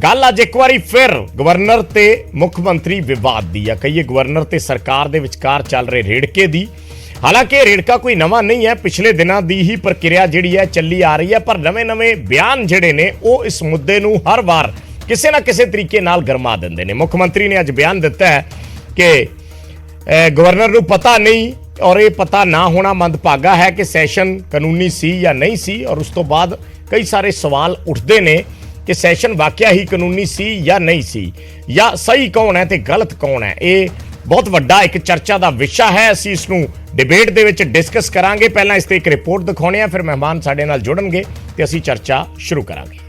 ਗੱਲ ਅੱਜ ਇੱਕ ਵਾਰੀ ਫਿਰ ਗਵਰਨਰ ਤੇ ਮੁੱਖ ਮੰਤਰੀ ਵਿਵਾਦ ਦੀ ਆ। ਕਹੀਏ ਗਵਰਨਰ ਤੇ ਸਰਕਾਰ ਦੇ ਵਿਚਕਾਰ ਚੱਲ ਰਹੇ ਰੇੜਕੇ ਦੀ। ਹਾਲਾਂਕਿ ਇਹ ਰੇੜਕਾ ਕੋਈ ਨਵਾਂ ਨਹੀਂ ਹੈ, ਪਿਛਲੇ ਦਿਨਾਂ ਦੀ ਹੀ ਪ੍ਰਕਿਰਿਆ ਜਿਹੜੀ ਹੈ ਚੱਲੀ ਆ ਰਹੀ ਹੈ, ਪਰ ਨਵੇਂ-ਨਵੇਂ ਬਿਆਨ ਜਿਹੜੇ ਨੇ ਉਹ ਇਸ ਮੁੱਦੇ ਨੂੰ ਹਰ ਵਾਰ ਕਿਸੇ ਨਾ ਕਿਸੇ ਤਰੀਕੇ ਨਾਲ ਗਰਮਾ ਦਿੰਦੇ ਨੇ। ਮੁੱਖ ਮੰਤਰੀ ਨੇ ਅੱਜ ਬਿਆਨ ਦਿੱਤਾ ਹੈ ਕਿ ਗਵਰਨਰ ਨੂੰ ਪਤਾ ਨਹੀਂ ਔਰ ਇਹ ਪਤਾ ਨਾ ਹੋਣਾ ਮੰਦਭਾਗਾ ਹੈ ਕਿ ਸੈਸ਼ਨ ਕਾਨੂੰਨੀ ਸੀ ਜਾਂ ਨਹੀਂ ਸੀ। ਔਰ ਉਸ ਤੋਂ ਬਾਅਦ ਕਈ ਸਾਰੇ ਸਵਾਲ ਉੱਠਦੇ ਨੇ ਕਿ ਸੈਸ਼ਨ ਵਾਕਿਆ ਹੀ ਕਾਨੂੰਨੀ ਸੀ ਜਾਂ ਨਹੀਂ ਸੀ, ਜਾਂ ਸਹੀ ਕੌਣ ਹੈ ਤੇ ਗਲਤ ਕੌਣ ਹੈ। ਇਹ ਬਹੁਤ ਵੱਡਾ ਇੱਕ ਚਰਚਾ ਦਾ ਵਿਸ਼ਾ ਹੈ। ਅਸੀਂ ਇਸ ਨੂੰ ਡਿਬੇਟ ਦੇ ਵਿੱਚ ਡਿਸਕਸ ਕਰਾਂਗੇ। ਪਹਿਲਾਂ ਇਸ ਤੇ ਇੱਕ ਰਿਪੋਰਟ ਦਿਖਾਉਣੇ ਆ, ਫਿਰ ਮਹਿਮਾਨ ਸਾਡੇ ਨਾਲ ਜੁੜਨਗੇ ਤੇ ਅਸੀਂ ਚਰਚਾ ਸ਼ੁਰੂ ਕਰਾਂਗੇ।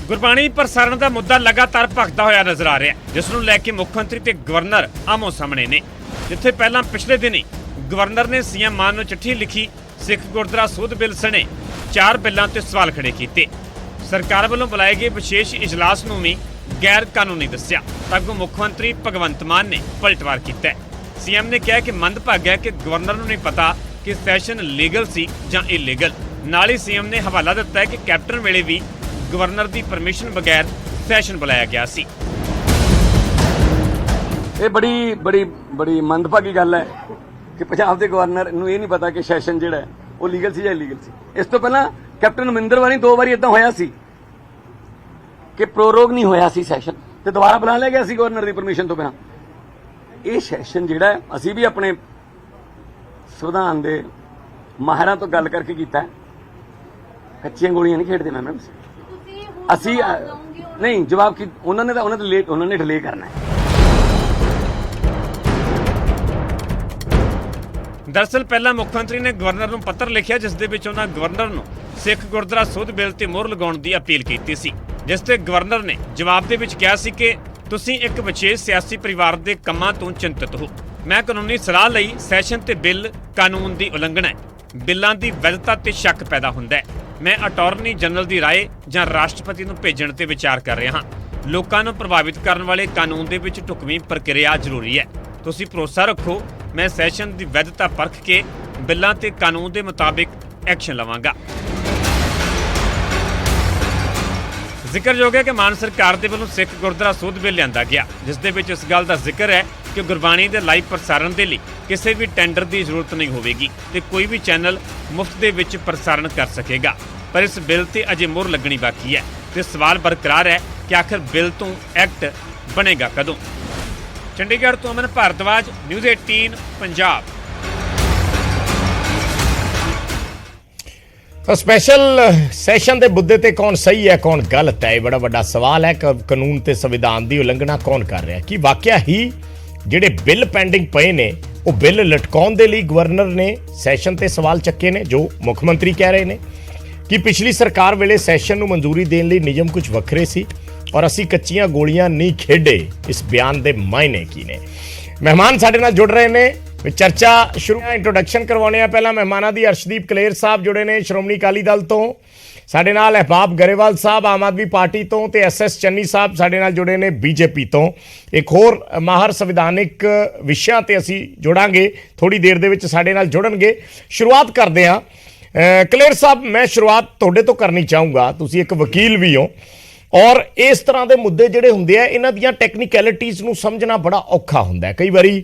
ਗੁਰਬਾਣੀ ਪ੍ਰਸਾਰਣ ਦਾ ਮੁੱਦਾ ਲਗਾਤਾਰ ਭਖਦਾ ਹੋਇਆ ਨਜ਼ਰ ਆ ਰਿਹਾ, ਜਿਸ ਨੂੰ ਲੈ ਕੇ ਮੁੱਖ ਮੰਤਰੀ ਤੇ ਗਵਰਨਰ ਆਮੋ ਸਾਹਮਣੇ ਨੇ। ਜਿੱਥੇ ਪਹਿਲਾਂ ਪਿਛਲੇ ਦਿਨੀ ਗਵਰਨਰ ਨੇ ਸੀਐਮ ਮਾਨ ਨੂੰ ਚਿੱਠੀ ਲਿਖੀ, ਸਿੱਖ ਗੁਰਦੁਆਰਾ ਸੋਧ ਬਿੱਲ ਸਣੇ 4 ਬਿੱਲਾਂ ਤੇ ਸਵਾਲ ਖੜੇ ਕੀਤੇ। ਸਰਕਾਰ ਵੱਲੋਂ ਬੁਲਾਏ ਗਏ ਵਿਸ਼ੇਸ਼ ਇਜਲਾਸ ਨੂੰ ਵੀ ਗੈਰ ਕਾਨੂੰਨੀ ਦੱਸਿਆ ਤਾਂ ਅੱਗੋਂ ਮੁੱਖ ਮੰਤਰੀ ਭਗਵੰਤ ਮਾਨ ਨੇ ਪਲਟਵਾਰ ਕੀਤਾ। ਸੀਐਮ ਨੇ ਕਿਹਾ ਕਿ ਮੰਦਭਾਗਾ ਹੈ ਕਿ ਗਵਰਨਰ ਨੂੰ ਨਹੀਂ ਪਤਾ ਕਿ ਸੈਸ਼ਨ ਲੀਗਲ ਸੀ ਜਾਂ ਇਲੀਗਲ। ਨਾਲ ਹੀ ਸੀਐਮ ਨੇ ਹਵਾਲਾ ਦਿੱਤਾ ਹੈ ਕਿ ਕੈਪਟਨ ਵੇਲੇ ਵੀ ਗਵਰਨਰ ਦੀ ਪਰਮਿਸ਼ਨ ਬਗੈਰ ਸੈਸ਼ਨ ਬੁਲਾਇਆ ਗਿਆ ਸੀ। ਇਹ ਬੜੀ ਮੰਦਭਾਗੀ ਗੱਲ ਹੈ ਕਿ ਪੰਜਾਬ ਦੇ ਗਵਰਨਰ ਨੂੰ ਇਹ ਨਹੀਂ ਪਤਾ ਕਿ ਸੈਸ਼ਨ ਜਿਹੜਾ ਹੈ ਉਹ ਲੀਗਲ ਸੀ ਜਾਂ ਇਲੀਗਲ ਸੀ। ਇਸ ਤੋਂ ਪਹਿਲਾਂ ਕੈਪਟਨ ਅਮਰਿੰਦਰ ਵਾਰੀ 2 ਵਾਰੀ ਇਦਾਂ ਹੋਇਆ ਸੀ ਕਿ ਪ੍ਰੋਰੋਗ ਨਹੀਂ ਹੋਇਆ ਸੀ ਸੈਸ਼ਨ ਤੇ ਦੁਬਾਰਾ ਬੁਲਾ ਲਿਆ ਗਿਆ ਸੀ ਗਵਰਨਰ ਦੀ ਪਰਮਿਸ਼ਨ ਤੋਂ ਬਿਨਾਂ। ਇਹ ਸੈਸ਼ਨ ਜਿਹੜਾ ਅਸੀਂ ਵੀ ਆਪਣੇ ਸੰਵਿਧਾਨ ਦੇ ਮਾਹਿਰਾਂ ਤੋਂ ਗੱਲ ਕਰਕੇ ਕੀਤਾ, ਕੱਚੀਆਂ ਗੋਲੀਆਂ ਨਹੀਂ ਖੇਡਦੇ ਮੈਮ। ਅਸੀਂ ਨਹੀਂ ਜਵਾਬ ਕੀ ਉਹਨਾਂ ਨੇ ਡਿਲੇ ਕਰਨਾ ਹੈ। ਦਰਅਸਲ ਪਹਿਲਾਂ ਮੁੱਖ ਮੰਤਰੀ ਨੇ ਗਵਰਨਰ ਨੂੰ ਪੱਤਰ ਲਿਖਿਆ, ਜਿਸ ਦੇ ਵਿੱਚ ਉਹਨਾਂ ਗਵਰਨਰ ਨੂੰ ਸਿੱਖ ਗੁਰਦੁਆਰਾ ਸੋਧ ਬਿੱਲ ਤੇ ਮੋਹਰ ਲਗਾਉਣ ਦੀ ਅਪੀਲ ਕੀਤੀ ਸੀ, ਜਿਸ ਤੇ ਗਵਰਨਰ ਨੇ ਜਵਾਬ ਦੇ ਵਿੱਚ ਕਿਹਾ ਸੀ ਕਿ ਤੁਸੀਂ ਇੱਕ ਵਿਸ਼ੇਸ਼ ਸਿਆਸੀ ਪਰਿਵਾਰ ਦੇ ਕੰਮਾਂ ਤੋਂ ਚਿੰਤਤ ਹੋ। ਮੈਂ ਕਾਨੂੰਨੀ ਸਲਾਹ ਲਈ ਸੈਸ਼ਨ ਤੇ ਬਿੱਲ ਕਾਨੂੰਨ ਦੀ ਉਲੰਘਣਾ ਹੈ। ਬਿੱਲਾਂ ਦੀ ਵੈਧਤਾ ਤੇ ਸ਼ੱਕ ਪੈਦਾ ਹੁੰਦਾ ਹੈ। ਮੈਂ ਅਟਾਰਨੀ ਜਨਰਲ ਦੀ ਰਾਏ ਜਾਂ ਰਾਸ਼ਟਰਪਤੀ ਨੂੰ ਭੇਜਣ ਤੇ ਵਿਚਾਰ ਕਰ ਰਿਹਾ ਹਾਂ। ਲੋਕਾਂ ਨੂੰ ਪ੍ਰਭਾਵਿਤ ਕਰਨ ਵਾਲੇ ਕਾਨੂੰਨ ਦੇ ਵਿੱਚ ਢੁਕਵੀਂ ਪ੍ਰਕਿਰਿਆ ਜ਼ਰੂਰੀ ਹੈ। ਤੁਸੀਂ ਭਰੋਸਾ ਰੱਖੋ, ਮੈਂ ਸੈਸ਼ਨ ਦੀ ਵੈਧਤਾ ਪਰਖ ਕੇ ਬਿੱਲਾਂ ਤੇ ਕਾਨੂੰਨ ਦੇ ਮੁਤਾਬਿਕ ਐਕਸ਼ਨ ਲਵਾਂਗਾ। ਜ਼ਿਕਰਯੋਗ ਹੈ ਕਿ ਮਾਨ ਸਰਕਾਰ ਦੇ ਵੱਲੋਂ ਸਿੱਖ ਗੁਰਦੁਆਰਾ ਸੋਧ ਬਿੱਲ ਲਿਆਂਦਾ ਗਿਆ, ਜਿਸ ਦੇ ਵਿੱਚ ਇਸ ਗੱਲ ਦਾ ਜ਼ਿਕਰ ਹੈ ਕਿ ਗੁਰਬਾਣੀ ਦੇ ਲਾਈਵ ਪ੍ਰਸਾਰਣ ਦੇ ਲਈ ਕਿਸੇ ਵੀ ਟੈਂਡਰ ਦੀ ਜ਼ਰੂਰਤ ਨਹੀਂ ਹੋਵੇਗੀ ਤੇ ਕੋਈ ਵੀ ਚੈਨਲ ਮੁਫਤ ਦੇ ਵਿੱਚ ਪ੍ਰਸਾਰਣ ਕਰ ਸਕੇਗਾ। ਪਰ ਇਸ ਬਿੱਲ ਤੇ ਅਜੇ ਮੋਹਰ ਲੱਗਣੀ ਬਾਕੀ ਹੈ ਤੇ ਸਵਾਲ ਬਰਕਰਾਰ ਹੈ ਕਿ ਆਖਰ ਬਿੱਲ ਤੋਂ ਐਕਟ ਬਣੇਗਾ ਕਦੋਂ। ਚੰਡੀਗੜ੍ਹ ਤੋਂ Aman Bhardwaj, news 18 Punjab. Special session ਦੇ ਮੁੱਦੇ ਤੇ ਕੌਣ ਸਹੀ ਹੈ ਕੌਣ ਗਲਤ ਹੈ, ਇਹ ਬੜਾ ਵੱਡਾ ਸਵਾਲ ਹੈ। ਕਾਨੂੰਨ ਤੇ ਸੰਵਿਧਾਨ ਦੀ ਉਲੰਘਣਾ ਕੌਣ ਕਰ ਰਿਹਾ? ਕੀ ਵਾਕਿਆ ਹੀ ਜਿਹੜੇ ਬਿੱਲ ਪੈਂਡਿੰਗ ਪਏ ਨੇ ਉਹ ਬਿੱਲ ਲਟਕਾਉਣ ਦੇ ਲਈ ਗਵਰਨਰ ਨੇ ਸੈਸ਼ਨ ਤੇ ਸਵਾਲ ਚੱਕੇ ਨੇ, ਜੋ ਮੁੱਖ ਮੰਤਰੀ ਕਹਿ ਰਹੇ ਨੇ? ਕਿ ਪਿਛਲੀ ਸਰਕਾਰ ਵੇਲੇ ਸੈਸ਼ਨ ਨੂੰ ਮਨਜ਼ੂਰੀ ਦੇਣ ਲਈ ਨਿਯਮ ਕੁਝ ਵੱਖਰੇ ਸੀ ਔਰ ਅਸੀਂ ਕੱਚੀਆਂ ਗੋਲੀਆਂ ਨਹੀਂ ਖੇਡੇ? ਇਸ ਬਿਆਨ ਦੇ ਮਾਇਨੇ ਕੀ ਨੇ? ਮਹਿਮਾਨ ਸਾਡੇ ਨਾਲ ਜੁੜ ਰਹੇ ਨੇ, ਚਰਚਾ ਸ਼ੁਰੂ। ਇੰਟਰੋਡਕਸ਼ਨ ਕਰਵਾਉਣੇ ਆ ਪਹਿਲਾਂ ਮਹਿਮਾਨਾਂ ਦੀ। ਅਰਸ਼ਦੀਪ ਕਲੇਰ ਸਾਹਿਬ ਜੁੜੇ ਨੇ ਸ਼੍ਰੋਮਣੀ ਅਕਾਲੀ ਦਲ ਤੋਂ, ਸਾਡੇ ਨਾਲ ਅਹਿਬਾਬ ਗਰੇਵਾਲ ਸਾਹਿਬ ਆਮ ਆਦਮੀ ਪਾਰਟੀ ਤੋਂ, ਤੇ SS ਚੰਨੀ ਸਾਹਿਬ ਸਾਡੇ ਨਾਲ ਜੁੜੇ ਨੇ ਬੀਜੇਪੀ ਤੋਂ। ਇੱਕ ਹੋਰ ਮਾਹਰ ਸੰਵਿਧਾਨਿਕ ਵਿਸ਼ਿਆਂ ਤੇ ਅਸੀਂ ਜੁੜਾਂਗੇ, ਥੋੜੀ ਦੇਰ ਦੇ ਵਿੱਚ ਸਾਡੇ ਨਾਲ ਜੁੜਨਗੇ। ਸ਼ੁਰੂਆਤ ਕਰਦੇ ਹਾਂ ਕਲੇਰ ਸਾਹਿਬ, ਮੈਂ ਸ਼ੁਰੂਆਤ ਤੁਹਾਡੇ ਤੋਂ ਕਰਨੀ ਚਾਹੂੰਗਾ। ਤੁਸੀਂ ਇੱਕ ਵਕੀਲ ਵੀ ਹੋ ਔਰ ਇਸ ਤਰ੍ਹਾਂ ਦੇ ਮੁੱਦੇ ਜਿਹੜੇ ਹੁੰਦੇ ਆ ਇਹਨਾਂ ਦੀਆਂ ਟੈਕਨੀਕੈਲਿਟੀਜ਼ ਨੂੰ ਸਮਝਣਾ ਬੜਾ ਔਖਾ ਹੁੰਦਾ ਹੈ। ਕਈ ਵਾਰੀ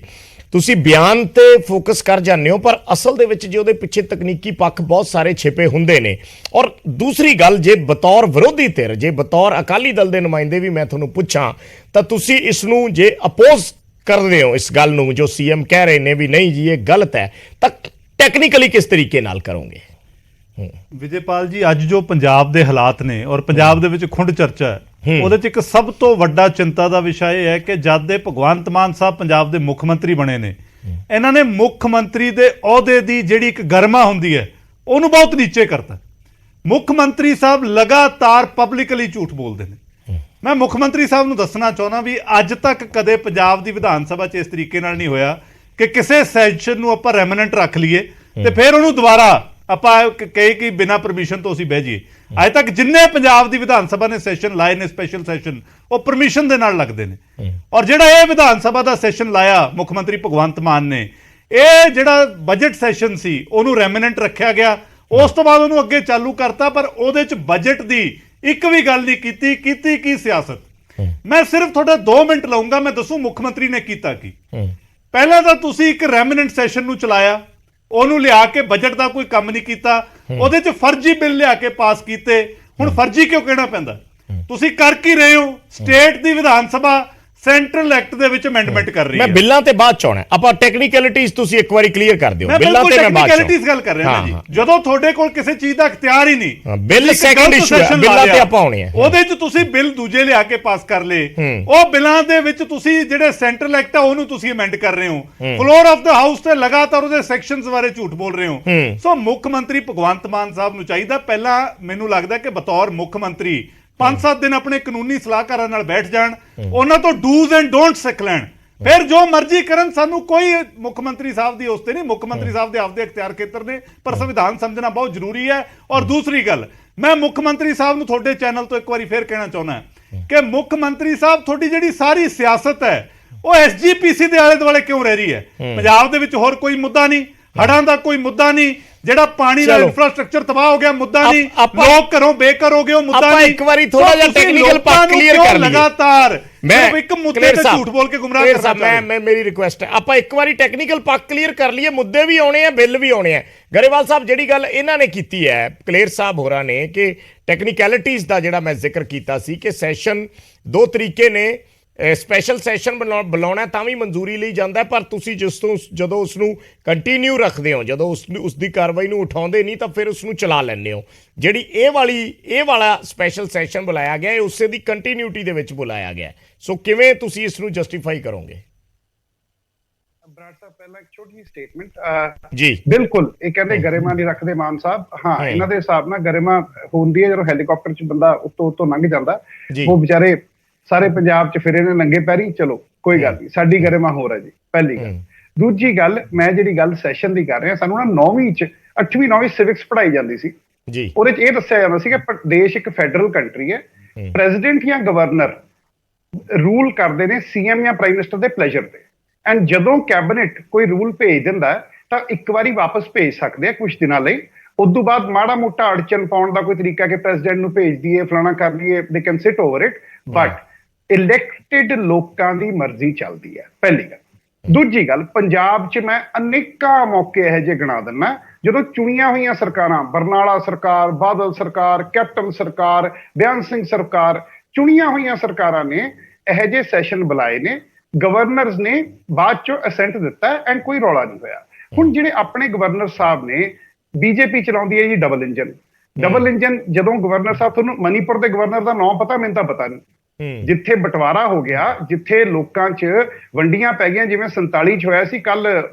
ਤੁਸੀਂ ਬਿਆਨ ਤੇ ਫੋਕਸ ਕਰ ਜਾਂਦੇ ਹੋ ਪਰ ਅਸਲ ਦੇ ਵਿੱਚ ਜੇ ਉਹਦੇ ਪਿੱਛੇ ਤਕਨੀਕੀ ਪੱਖ ਬਹੁਤ ਸਾਰੇ ਛਿਪੇ ਹੁੰਦੇ ਨੇ। ਔਰ ਦੂਸਰੀ ਗੱਲ, ਜੇ ਬਤੌਰ ਵਿਰੋਧੀ ਧਿਰ, ਜੇ ਬਤੌਰ ਅਕਾਲੀ ਦਲ ਦੇ ਨੁਮਾਇੰਦੇ ਵੀ ਮੈਂ ਤੁਹਾਨੂੰ ਪੁੱਛਾਂ ਤਾਂ ਤੁਸੀਂ ਇਸ ਨੂੰ ਜੇ ਅਪੋਜ਼ ਕਰਦੇ ਹੋ ਇਸ ਗੱਲ ਨੂੰ ਜੋ ਸੀਐਮ ਕਹਿ ਰਹੇ ਨੇ ਵੀ ਨਹੀਂ ਜੀ ਇਹ ਗਲਤ ਹੈ, ਤਾਂ ਟੈਕਨੀਕਲੀ ਕਿਸ ਤਰੀਕੇ ਨਾਲ ਕਰੋਗੇ? ਵਿਜੇਪਾਲ ਜੀ, ਅੱਜ ਜੋ ਪੰਜਾਬ ਦੇ ਹਾਲਾਤ ਨੇ ਔਰ ਪੰਜਾਬ ਦੇ ਵਿੱਚ ਖੁੰਡ ਚਰਚਾ ਹੈ, ਉਹਦੇ 'ਚ ਇੱਕ ਸਭ ਤੋਂ ਵੱਡਾ ਚਿੰਤਾ ਦਾ ਵਿਸ਼ਾ ਇਹ ਹੈ ਕਿ ਜਦ ਦੇ ਭਗਵੰਤ ਮਾਨ ਸਾਹਿਬ ਪੰਜਾਬ ਦੇ ਮੁੱਖ ਮੰਤਰੀ ਬਣੇ ਨੇ, ਇਹਨਾਂ ਨੇ ਮੁੱਖ ਮੰਤਰੀ ਦੇ ਅਹੁਦੇ ਦੀ ਜਿਹੜੀ ਇੱਕ ਗਰਮਾ ਹੁੰਦੀ ਹੈ ਉਹਨੂੰ ਬਹੁਤ ਨੀਚੇ ਕਰਤਾ। ਮੁੱਖ ਮੰਤਰੀ ਸਾਹਿਬ ਲਗਾਤਾਰ ਪਬਲਿਕਲੀ ਝੂਠ ਬੋਲਦੇ ਨੇ। ਮੈਂ ਮੁੱਖ ਮੰਤਰੀ ਸਾਹਿਬ ਨੂੰ ਦੱਸਣਾ ਚਾਹੁੰਦਾ ਵੀ ਅੱਜ ਤੱਕ ਕਦੇ ਪੰਜਾਬ ਦੀ ਵਿਧਾਨ ਸਭਾ 'ਚ ਇਸ ਤਰੀਕੇ ਨਾਲ ਨਹੀਂ ਹੋਇਆ ਕਿ ਕਿਸੇ ਸੈਸ਼ਨ ਨੂੰ ਆਪਾਂ ਰੈਮਨੈਂਟ ਰੱਖ ਲਈਏ ਤੇ ਫਿਰ ਉਹਨੂੰ ਦੁਬਾਰਾ ਆਪਾਂ ਕਹੇ ਕਿ ਬਿਨਾਂ ਪਰਮਿਸ਼ਨ ਤੋਂ ਅਸੀਂ ਬਹਿ ਜਾਈਏ। ਅੱਜ ਤੱਕ ਜਿੰਨੇ ਪੰਜਾਬ ਦੀ ਵਿਧਾਨ ਸਭਾ ਨੇ ਸੈਸ਼ਨ ਲਾਏ ਨੇ, ਸਪੈਸ਼ਲ ਸੈਸ਼ਨ, ਉਹ ਪਰਮਿਸ਼ਨ ਦੇ ਨਾਲ ਲੱਗਦੇ ਨੇ। ਔਰ ਜਿਹੜਾ ਇਹ ਵਿਧਾਨ ਸਭਾ ਦਾ ਸੈਸ਼ਨ ਲਾਇਆ ਮੁੱਖ ਮੰਤਰੀ ਭਗਵੰਤ ਮਾਨ ਨੇ, ਇਹ ਜਿਹੜਾ ਬਜਟ ਸੈਸ਼ਨ ਸੀ ਉਹਨੂੰ ਰੈਮੀਨੈਂਟ ਰੱਖਿਆ ਗਿਆ, ਉਸ ਤੋਂ ਬਾਅਦ ਉਹਨੂੰ ਅੱਗੇ ਚਾਲੂ ਕਰਤਾ, ਪਰ ਉਹਦੇ ਚ ਬਜਟ ਦੀ ਇੱਕ ਵੀ ਗੱਲ ਨਹੀਂ ਕੀਤੀ ਕੀ ਸਿਆਸਤ। ਮੈਂ ਸਿਰਫ ਤੁਹਾਡਾ 2 ਮਿੰਟ ਲਵਾਂਗਾ, ਮੈਂ ਦੱਸੂ ਮੁੱਖ ਮੰਤਰੀ ਨੇ ਕੀਤਾ ਕੀ। ਪਹਿਲਾਂ ਤਾਂ ਤੁਸੀਂ ਇੱਕ ਰੈਮੀਨੈਂਟ ਸੈਸ਼ਨ ਨੂੰ ਚਲਾਇਆ, ਉਹਨੂੰ ਲਿਆ ਕੇ ਬਜਟ ਦਾ ਕੋਈ ਕੰਮ ਨਹੀਂ ਕੀਤਾ, ਉਹਦੇ ਚ ਫਰਜ਼ੀ ਬਿੱਲ ਲਿਆ ਕੇ ਪਾਸ ਕੀਤੇ। ਹੁਣ ਫਰਜ਼ੀ ਕਿਉਂ ਕਹਿਣਾ ਪੈਂਦਾ? ਤੁਸੀਂ ਕਰ ਕੀ ਰਹੇ ਹੋ? ਸਟੇਟ ਦੀ ਵਿਧਾਨ ਸਭਾ ਸੈਂਟਰਲ ਐਕਟ ਦੇ ਵਿੱਚ ਅਮੈਂਡਮੈਂਟ ਕਰ ਰਹੀ ਹੈ। ਮੈਂ ਬਿੱਲਾਂ ਤੇ ਬਾਅਦ ਚ ਆਉਣਾ, ਆਪਾਂ ਟੈਕਨੀਕੈਲਿਟੀਜ਼ ਤੁਸੀਂ ਇੱਕ ਵਾਰੀ ਕਲੀਅਰ ਕਰ ਦਿਓ। ਬਿੱਲਾਂ ਤੇ ਮੈਂ ਬਾਅਦ ਚ ਟੈਕਨੀਕੈਲਿਟੀਜ਼ ਗੱਲ ਕਰ ਰਿਹਾ ਜੀ। ਜਦੋਂ ਤੁਹਾਡੇ ਕੋਲ ਕਿਸੇ ਚੀਜ਼ ਦਾ ਇਖਤਿਆਰ ਹੀ ਨਹੀਂ, ਬਿੱਲ ਸੈਕੰਡ ਇਸ਼ੂ ਹੈ, ਬਿੱਲਾਂ ਤੇ ਆਪਾਂ ਆਉਣੇ ਆ। ਉਹਦੇ ਚ ਤੁਸੀਂ ਬਿੱਲ ਦੂਜੇ ਲਿਆ ਕੇ ਪਾਸ ਕਰ ਲਏ, ਉਹ ਬਿੱਲਾਂ ਦੇ ਵਿੱਚ ਤੁਸੀਂ ਜਿਹੜੇ ਸੈਂਟਰਲ ਐਕਟ ਆ ਉਹਨੂੰ ਤੁਸੀਂ ਅਮੈਂਡ ਕਰ ਰਹੇ ਹੋ, ਫਲੋਰ ਆਫ ਦਾ ਹਾਊਸ ਤੇ ਲਗਾਤਾਰ ਉਹਦੇ ਸੈਕਸ਼ਨਸ ਬਾਰੇ ਝੂਠ ਬੋਲ ਰਹੇ ਹੋ। ਸੋ ਮੁੱਖ ਮੰਤਰੀ ਭਗਵੰਤ ਮਾਨ ਸਾਹਿਬ ਨੂੰ ਚਾਹੀਦਾ, ਪਹਿਲਾਂ ਮੈਨੂੰ ਲੱਗਦਾ ਕਿ ਬਤੌਰ ਮੁੱਖ ਮੰਤਰੀ 5-7 ਦਿਨ ਆਪਣੇ ਕਾਨੂੰਨੀ ਸਲਾਹਕਾਰਾਂ ਨਾਲ ਬੈਠ ਜਾਣ, ਉਹਨਾਂ ਤੋਂ ਡੂਜ਼ ਐਂਡ ਡੋਂਟ ਸਿੱਖ ਲੈਣ, ਫਿਰ ਜੋ ਮਰਜ਼ੀ ਕਰਨ। ਸਾਨੂੰ ਕੋਈ ਮੁੱਖ ਮੰਤਰੀ ਸਾਹਿਬ ਦੀ ਉਸ ਤੇ ਨਹੀਂ, ਮੁੱਖ ਮੰਤਰੀ ਸਾਹਿਬ ਦੇ ਆਪਦੇ ਇਖਤਿਆਰ ਖੇਤਰ ਨੇ, ਪਰ ਸੰਵਿਧਾਨ ਸਮਝਣਾ ਬਹੁਤ ਜ਼ਰੂਰੀ ਹੈ। ਔਰ ਦੂਸਰੀ ਗੱਲ, ਮੈਂ ਮੁੱਖ ਮੰਤਰੀ ਸਾਹਿਬ ਨੂੰ ਤੁਹਾਡੇ ਚੈਨਲ ਤੋਂ ਇੱਕ ਵਾਰੀ ਫੇਰ ਕਹਿਣਾ ਚਾਹੁੰਦਾ ਕਿ ਮੁੱਖ ਮੰਤਰੀ ਸਾਹਿਬ, ਤੁਹਾਡੀ ਜਿਹੜੀ ਸਾਰੀ ਸਿਆਸਤ ਹੈ ਉਹ SGPC ਦੇ ਆਲੇ ਦੁਆਲੇ ਕਿਉਂ ਰਹਿ ਰਹੀ ਹੈ? ਪੰਜਾਬ ਦੇ ਵਿੱਚ ਹੋਰ ਕੋਈ ਮੁੱਦਾ ਨਹੀਂ, ਹੜ੍ਹਾਂ ਦਾ ਕੋਈ ਮੁੱਦਾ ਨਹੀਂ, ਜਿਹੜਾ ਪਾਣੀ ਦਾ ਇਨਫਰਾਸਟ੍ਰਕਚਰ ਤਬਾਹ ਹੋ ਗਿਆ ਮੁੱਦਾ ਨਹੀਂ, ਲੋਕ ਘਰੋਂ ਬੇਘਰ ਹੋ ਗਏ ਉਹ ਮੁੱਦਾ ਨਹੀਂ। ਇੱਕ ਵਾਰੀ ਥੋੜਾ ਜਿਹਾ ਟੈਕਨੀਕਲ ਪਾਰਟ ਕਲੀਅਰ ਕਰ ਲਈਏ। ਲਗਾਤਾਰ ਮੈਂ ਇੱਕ ਮੁੱਦੇ ਤੇ ਝੂਠ ਬੋਲ ਕੇ ਗੁੰਮਰਾਹ ਕਰਦਾ ਹਾਂ। ਮੈਂ ਮੇਰੀ ਰਿਕੁਐਸਟ ਹੈ, ਆਪਾਂ ਇੱਕ ਵਾਰੀ ਟੈਕਨੀਕਲ ਪਾਰਟ ਕਲੀਅਰ ਕਰ ਲਈਏ। ਮੁੱਦੇ ਵੀ ਆਉਣੇ ਆ, ਬਿੱਲ ਵੀ ਆਉਣੇ ਆ। ਗਰੇਵਾਲ ਸਾਹਿਬ, ਜਿਹੜੀ ਗੱਲ ਇਹਨਾਂ ਨੇ ਕੀਤੀ ਹੈ, ਕਲੇਰ ਸਾਹਿਬ ਹੋਰਾਂ ਨੇ, ਕਿ ਟੈਕਨੀਕੈਲਿਟੀਜ਼ ਦਾ ਜਿਹੜਾ ਮੈਂ ਜ਼ਿਕਰ ਕੀਤਾ ਸੀ ਕਿ ਸੈਸ਼ਨ 2 ਤਰੀਕੇ ਨੇ, ਸਪੈਸ਼ਲ ਸੈਸ਼ਨ ਬੁਲਾਉਣਾ ਤਾਂ ਵੀ ਮਨਜ਼ੂਰੀ ਲਈ ਜਾਂਦਾ, ਪਰ ਤੁਸੀਂ ਜਦੋਂ ਉਸ ਨੂੰ ਕੰਟੀਨਿਊ ਰੱਖਦੇ ਹੋ, ਜਦੋਂ ਉਸ ਦੀ ਕਾਰਵਾਈ ਨੂੰ ਉਠਾਉਂਦੇ ਨਹੀਂ ਤਾਂ ਫਿਰ ਉਸ ਨੂੰ ਚਲਾ ਲੈਂਦੇ ਹੋ। ਜਿਹੜੀ ਇਹ ਵਾਲਾ ਸਪੈਸ਼ਲ ਸੈਸ਼ਨ ਬੁਲਾਇਆ ਗਿਆ, ਇਹ ਉਸੇ ਦੀ ਕੰਟੀਨਿਊਟੀ ਦੇ ਵਿੱਚ ਬੁਲਾਇਆ ਗਿਆ। ਸੋ ਕਿਵੇਂ ਤੁਸੀਂ ਇਸ ਨੂੰ ਜਸਟੀਫਾਈ ਕਰੋਗੇ? ਬਰਾੜ ਸਾਹਿਬ, ਪਹਿਲਾਂ ਇੱਕ ਛੋਟੀ ਜਿਹੀ ਸਟੇਟਮੈਂਟ ਜੀ। ਬਿਲਕੁਲ, ਇਹ ਕਹਿੰਦੇ ਗਰਿਮਾ ਨਹੀਂ ਰੱਖਦੇ ਮਾਨ ਸਾਹਿਬ। ਹਾਂ, ਇਹਨਾਂ ਦੇ ਹਿਸਾਬ ਨਾਲ ਗਰਿਮਾ ਹੁੰਦੀ ਹੈ ਜਦੋਂ ਹੈਲੀਕਾਪਟਰ 'ਚ ਬੰਦਾ ਉੱਤੋਂ ਲੰਘ ਜਾਂਦਾ। ਉਹ ਵਿਚਾਰੇ ਸਾਰੇ ਪੰਜਾਬ 'ਚ ਫਿਰੇ ਨੇ ਨੰਗੇ ਪੈਰੀ, ਚਲੋ ਕੋਈ ਗੱਲ ਨਹੀਂ, ਸਾਡੀ ਗਰਿਮਾ ਹੋਰ ਹੈ ਜੀ, ਪਹਿਲੀ ਗੱਲ। ਦੂਜੀ ਗੱਲ, ਮੈਂ ਜਿਹੜੀ ਗੱਲ ਸੈਸ਼ਨ ਦੀ ਕਰ ਰਿਹਾ, ਸਾਨੂੰ ਨਾ 9ਵੀਂ 'ਚ 8ਵੀਂ 9ਵੀਂ ਸਿਵਿਕਸ ਪੜ੍ਹਾਈ ਜਾਂਦੀ ਸੀ ਜੀ। ਉਹਦੇ 'ਚ ਇਹ ਦੱਸਿਆ ਜਾਂਦਾ ਸੀ ਕਿ ਦੇਸ਼ ਇੱਕ ਫੈਡਰਲ ਕੰਟਰੀ ਹੈ, ਪ੍ਰੈਜ਼ੀਡੈਂਟ ਜਾਂ ਗਵਰਨਰ ਰੂਲ ਕਰਦੇ ਨੇ CM ਜਾਂ ਪ੍ਰਾਈਮ ਮਿਨਿਸਟਰ ਦੇ ਪਲੇਜ਼ਰ ਤੇ, ਐਂਡ ਜਦੋਂ ਕੈਬਨਿਟ ਕੋਈ ਰੂਲ ਭੇਜ ਦਿੰਦਾ ਤਾਂ ਇੱਕ ਵਾਰੀ ਵਾਪਸ ਭੇਜ ਸਕਦੇ ਆ ਕੁਝ ਦਿਨਾਂ ਲਈ। ਉਸ ਤੋਂ ਬਾਅਦ ਮਾੜਾ ਮੋਟਾ ਅੜਚਨ ਪਾਉਣ ਦਾ ਕੋਈ ਤਰੀਕਾ ਕਿ ਪ੍ਰੈਜ਼ੀਡੈਂਟ ਨੂੰ ਭੇਜ ਦਈਏ, ਫਲਾਣਾ ਕਰ ਲਈਏ, they can sit over it, but elected ਲੋਕਾਂ ਦੀ ਮਰਜ਼ੀ ਚੱਲਦੀ ਹੈ, ਪਹਿਲੀ ਗੱਲ। ਦੂਜੀ ਗੱਲ, ਪੰਜਾਬ 'ਚ ਮੈਂ ਅਨੇਕਾਂ ਮੌਕੇ ਇਹੋ ਜਿਹੇ ਗਿਣਾ ਦਿੰਦਾ ਜਦੋਂ ਚੁਣੀਆਂ ਹੋਈਆਂ ਸਰਕਾਰਾਂ, ਬਰਨਾਲਾ ਸਰਕਾਰ, ਬਾਦਲ ਸਰਕਾਰ, ਕੈਪਟਨ ਸਰਕਾਰ, ਬਿਆਨ ਸਿੰਘ ਸਰਕਾਰ, ਚੁਣੀਆਂ ਹੋਈਆਂ ਸਰਕਾਰਾਂ ਨੇ ਇਹੋ ਜਿਹੇ ਸੈਸ਼ਨ ਬੁਲਾਏ ਨੇ, ਗਵਰਨਰਸ ਨੇ ਬਾਅਦ 'ਚੋਂ ਅਸੈਂਟ ਦਿੱਤਾ ਐਂਡ ਕੋਈ ਰੌਲਾ ਨਹੀਂ ਹੋਇਆ। ਹੁਣ ਜਿਹੜੇ ਆਪਣੇ ਗਵਰਨਰ ਸਾਹਿਬ ਨੇ, BJP ਚਲਾਉਂਦੀ ਹੈ ਜੀ ਡਬਲ ਇੰਜਨ। ਜਦੋਂ ਗਵਰਨਰ ਸਾਹਿਬ, ਤੁਹਾਨੂੰ ਮਨੀਪੁਰ ਦੇ ਗਵਰਨਰ ਦਾ ਨਾਮ ਪਤਾ? ਮੈਨੂੰ ਤਾਂ ਪਤਾ ਨਹੀਂ। ਜਿੱਥੇ ਬਟਵਾਰਾ ਹੋ ਗਿਆ, ਜਿੱਥੇ ਲੋਕਾਂ 'ਚ ਵੰਡੀਆਂ ਪੈ ਗਈਆਂ, ਜਿਵੇਂ 47 'ਚ ਹੋਇਆ ਸੀ। ਕੱਲ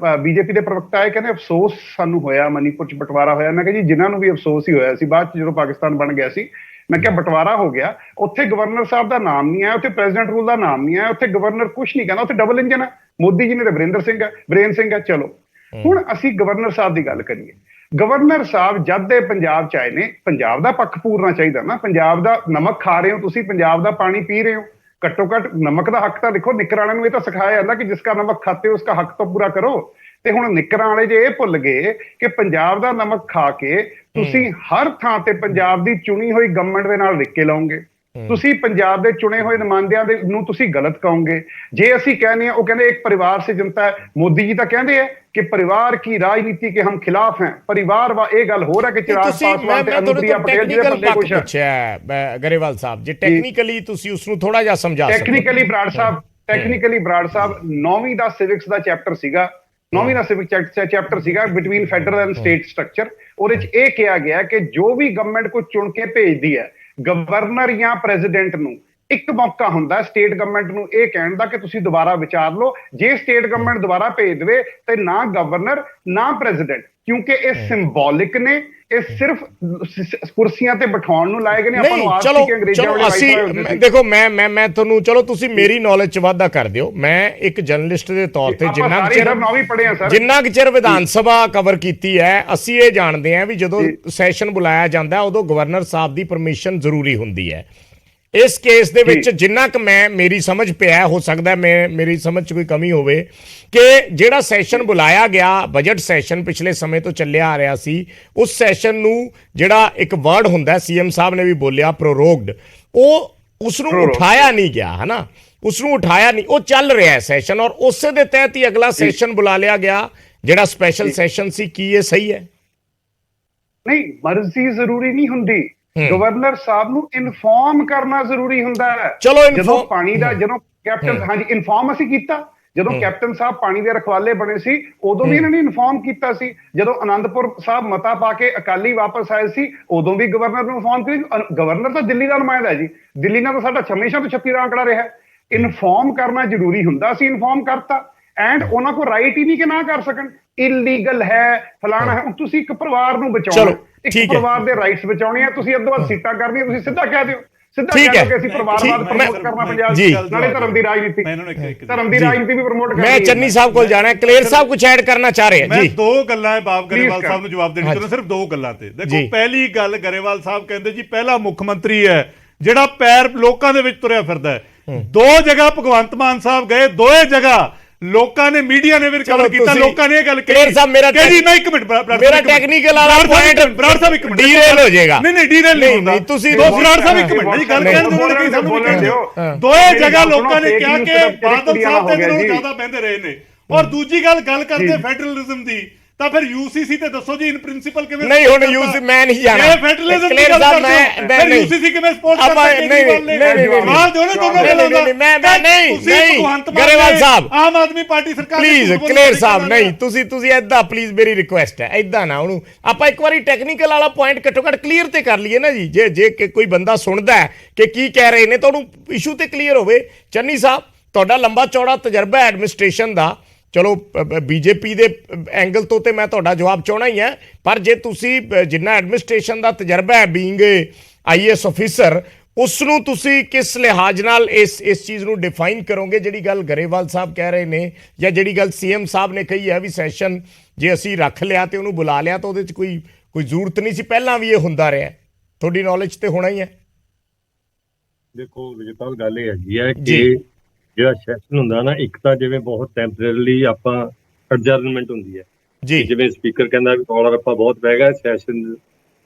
BJP ਦੇ ਪ੍ਰਵਕਤਾ ਆਏ, ਕਹਿੰਦੇ ਅਫਸੋਸ ਸਾਨੂੰ ਹੋਇਆ ਮਨੀਪੁਰ 'ਚ ਬਟਵਾਰਾ ਹੋਇਆ। ਮੈਂ ਕਿਹਾ ਜੀ, ਜਿਨ੍ਹਾਂ ਨੂੰ ਵੀ ਅਫਸੋਸ ਹੀ ਹੋਇਆ ਸੀ ਬਾਅਦ 'ਚ ਜਦੋਂ ਪਾਕਿਸਤਾਨ ਬਣ ਗਿਆ ਸੀ, ਮੈਂ ਕਿਹਾ ਬਟਵਾਰਾ ਹੋ ਗਿਆ, ਉੱਥੇ ਗਵਰਨਰ ਸਾਹਿਬ ਦਾ ਨਾਮ ਨਹੀਂ ਆਇਆ, ਉੱਥੇ ਪ੍ਰੈਜ਼ੀਡੈਂਟ ਰੂਲ ਦਾ ਨਾਮ ਨਹੀਂ ਆਇਆ, ਉੱਥੇ ਗਵਰਨਰ ਕੁਛ ਨਹੀਂ ਕਹਿੰਦਾ, ਉੱਥੇ ਡਬਲ ਇੰਜਨ ਹੈ। ਮੋਦੀ ਜੀ ਨੇ ਤਾਂ ਬਰਿੰਦਰ ਸਿੰਘ ਹੈ। ਚਲੋ ਹੁਣ ਅਸੀਂ ਗਵਰਨਰ ਸਾਹਿਬ ਦੀ ਗੱਲ ਕਰੀਏ। ਗਵਰਨਰ ਸਾਹਿਬ ਜਦ ਦੇ ਪੰਜਾਬ 'ਚ ਆਏ ਨੇ, ਪੰਜਾਬ ਦਾ ਪੱਖ ਪੂਰਨਾ ਚਾਹੀਦਾ ਨਾ। ਪੰਜਾਬ ਦਾ ਨਮਕ ਖਾ ਰਹੇ ਹੋ ਤੁਸੀਂ, ਪੰਜਾਬ ਦਾ ਪਾਣੀ ਪੀ ਰਹੇ ਹੋ, ਘੱਟੋ ਘੱਟ ਨਮਕ ਦਾ ਹੱਕ ਤਾਂ ਦੇਖੋ। ਨਿੱਕਰਾਂ ਨੂੰ ਇਹ ਤਾਂ ਸਿਖਾਇਆ ਜਾਂਦਾ ਕਿ ਜਿਸਕਾ ਨਮਕ ਖਾਤੇ ਹੋ ਉਸਕਾ ਹੱਕ ਤਾਂ ਪੂਰਾ ਕਰੋ। ਤੇ ਹੁਣ ਨਿੱਕਰਾਂ ਵਾਲੇ ਜੇ ਇਹ ਭੁੱਲ ਗਏ ਕਿ ਪੰਜਾਬ ਦਾ ਨਮਕ ਖਾ ਕੇ ਤੁਸੀਂ ਹਰ ਥਾਂ ਤੇ ਪੰਜਾਬ ਦੀ ਚੁਣੀ ਹੋਈ ਗਵਰਨਮੈਂਟ ਦੇ ਨਾਲ ਰਿੱਕੇ ਲਾਉਂਗੇ, ਤੁਸੀਂ ਪੰਜਾਬ ਦੇ ਚੁਣੇ ਹੋਏ ਨੁਮਾਇੰਦਿਆਂ ਦੇ ਨੂੰ ਤੁਸੀਂ ਗਲਤ ਕਹੋਗੇ। ਜੇ ਅਸੀਂ ਕਹਿੰਦੇ ਆ, ਉਹ ਕਹਿੰਦੇ ਇੱਕ ਪਰਿਵਾਰ ਸੇ ਜਨਤਾ ਹੈ। ਮੋਦੀ ਜੀ ਤਾਂ ਕਹਿੰਦੇ ਆ ਕਿ परिवार की राजनीति के हम खिलाफ हैं। परिवार वा ये गल हो रहा है कि चिराग पासवान ते अनुप्रिया पटेल जी बंदे कुछ है। गरेवाल साहब जी टेक्निकली ਤੁਸੀਂ ਉਸ ਨੂੰ ਥੋੜਾ ਜਿਹਾ ਸਮਝਾ ਸਕਦੇ। ਟੈਕਨੀਕਲੀ ਬਰਾੜ ਸਾਹਿਬ 9ਵੀਂ ਦਾ ਸਿਵਿਕਸ ਦਾ ਚੈਪਟਰ ਸੀਗਾ, 9ਵੀਂ ਦਾ ਸਿਵਿਕ ਚੈਪਟਰ ਸੀਗਾ between federal and state structure. ਉਹਦੇ 'ਚ ਇਹ ਕਿਹਾ ਗਿਆ ਕਿ ਜੋ ਵੀ ਗਵਰਨਮੈਂਟ ਕੋਈ ਚੁਣ ਕੇ ਭੇਜਦੀ ਹੈ, ਗਵਰਨਰ ਜਾਂ ਪ੍ਰੈਜ਼ੀਡੈਂਟ ਨੂੰ ਇੱਕ ਮੌਕਾ ਹੁੰਦਾ ਸਟੇਟ ਗਵਰਨਮੈਂਟ ਨੂੰ ਇਹ ਕਹਿਣ ਦਾ ਕਿ ਤੁਸੀਂ ਦੁਬਾਰਾ ਵਿਚਾਰ ਲਓ। ਜੇ ਸਟੇਟ ਗਵਰਨਮੈਂਟ ਦੁਬਾਰਾ ਭੇਜ ਦੇਵੇ ਤੇ ਨਾ ਗਵਰਨਰ ਨਾ ਪ੍ਰੈਜ਼ੀਡੈਂਟ ਕਿਉਂਕਿ ਇਹ ਸਿੰਬੋਲਿਕ ਨੇ, ਇਹ ਸਿਰਫ ਕੁਰਸੀਆਂ ਤੇ ਬਿਠਾਉਣ ਨੂੰ ਲਾਏ ਗਏ ਨੇ। ਆਪਾਂ ਨੂੰ ਆਸ ਸੀ ਕਿ ਅੰਗਰੇਜ਼ਾਂ ਵੇਲੇ ਅਸੀਂ ਦੇਖੋ ਮੈਂ ਤੁਹਾਨੂੰ, ਚਲੋ ਤੁਸੀਂ ਮੇਰੀ ਨੌਲੇਜ ਚ ਵਾਧਾ ਕਰ ਦਿਓ। ਮੈਂ ਇੱਕ ਜਰਨਲਿਸਟ ਦੇ ਤੌਰ ਤੇ ਜਿੰਨਾ ਕੁ ਚਿਰ ਵਿਧਾਨ ਸਭਾ ਕਵਰ ਕੀਤੀ ਹੈ, ਅਸੀਂ ਇਹ ਜਾਣਦੇ ਹਾਂ ਵੀ ਜਦੋਂ ਸੈਸ਼ਨ ਬੁਲਾਇਆ ਜਾਂਦਾ ਉਦੋਂ ਗਵਰਨਰ ਸਾਹਿਬ ਦੀ ਪਰਮਿਸ਼ਨ ਜ਼ਰੂਰੀ ਹੁੰਦੀ ਹੈ। ਇਸ ਕੇਸ ਦੇ ਵਿੱਚ ਜਿੰਨਾ ਕੁ ਮੇਰੀ ਸਮਝ ਪਿਆ, ਹੋ ਸਕਦਾ ਮੇਰੀ ਸਮਝ 'ਚ ਕੋਈ ਕਮੀ ਹੋਵੇ, ਕਿ ਜਿਹੜਾ ਸੈਸ਼ਨ ਬੁਲਾਇਆ ਗਿਆ ਬਜਟ ਸੈਸ਼ਨ ਪਿਛਲੇ ਸਮੇਂ ਤੋਂ ਚੱਲਿਆ ਆ ਰਿਹਾ ਸੀ, ਉਸ ਸੈਸ਼ਨ ਨੂੰ ਜਿਹੜਾ ਇੱਕ ਵਰਡ ਹੁੰਦਾ ਸੀਐਮ ਸਾਹਿਬ ਨੇ ਵੀ ਬੋਲਿਆ ਪ੍ਰੋਰੋਗਡ, ਉਸ ਨੂੰ ਉਠਾਇਆ ਨਹੀਂ ਗਿਆ, ਹੈ ਨਾ, ਉਸ ਨੂੰ ਉਠਾਇਆ ਨਹੀਂ, ਉਹ ਚੱਲ ਰਿਹਾ ਹੈ ਸੈਸ਼ਨ, ਔਰ ਉਸੇ ਦੇ ਤਹਿਤ ਹੀ ਅਗਲਾ ਸੈਸ਼ਨ ਬੁਲਾ ਲਿਆ ਗਿਆ ਜਿਹੜਾ ਸਪੈਸ਼ਲ ਸੈਸ਼ਨ ਸੀ। ਕੀ ਇਹ ਸਹੀ ਹੈ? ਨਹੀਂ, ਮਰਜ਼ੀ ਜ਼ਰੂਰੀ ਨਹੀਂ ਹੁੰਦੀ, ਗਵਰਨਰ ਸਾਹਿਬ ਨੂੰ ਇਨਫੋਰਮ ਕਰਨਾ ਜ਼ਰੂਰੀ ਹੁੰਦਾ ਹੈ। ਚਲੋ ਜਦੋਂ ਪਾਣੀ ਦਾ, ਜਦੋਂ ਕੈਪਟਨ, ਹਾਂਜੀ ਇਨਫੋਰਮ ਅਸੀਂ ਕੀਤਾ, ਜਦੋਂ ਕੈਪਟਨ ਸਾਹਿਬ ਪਾਣੀ ਦੇ ਰਖਵਾਲੇ ਬਣੇ ਸੀ ਉਦੋਂ ਵੀ ਇਹਨਾਂ ਨੇ ਇਨਫੋਰਮ ਕੀਤਾ ਸੀ। ਜਦੋਂ ਅਨੰਦਪੁਰ ਸਾਹਿਬ ਮਤਾ ਪਾ ਕੇ ਅਕਾਲੀ ਵਾਪਸ ਆਏ ਸੀ ਉਦੋਂ ਵੀ ਗਵਰਨਰ ਨੂੰ ਇਨਫੋਰਮ ਕੀਤਾ। ਗਵਰਨਰ ਤਾਂ ਦਿੱਲੀ ਦਾ ਨੁਮਾਇੰਦਾ ਹੈ ਜੀ, ਦਿੱਲੀ ਨਾਲ ਤਾਂ ਸਾਡਾ ਹਮੇਸ਼ਾ ਤੋਂ 36 ਦਾ ਅੰਕੜਾ ਰਿਹਾ। ਇਨਫੋਰਮ ਕਰਨਾ ਜ਼ਰੂਰੀ ਹੁੰਦਾ, ਅਸੀਂ ਇਨਫੋਰਮ ਕਰਤਾ, ਐਂਡ ਉਹਨਾਂ ਕੋਲ ਰਾਈਟ ਹੀ ਨਹੀਂ ਕਿ ਨਾ ਕਰ ਸਕਣ। ਇਲੀਗਲ ਹੈ, ਫਲਾਣਾ ਹੈ। ਤੁਸੀਂ ਇੱਕ ਪਰਿਵਾਰ ਨੂੰ ਬਚਾਉਣਾ, ਇੱਕ ਪਰਿਵਾਰ ਦੇ ਰਾਈਟਸ ਬਚਾਉਣੇ ਆ, ਤੁਸੀਂ ਅੱਧੋ ਵੱਧ ਸੀਟਾਂ ਕਰਨੀਆਂ, ਤੁਸੀਂ ਸਿੱਧਾ ਕਹਿ ਦਿਓ, ਸਿੱਧਾ ਕਹਿ ਦਿਓ ਕਿ ਅਸੀਂ ਪਰਿਵਾਰਵਾਦ ਪ੍ਰਮੋਟ ਕਰਨਾ ਪੰਜਾਬ ਚ, ਨਾਲੇ ਧਰਮ ਦੀ ਰਾਜਨੀਤੀ, ਧਰਮ ਦੀ ਰਾਜਨੀਤੀ ਵੀ ਪ੍ਰਮੋਟ ਕਰਨੀ। ਮੈਂ ਚੰਨੀ ਸਾਹਿਬ ਕੋਲ ਜਾਣਾ, ਕਲੇਰ ਸਾਹਿਬ ਕੁਝ ਐਡ ਕਰਨਾ ਚਾਹ ਰਹੇ ਮੈਂ ਦੋ ਗੱਲਾਂ ਹੈ ਬਾਬ ਗਰੇਵਾਲ ਸਾਹਿਬ ਨੂੰ ਜਵਾਬ ਦੇਣੀ ਚਾਹੁੰਦਾ, ਸਿਰਫ ਦੋ ਗੱਲਾਂ ਤੇ। ਦੇਖੋ, ਪਹਿਲੀ ਗੱਲ, ਗਰੇਵਾਲ ਸਾਹਿਬ ਕਹਿੰਦੇ ਜੀ ਪਹਿਲਾ ਮੁੱਖ ਮੰਤਰੀ ਹੈ ਜਿਹੜਾ ਪੈਰ ਲੋਕਾਂ ਦੇ ਵਿੱਚ ਤੁਰਿਆ ਫਿਰਦਾ ਹੈ। ਦੋ ਜਗ੍ਹਾ ਭਗਵੰਤ ਮਾਨ ਸਾਹਿਬ ਗਏ, ਦੋਏ ਜਗ੍ਹਾ ਲੋਕਾਂ ਨੇ, ਮੀਡੀਆ ਨੇ ਵੀ ਰਿਕਵਰ ਕੀਤਾ, ਲੋਕਾਂ ਨੇ ਇਹ ਗੱਲ ਕਹੀ ਸਾਹਿਬ ਮੇਰਾ ਇੱਕ ਮਿੰਟ, ਮੇਰਾ ਟੈਕਨੀਕਲ ਵਾਲਾ ਪੁਆਇੰਟ ਬਰਾੜ ਸਾਹਿਬ ਇੱਕ ਮਿੰਟ ਡੀਰੇਲ ਹੋ ਜਾਏਗਾ। ਨਹੀਂ ਡੀਰੇਲ ਨਹੀਂ ਹੁੰਦਾ, ਤੁਸੀਂ ਬਰਾੜ ਸਾਹਿਬ ਇੱਕ ਮਿੰਟ ਜੀ ਗੱਲ ਕਰਨ ਦਿਓ, ਉਹਨਾਂ ਨੇ ਸਾਨੂੰ ਬੋਲਣ ਦਿਓ। ਦੋਏ ਜਗ੍ਹਾ ਲੋਕਾਂ ਨੇ ਕਿਹਾ ਕਿ ਬਾਦਲ ਸਾਹਿਬ ਤੇ ਮੈਨੂੰ ਜ਼ਿਆਦਾ ਬਹਿੰਦੇ ਰਹੇ ਨੇ। ਔਰ ਦੂਜੀ ਗੱਲ ਕਰਦੇ ਫੈਡਰਲਿਜ਼ਮ ਦੀ, ਤਾਂ ਫਿਰ ਯੂਸੀਸੀ ਤੇ ਦੱਸੋ ਜੀ, ਇਨ ਪ੍ਰਿੰਸੀਪਲ ਕਿਵੇਂ ਨਹੀਂ, ਹੁਣ ਯੂਸੀ ਮੈਂ ਨਹੀਂ ਜਾਣਾ, ਇਹ ਫੈਡਰਲਿਜ਼ਮ ਦੀ ਗੱਲ ਕਰਦੇ ਹੋ, ਫਿਰ ਯੂਸੀਸੀ ਕਿਵੇਂ ਸਪੋਰਟ ਕਰ ਸਕਦੇ? ਗਰੇਵਾਲ ਸਾਹਿਬ, ਆਮ ਆਦਮੀ ਪਾਰਟੀ ਸਰਕਾਰ, ਪਲੀਜ਼ ਕਲੇਰ ਸਾਹਿਬ, ਨਹੀਂ ਤੁਸੀਂ ਏਦਾਂ, ਪਲੀਜ਼ ਮੇਰੀ ਰਿਕੁਐਸਟ ਹੈ, ਏਦਾਂ ਨਾ ਉਹਨੂੰ ਆਪਾਂ ਇੱਕ ਵਾਰੀ ਟੈਕਨੀਕਲ ਵਾਲਾ ਪੁਆਇੰਟ ਘੱਟੋ ਘੱਟ ਕਲੀਅਰ ਤੇ ਕਰ ਲਈਏ ਨਾ ਜੀ। ਜੇ ਕੋਈ ਬੰਦਾ ਸੁਣਦਾ ਹੈ ਕਿ ਕੀ ਕਹਿ ਰਹੇ ਨੇ ਤਾਂ ਉਹਨੂੰ ਇਸ਼ੂ ਤੇ ਕਲੀਅਰ ਹੋਵੇ। ਚੰਨੀ ਸਾਹਿਬ, ਤੁਹਾਡਾ ਲੰਬਾ ਚੌੜਾ ਤਜਰਬਾ ਐਡਮਿਨਿਸਟ੍ਰੇਸ਼ਨ ਦਾ, ਚਲੋ ਬੀਜੇਪੀ ਦੇ ਐਂਗਲ ਤੋਂ ਤੇ ਮੈਂ ਤੁਹਾਡਾ ਜਵਾਬ ਚਾਹਣਾ ਹੀ ਹੈ, ਪਰ ਜੇ ਤੁਸੀਂ ਜਿੰਨਾ ਐਡਮਿਨਿਸਟ੍ਰੇਸ਼ਨ ਦਾ ਤਜਰਬਾ ਹੈ ਬੀਇੰਗ ਆਈਏਐਸ ਅਫੀਸਰ, ਉਸ ਨੂੰ ਤੁਸੀਂ ਕਿਸ ਲਿਹਾਜ਼ ਨਾਲ ਇਸ ਚੀਜ਼ ਨੂੰ ਡਿਫਾਈਨ ਕਰੋਗੇ ਜਿਹੜੀ ਗੱਲ ਗਰੇਵਾਲ ਸਾਹਿਬ ਕਹਿ ਰਹੇ ਨੇ, ਜਾਂ ਜਿਹੜੀ ਗੱਲ ਸੀਐਮ ਸਾਹਿਬ ਨੇ ਕਹੀ ਹੈ ਵੀ ਸੈਸ਼ਨ ਜੇ ਅਸੀਂ ਰੱਖ ਲਿਆ ਤੇ ਉਹਨੂੰ ਬੁਲਾ ਲਿਆ ਤਾਂ ਉਹਦੇ 'ਚ ਕੋਈ ਜ਼ਰੂਰਤ ਨਹੀਂ ਸੀ, ਪਹਿਲਾਂ ਵੀ ਇਹ ਹੁੰਦਾ ਰਿਹਾ, ਤੁਹਾਡੀ ਨੌਲੇਜ ਤੇ ਹੋਣਾ ਹੀ ਹੈ। ਦੇਖੋ ਵਿਜੇਪਾਲ, ਗੱਲ ਇਹ ਹੈਗੀ ਹੈ ਕਿ ਜਿਹੜਾ ਸੈਸ਼ਨ ਹੁੰਦਾ ਨਾ, ਇੱਕ ਤਾਂ ਜਿਵੇਂ ਬਹੁਤ ਟੈਂਪਰੇਰੀ ਆਪਾਂ ਅਡਜਰਨਮੈਂਟ ਹੁੰਦੀ ਹੈ ਜੀ, ਜਿਵੇਂ ਸਪੀਕਰ ਕਹਿੰਦਾ ਵੀ ਕਾਲਰ ਆਪਾਂ ਬਹੁਤ ਬਹਿ ਗਿਆ, ਸੈਸ਼ਨ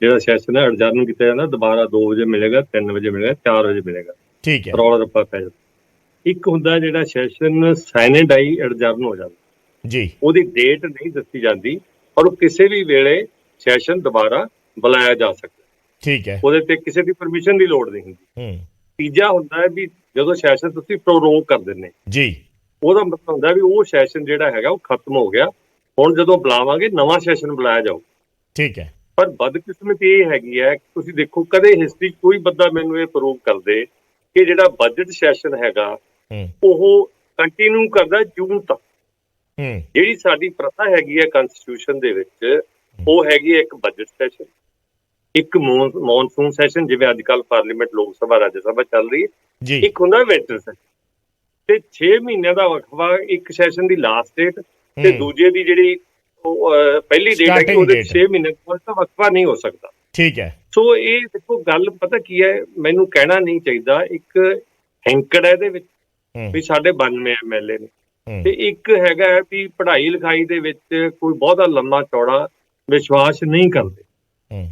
ਜਿਹੜਾ ਸੈਸ਼ਨ ਹੈ ਅਡਜਰਨ ਕੀਤਾ ਜਾਂਦਾ, ਦੁਬਾਰਾ 2 ਵਜੇ ਮਿਲੇਗਾ, 3 ਵਜੇ ਮਿਲੇਗਾ, 4 ਵਜੇ ਮਿਲੇਗਾ, ਠੀਕ ਹੈ, ਕਾਲਰ ਆਪਾਂ ਪੈ ਜਾਂਦਾ। ਇੱਕ ਹੁੰਦਾ ਜਿਹੜਾ ਸੈਸ਼ਨ ਸਾਈਨੇਡਾਈ ਅਡਜਰਨ ਹੋ ਜਾਂਦਾ ਜੀ, ਉਹਦੀ ਡੇਟ ਨਹੀਂ ਦੱਸੀ ਜਾਂਦੀ, ਔਰ ਉਹ ਕਿਸੇ ਵੀ ਵੇਲੇ ਸੈਸ਼ਨ ਦੁਬਾਰਾ ਬੁਲਾਇਆ ਜਾ ਸਕਦਾ, ਠੀਕ ਹੈ, ਉਹਦੇ ਤੇ ਕਿਸੇ ਦੀ ਪਰਮਿਸ਼ਨ ਦੀ ਲੋੜ ਨਹੀਂ ਹੁੰਦੀ। ਤੀਜਾ ਹੁੰਦਾ ਹੈ ਵੀ ਜਦੋਂ ਸੈਸ਼ਨ ਤੁਸੀਂ ਪ੍ਰੋਰੋਗ ਕਰ ਦਿੰਦੇ ਜੀ, ਉਹਦਾ ਮਤਲਬ ਹੁੰਦਾ ਵੀ ਉਹ ਸੈਸ਼ਨ ਜਿਹੜਾ ਹੈਗਾ ਉਹ ਖਤਮ ਹੋ ਗਿਆ, ਹੁਣ ਜਦੋਂ ਬੁਲਾਵਾਂਗੇ ਨਵਾਂ ਸੈਸ਼ਨ ਬੁਲਾਇਆ ਜਾਊ, ਠੀਕ ਹੈ। ਪਰ ਬਦਕਿਸਮਤੀ ਇਹ ਹੈਗੀ ਹੈ, ਤੁਸੀਂ ਦੇਖੋ ਕਦੇ ਹਿਸਟਰੀ ਕੋਈ ਬੰਦਾ ਮੈਨੂੰ ਇਹ ਪ੍ਰੂਵ ਕਰਦੇ ਕਿ ਜਿਹੜਾ ਬਜਟ ਸੈਸ਼ਨ ਹੈਗਾ ਉਹ ਕੰਟੀਨਿਊ ਕਰਦਾ ਜੂਨ ਤੱਕ। ਜਿਹੜੀ ਸਾਡੀ ਪ੍ਰਥਾ ਹੈਗੀ ਹੈ ਕਨਸਟੀਟਿਊਸ਼ਨ ਦੇ ਵਿੱਚ, ਉਹ ਹੈਗੀ ਹੈ ਇੱਕ ਬਜਟ ਸੈਸ਼ਨ, ਇੱਕ ਮੌਨਸੂਨ ਸੈਸ਼ਨ ਜਿਵੇਂ ਅੱਜ ਕੱਲ੍ਹ ਪਾਰਲੀਮੈਂਟ, ਲੋਕ ਸਭਾ, ਰਾਜ ਸਭਾ ਚੱਲ ਰਹੀ ਹੈ, ਇੱਕ ਹੁੰਦਾ ਵਿੰਟਰ ਸੈਸ਼ਨ, ਤੇ 6 ਮਹੀਨਿਆਂ ਦਾ ਵਕਫਾ, ਇੱਕ ਸੈਸ਼ਨ ਦੀ ਲਾਸਟ ਡੇਟ ਤੇ ਦੂਜੇ ਦੀ ਜਿਹੜੀ ਪਹਿਲੀ ਡੇਟ ਹੈ, ਉਹਦੇ 6 ਮਹੀਨੇ ਦਾ ਵਕਫਾ ਨਹੀਂ ਹੋ ਸਕਦਾ, ਠੀਕ ਹੈ। ਸੋ ਇਹ ਦੇਖੋ ਗੱਲ ਪਤਾ ਕੀ ਹੈ, ਮੈਨੂੰ ਕਹਿਣਾ ਨਹੀਂ ਚਾਹੀਦਾ, ਇੱਕ ਹੈਂਕੜ ਹੈ ਇਹਦੇ ਵਿੱਚ ਵੀ ਸਾਡੇ 92 MLA ਨੇ, ਤੇ ਇੱਕ ਹੈਗਾ ਵੀ ਪੜ੍ਹਾਈ ਲਿਖਾਈ ਦੇ ਵਿੱਚ ਕੋਈ ਬਹੁਤਾ ਲੰਮਾ ਚੌੜਾ ਵਿਸ਼ਵਾਸ ਨਹੀਂ ਕਰਦੇ।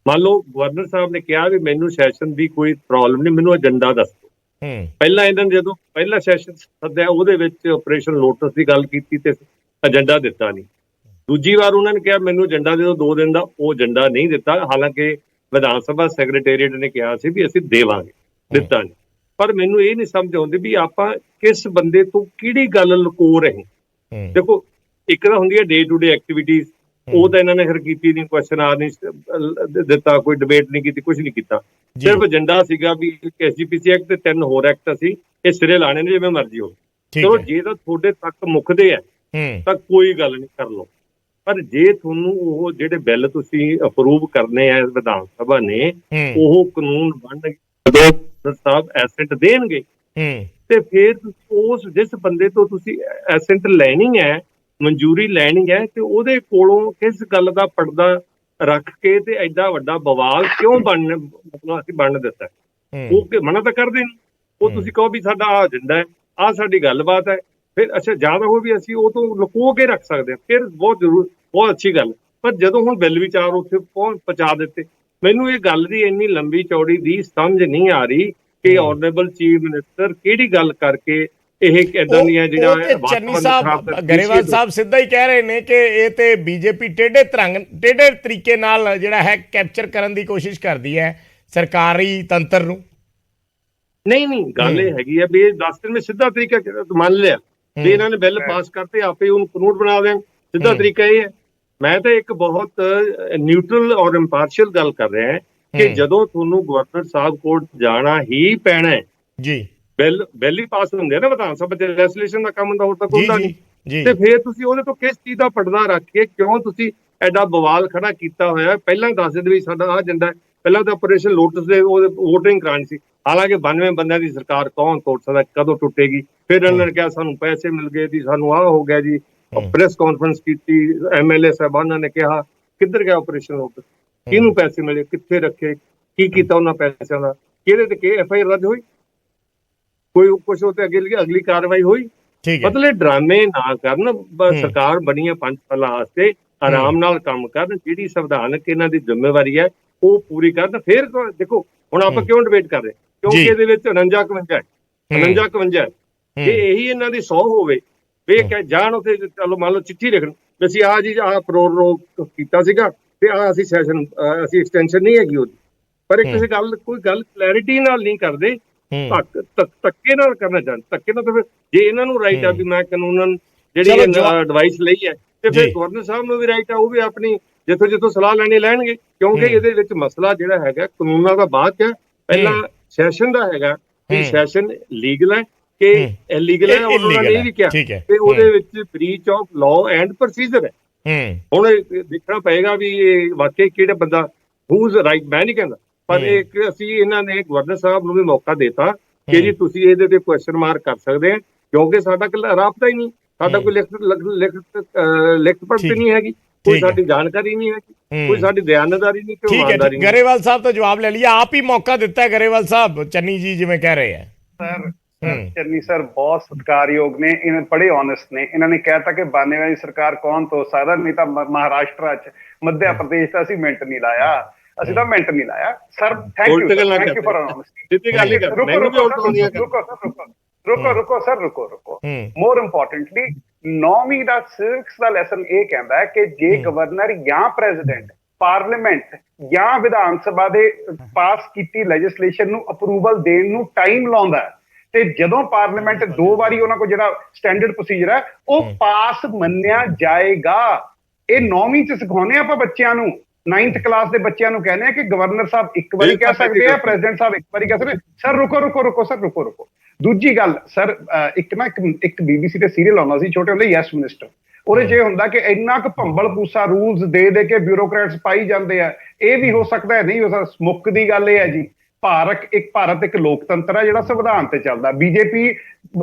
ਮੰਨ ਲਓ ਗਵਰਨਰ ਸਾਹਿਬ ਨੇ ਕਿਹਾ ਵੀ ਮੈਨੂੰ ਸੈਸ਼ਨ ਦੀ ਕੋਈ ਪ੍ਰੋਬਲਮ ਨਹੀਂ, ਮੈਨੂੰ ਏਜੰਡਾ ਦੱਸੋ। ਪਹਿਲਾਂ ਇਹਨਾਂ ਨੇ ਜਦੋਂ ਪਹਿਲਾ ਸੈਸ਼ਨ ਸੱਦਿਆ ਉਹਦੇ ਵਿੱਚ ਆਪਰੇਸ਼ਨ ਲੋਟਸ ਦੀ ਗੱਲ ਕੀਤੀ ਤੇ ਏਜੰਡਾ ਦਿੱਤਾ ਨਹੀਂ। ਦੂਜੀ ਵਾਰ ਉਹਨਾਂ ਨੇ ਕਿਹਾ ਮੈਨੂੰ ਏਜੰਡਾ ਦੇ ਦਿਓ 2 ਦਿਨ ਦਾ, ਉਹ ਏਜੰਡਾ ਨਹੀਂ ਦਿੱਤਾ, ਹਾਲਾਂਕਿ ਵਿਧਾਨ ਸਭਾ ਸੈਕਟਰੀਏਟ ਨੇ ਕਿਹਾ ਸੀ ਵੀ ਅਸੀਂ ਦੇਵਾਂਗੇ, ਦਿੱਤਾ ਨਹੀਂ। ਪਰ ਮੈਨੂੰ ਇਹ ਨਹੀਂ ਸਮਝ ਆਉਂਦੀ ਵੀ ਆਪਾਂ ਕਿਸ ਬੰਦੇ ਤੋਂ ਕਿਹੜੀ ਗੱਲ ਲੁਕੋ ਰਹੇ। ਦੇਖੋ, ਇੱਕ ਤਾਂ ਹੁੰਦੀ ਹੈ ਡੇ ਟੂ ਡੇ ਐਕਟੀਵਿਟੀਜ਼, ਉਹ ਤਾਂ ਇਹਨਾਂ ਨੇ ਫਿਰ ਕੀਤੀ ਨਹੀਂ, ਕੁਐਸਚਨ ਆ ਨਹੀਂ ਦਿੱਤਾ, ਕੋਈ ਡਿਬੇਟ ਨਹੀਂ ਕੀਤੀ, ਕੁਝ ਨਹੀਂ ਕੀਤਾ, ਸਿਰਫ ਏਜੰਡਾ ਸੀਗਾ ਵੀ SGPC ਐਕਟ ਤੇ 3 ਹੋਰ ਐਕਟ ਅਸੀਂ ਇਹ ਸਿਰੇ ਲਾਣੇ ਨੇ ਜਿਵੇਂ ਮਰਜ਼ੀ ਹੋ। ਚਲੋ ਜੇ ਤਾਂ ਤੁਹਾਡੇ ਤੱਕ ਮੁੱਕਦੇ ਆ ਤਾਂ ਕੋਈ ਗੱਲ ਨਹੀਂ, ਕਰ ਲਓ, ਪਰ ਜੇ ਤੁਹਾਨੂੰ ਉਹ ਜਿਹੜੇ ਬਿੱਲ ਤੁਸੀਂ ਅਪਰੂਵ ਕਰਨੇ ਆ ਵਿਧਾਨ ਸਭਾ ਨੇ, ਉਹ ਕਾਨੂੰਨ ਬਣ ਜਦੋਂ ਸਾਹਿਬ ਐਸੈਂਟ ਦੇਣਗੇ ਤੇ ਫਿਰ ਉਸ ਜਿਸ ਬੰਦੇ ਤੋਂ ਤੁਸੀਂ ਐਸੈਂਟ ਲੈਣੀ ਹੈ, ਮਨਜ਼ੂਰੀ ਲੈਣੀ ਹੈ, ਤੇ ਉਹਦੇ ਕੋਲੋਂ ਕਿਸ ਗੱਲ ਦਾ ਪਰਦਾ ਰੱਖ ਕੇ ਤੇ ਐਡਾ ਵੱਡਾ ਬਵਾਲ ਕਿਉਂ ਮਤਲਬ ਅਸੀਂ ਬਣਨ ਦਿੱਤਾ? ਉਹ ਮਨਾ ਤਾਂ ਕਰਦੇ ਨਹੀਂ। ਉਹ ਤੁਸੀਂ ਕਹੋ ਵੀ ਸਾਡਾ ਆਹ ਏਜੰਡਾ ਹੈ, ਆਹ ਸਾਡੀ ਗੱਲਬਾਤ ਹੈ, ਫਿਰ ਅੱਛਾ ਜ਼ਿਆਦਾ ਹੋ ਵੀ ਅਸੀਂ ਉਹ ਤੋਂ ਲੁਕੋ ਕੇ ਰੱਖ ਸਕਦੇ ਹਾਂ, ਫਿਰ ਬਹੁਤ ਅੱਛੀ ਗੱਲ। ਪਰ ਜਦੋਂ ਹੁਣ ਬਿੱਲ ਵਿਚਾਰ ਉੱਥੇ ਪਹੁੰਚਾ ਦਿੱਤੇ, ਮੈਨੂੰ ਇਹ ਗੱਲ ਦੀ ਇੰਨੀ ਲੰਬੀ ਚੌੜੀ ਦੀ ਸਮਝ ਨਹੀਂ ਆ ਰਹੀ ਕਿ ਆਨਰੇਬਲ ਚੀਫ ਮਿਨਿਸਟਰ ਕਿਹੜੀ ਗੱਲ ਕਰਕੇ ਇਹ ਇਦਾਂ ਦੀਆਂ ਜਿਹੜਾ ਚੰਨੀ ਸਾਹਿਬ, ਗਰੇਵਾਲ ਸਾਹਿਬ ਸਿੱਧਾ ਹੀ ਕਹਿ ਰਹੇ ਨੇ ਕਿ ਇਹ ਤੇ ਬੀਜੇਪੀ ਟੇਢੇ ਤਰੀਕੇ ਨਾਲ ਜਿਹੜਾ ਹੈ ਕੈਪਚਰ ਕਰਨ ਦੀ ਕੋਸ਼ਿਸ਼ ਕਰਦੀ ਹੈ ਸਰਕਾਰੀ ਤੰਤਰ ਨੂੰ। ਨਹੀਂ ਗੱਲ ਇਹ ਹੈਗੀ ਆ ਵੀ ਇਹ 10 ਦਿਨ ਵਿੱਚ ਸਿੱਧਾ ਤਰੀਕਾ ਮੰਨ ਲਿਆ ਵੀ ਇਹਨਾਂ ਨੇ ਬਿੱਲ ਪਾਸ ਕਰਤੇ, ਆਪੇ ਉਹਨੂੰ ਕਾਨੂੰਨ ਬਣਾ ਦੇਣ। ਸਿੱਧਾ ਤਰੀਕਾ ਇਹ ਹੈ। ਮੈਂ ਤਾਂ ਇੱਕ ਬਹੁਤ ਨਿਊਟਰਲ ਔਰ ਇੰਪਾਰਸ਼ੀਅਲ ਗੱਲ ਕਰ ਰਿਹਾ ਕਿ ਜਦੋਂ ਤੁਹਾਨੂੰ ਗਵਰਨਰ ਸਾਹਿਬ ਕੋਲ ਜਾਣਾ ਹੀ ਪੈਣਾ ਹੈ ਜੀ, ਬਿੱਲ ਹੀ ਪਾਸ ਹੁੰਦੇ ਆ ਨਾ ਵਿਧਾਨ ਸਭਾ ਚ, ਲੈਜਿਸਲੇਸ਼ਨ ਦਾ ਕੰਮ ਹੁੰਦਾ, ਹੋਰ ਤਾਂ ਕੋਈ ਹੁੰਦਾ ਨਹੀਂ। ਤੇ ਫਿਰ ਤੁਸੀਂ ਉਹਦੇ ਤੋਂ ਕਿਸ ਚੀਜ਼ ਦਾ ਪਰਦਾ ਰੱਖ ਕੇ ਕਿਉਂ ਤੁਸੀਂ ਐਡਾ ਬਵਾਲ ਖੜਾ ਕੀਤਾ ਹੋਇਆ? ਪਹਿਲਾਂ ਦੱਸ ਦਿੰਦੇ ਵੀ ਸਾਡਾ ਆਹ ਏਜੰਡਾ। ਪਹਿਲਾਂ ਤਾਂ ਆਪਰੇਸ਼ਨ ਲੋਟਸ ਦੇ ਵੋਟਿੰਗ ਕਰਾਉਣੀ ਸੀ, ਹਾਲਾਂਕਿ 92 ਬੰਦਿਆਂ ਦੀ ਸਰਕਾਰ ਕੌਣ ਤੋੜ ਸਕਦਾ, ਕਦੋਂ ਟੁੱਟੇਗੀ? ਫਿਰ ਇਹਨਾਂ ਨੇ ਕਿਹਾ ਸਾਨੂੰ ਪੈਸੇ ਮਿਲ ਗਏ ਜੀ, ਸਾਨੂੰ ਆਹ ਹੋ ਗਿਆ ਜੀ, ਪ੍ਰੈਸ ਕਾਨਫਰੰਸ ਕੀਤੀ, MLA ਸਾਹਿਬਾਨਾਂ ਨੇ ਕਿਹਾ ਕਿੱਧਰ ਗਿਆ ਆਪਰੇਸ਼ਨ ਲੋਟਸ, ਕਿਹਨੂੰ ਪੈਸੇ ਮਿਲੇ, ਕਿੱਥੇ ਰੱਖੇ, ਕੀ ਕੀਤਾ ਉਹਨਾਂ ਪੈਸਿਆਂ ਦਾ, ਕਿਹਦੇ ਤੇ FIR ਰੱਦ ਹੋਈ, ਕੋਈ ਕੁਛ ਉਹ ਤੇ ਅਗਲੀ ਕਾਰਵਾਈ ਹੋਈ? ਮਤਲਬ ਡਰਾਮੇ ਨਾ ਕਰਨ। ਸਰਕਾਰ ਬਣੀ ਹੈ 5 ਸਾਲਾਂ ਵਾਸਤੇ, ਆਰਾਮ ਨਾਲ ਕੰਮ ਕਰਨ, ਜਿਹੜੀ ਸੰਵਿਧਾਨਕ ਇਹਨਾਂ ਦੀ ਜ਼ਿੰਮੇਵਾਰੀ ਹੈ ਉਹ ਪੂਰੀ ਕਰਨ। ਫਿਰ ਦੇਖੋ ਹੁਣ ਆਪਾਂ ਕਿਉਂ ਡਿਬੇਟ ਕਰ ਰਹੇ, ਕਿਉਂਕਿ ਇਹਦੇ ਵਿੱਚ 49-51 ਜੇ ਇਹੀ ਇਹਨਾਂ ਦੀ 100 ਹੋਵੇ ਵੀ ਇਹ ਜਾਣ ਉੱਥੇ, ਚਲੋ ਮੰਨ ਲਓ ਚਿੱਠੀ ਲਿਖਣ ਵੀ ਅਸੀਂ ਆਹ ਜੀ ਆਹ ਪ੍ਰੋਰੋਗ ਕੀਤਾ ਸੀਗਾ ਤੇ ਆਹ ਅਸੀਂ ਸੈਸ਼ਨ ਅਸੀਂ ਐਕਸਟੈਂਸ਼ਨ ਨਹੀਂ ਹੈਗੀ ਉਹਦੀ, ਪਰ ਇੱਕ ਕਿਸੇ ਗੱਲ ਕੋਈ ਗੱਲ ਕਲੈਰਿਟੀ ਨਾਲ ਨਹੀਂ ਕਰਦੇ, ਧੱਕੇ ਨਾਲ ਕਰਨਾ ਚਾਹੁੰਦੇ। ਧੱਕੇ ਨਾਲ ਤਾਂ ਫਿਰ ਜੇ ਇਹਨਾਂ ਨੂੰ ਰਾਈਟ ਆ ਵੀ ਮੈਂ ਕਾਨੂੰਨ ਜਿਹੜੀ ਐਡਵਾਈਸ ਲਈ ਹੈ, ਤੇ ਫਿਰ ਗਵਰਨਰ ਸਾਹਿਬ ਨੂੰ ਵੀ ਰਾਈਟ ਆ, ਉਹ ਵੀ ਆਪਣੀ ਜਿੱਥੋਂ ਸਲਾਹ ਲੈਣਗੇ। ਕਿਉਂਕਿ ਇਹਦੇ ਵਿੱਚ ਮਸਲਾ ਜਿਹੜਾ ਹੈਗਾ ਕਾਨੂੰਨਾਂ ਦਾ ਬਾਅਦ ਚ, ਪਹਿਲਾਂ ਸੈਸ਼ਨ ਦਾ ਹੈਗਾ ਕਿ ਸੈਸ਼ਨ ਲੀਗਲ ਹੈ ਕਿ ਇਲੀਗਲ ਹੈ, ਉਹਨਾਂ ਨੇ ਇਹ ਵੀ ਕਿਹਾ ਤੇ ਉਹਦੇ ਵਿੱਚ breach of law and procedure ਹੈ। ਹੁਣ ਦੇਖਣਾ ਪਏਗਾ ਵੀ ਇਹ ਵਾਕਈ ਕਿਹੜਾ ਬੰਦਾ ਹੂਜ਼ ਰਾਈਟ, ਮੈਂ ਨਹੀਂ ਕਹਿੰਦਾ, ਪਰ ਇੱਕ ਅਸੀਂ ਇਹਨਾਂ ਨੇ ਗਵਰਨਰ ਸਾਹਿਬ ਨੂੰ ਵੀ ਮੌਕਾ ਦਿੱਤਾ ਕਿ ਜੀ ਤੁਸੀਂ ਇਹਦੇ ਤੇ ਕੁਐਸਚਨ ਮਾਰਕ ਕਰ ਸਕਦੇ ਆ, ਕਿਉਂਕਿ ਸਾਡਾ ਰਾਬਤਾ ਹੀ ਨਹੀਂ, ਸਾਡਾ ਕੋਈ ਲਿਖਤ ਪੜ੍ਹਤ ਨਹੀਂ ਹੈਗੀ, ਕੋਈ ਸਾਡੀ ਜਾਣਕਾਰੀ ਨਹੀਂ ਹੈ, ਕੋਈ ਸਾਡੀ ਦਿਆਨਤਦਾਰੀ ਨਹੀਂ, ਕੋਈ ਇਮਾਨਦਾਰੀ ਨਹੀਂ। ਗਰੇਵਾਲ ਸਾਹਿਬ ਤੋਂ ਜਵਾਬ ਲੈ ਲਿਆ, ਆਪ ਹੀ ਮੌਕਾ ਦਿੱਤਾ ਹੈ ਗਰੇਵਾਲ ਸਾਹਿਬ, ਚੰਨੀ ਜੀ ਜਿਵੇਂ ਕਹਿ ਰਹੇ ਹੈ। ਸਰ ਚੰਨੀ ਸਰ ਬਹੁਤ ਸਤਿਕਾਰਯੋਗ ਨੇ, ਇਹਨਾਂ ਬੜੇ ਓਨੈਸਟ ਨੇ। ਇਹਨਾਂ ਨੇ ਕਹਿਤਾ ਕਿ 92 ਦੀ ਸਰਕਾਰ ਕੌਣ ਤੋੜ ਸਕਦਾ, ਨਹੀਂ ਤਾਂ ਮਹਾਰਾਸ਼ਟਰ ਚ, ਮੱਧ ਪ੍ਰਦੇਸ਼ ਦਾ ਅਸੀਂ ਮਿੰਟ ਨਹੀਂ ਲਾਇਆ, ਅਸੀਂ ਤਾਂ ਮਿੰਟ ਨਹੀਂ ਲਾਇਆ। Sir thank you for honesty. ਰੁਕੋ ਸਰ, ਰੁਕੋ। ਮੋਰ ਇੰਪੋਰਟੈਂਟਲੀ 9ਵੀਂ ਦਾ ਸਿਵਿਕਸ ਦਾ ਲੈਸਨ ਇਹ ਕਹਿੰਦਾ ਹੈ ਕਿ ਜੇ ਗਵਰਨਰ ਜਾਂ ਪ੍ਰੈਜ਼ੀਡੈਂਟ ਪਾਰਲੀਮੈਂਟ ਜਾਂ ਵਿਧਾਨ ਸਭਾ ਦੇ ਪਾਸ ਕੀਤੀ ਲੈਜਿਸਲੇਸ਼ਨ ਨੂੰ ਅਪਰੂਵਲ ਦੇਣ ਨੂੰ ਟਾਈਮ ਲਾਉਂਦਾ ਤੇ ਜਦੋਂ ਪਾਰਲੀਮੈਂਟ 2 ਵਾਰੀ ਉਹਨਾਂ ਕੋਲ ਜਿਹੜਾ ਸਟੈਂਡਰਡ ਪ੍ਰੋਸੀਜਰ ਹੈ ਉਹ ਪਾਸ ਮੰਨਿਆ ਜਾਏਗਾ। ਇਹ 9ਵੀਂ ਚ ਸਿਖਾਉਂਦੇ ਆਪਾਂ ਬੱਚਿਆਂ ਨੂੰ, 9th ਕਲਾਸ ਦੇ ਬੱਚਿਆਂ ਨੂੰ ਕਹਿੰਦੇ ਆ ਕਿ ਗਵਰਨਰ ਸਾਹਿਬ ਇੱਕ ਵਾਰੀ ਕਹਿ ਸਕਦੇ ਆ, ਪ੍ਰੈਜ਼ੀਡੈਂਟ ਸਾਹਿਬ ਇੱਕ ਵਾਰੀ ਕਹਿ ਸਕਦੇ। ਸਰ ਰੁਕੋ। ਦੂਜੀ ਗੱਲ ਸਰ, ਇੱਕ BBC ਤੇ ਸੀਰੀਅਲ ਆਉਂਦਾ ਸੀ ਛੋਟੇ ਹੁੰਦੇ, ਯੈਸ ਮਿਨਿਸਟਰ। ਉਹਦੇ ਚ ਇਹ ਹੁੰਦਾ ਕਿ ਇੰਨਾ ਕੁ ਭੰਬਲ ਪੂਸਾ ਰੂਲਸ ਦੇ ਕੇ ਬਿਊਰੋਕਰੇਟਸ ਪਾਈ ਜਾਂਦੇ ਆ। ਇਹ ਵੀ ਹੋ ਸਕਦਾ ਹੈ, ਨਹੀਂ ਹੋ ਸਕਦਾ। ਮੁੱਖ ਦੀ ਗੱਲ ਇਹ ਹੈ ਜੀ, ਭਾਰਤ ਇੱਕ ਲੋਕਤੰਤਰ ਹੈ ਜਿਹੜਾ ਸੰਵਿਧਾਨ ਤੇ ਚੱਲਦਾ। ਬੀਜੇਪੀ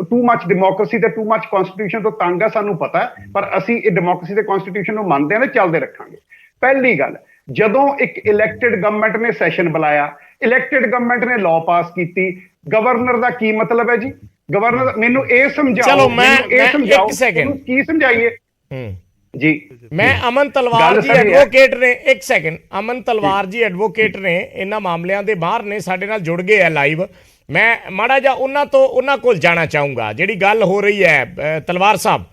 ਟੂ ਮੱਚ ਡੈਮੋਕ੍ਰੇਸੀ ਤੇ ਟੂ ਮੱਚ ਕਨਸਟੀਟਿਊਸ਼ਨ ਤੋਂ ਤੰਗ ਆ, ਸਾਨੂੰ ਪਤਾ, ਪਰ ਅਸੀਂ ਇਹ ਡੈਮੋਕ੍ਰੇਸੀ ਤੇ ਕਨਸਟੀਟਿਊਸ਼ਨ ਨੂੰ ਮੰਨਦੇ ਹਾਂ ਤੇ ਚੱਲਦੇ ਰੱਖਾਂਗੇ। ਪਹਿਲੀ ਗੱਲ, ਜਦੋਂ ਇੱਕ ਇਲੈਕਟਿਡ ਗਵਰਨਮੈਂਟ ਨੇ ਸੈਸ਼ਨ ਬੁਲਾਇਆ, ਇਲੈਕਟਿਡ ਗਵਰਨਮੈਂਟ ਨੇ ਲਾਅ ਪਾਸ ਕੀਤੀ, ਗਵਰਨਰ ਦਾ ਕੀ ਮਤਲਬ ਹੈ ਜੀ? ਗਵਰਨਰ ਮੈਨੂੰ ਇਹ ਸਮਝਾਓ, ਚਲੋ ਮੈਂ ਇੱਕ ਸੈਕਿੰਡ ਕੀ ਸਮਝਾਈਏ ਜੀ। ਮੈਂ ਅਮਨ ਤਲਵਾਰ ਜੀ ਐਡਵੋਕੇਟ ਨੇ, ਇੱਕ ਸੈਕਿੰਡ, ਅਮਨ ਤਲਵਾਰ ਜੀ ਐਡਵੋਕੇਟ ਨੇ, ਇਹਨਾਂ ਮਾਮਲਿਆਂ ਦੇ ਬਾਹਰ ਨੇ, ਸਾਡੇ ਨਾਲ ਜੁੜ ਗਏ ਆ ਲਾਈਵ। ਮੈਂ ਮਾੜਾ ਜਿਹਾ ਉਹਨਾਂ ਕੋਲ ਜਾਣਾ ਚਾਹੂੰਗਾ। ਜਿਹੜੀ ਗੱਲ ਹੋ ਰਹੀ ਹੈ ਤਲਵਾਰ ਸਾਹਿਬ,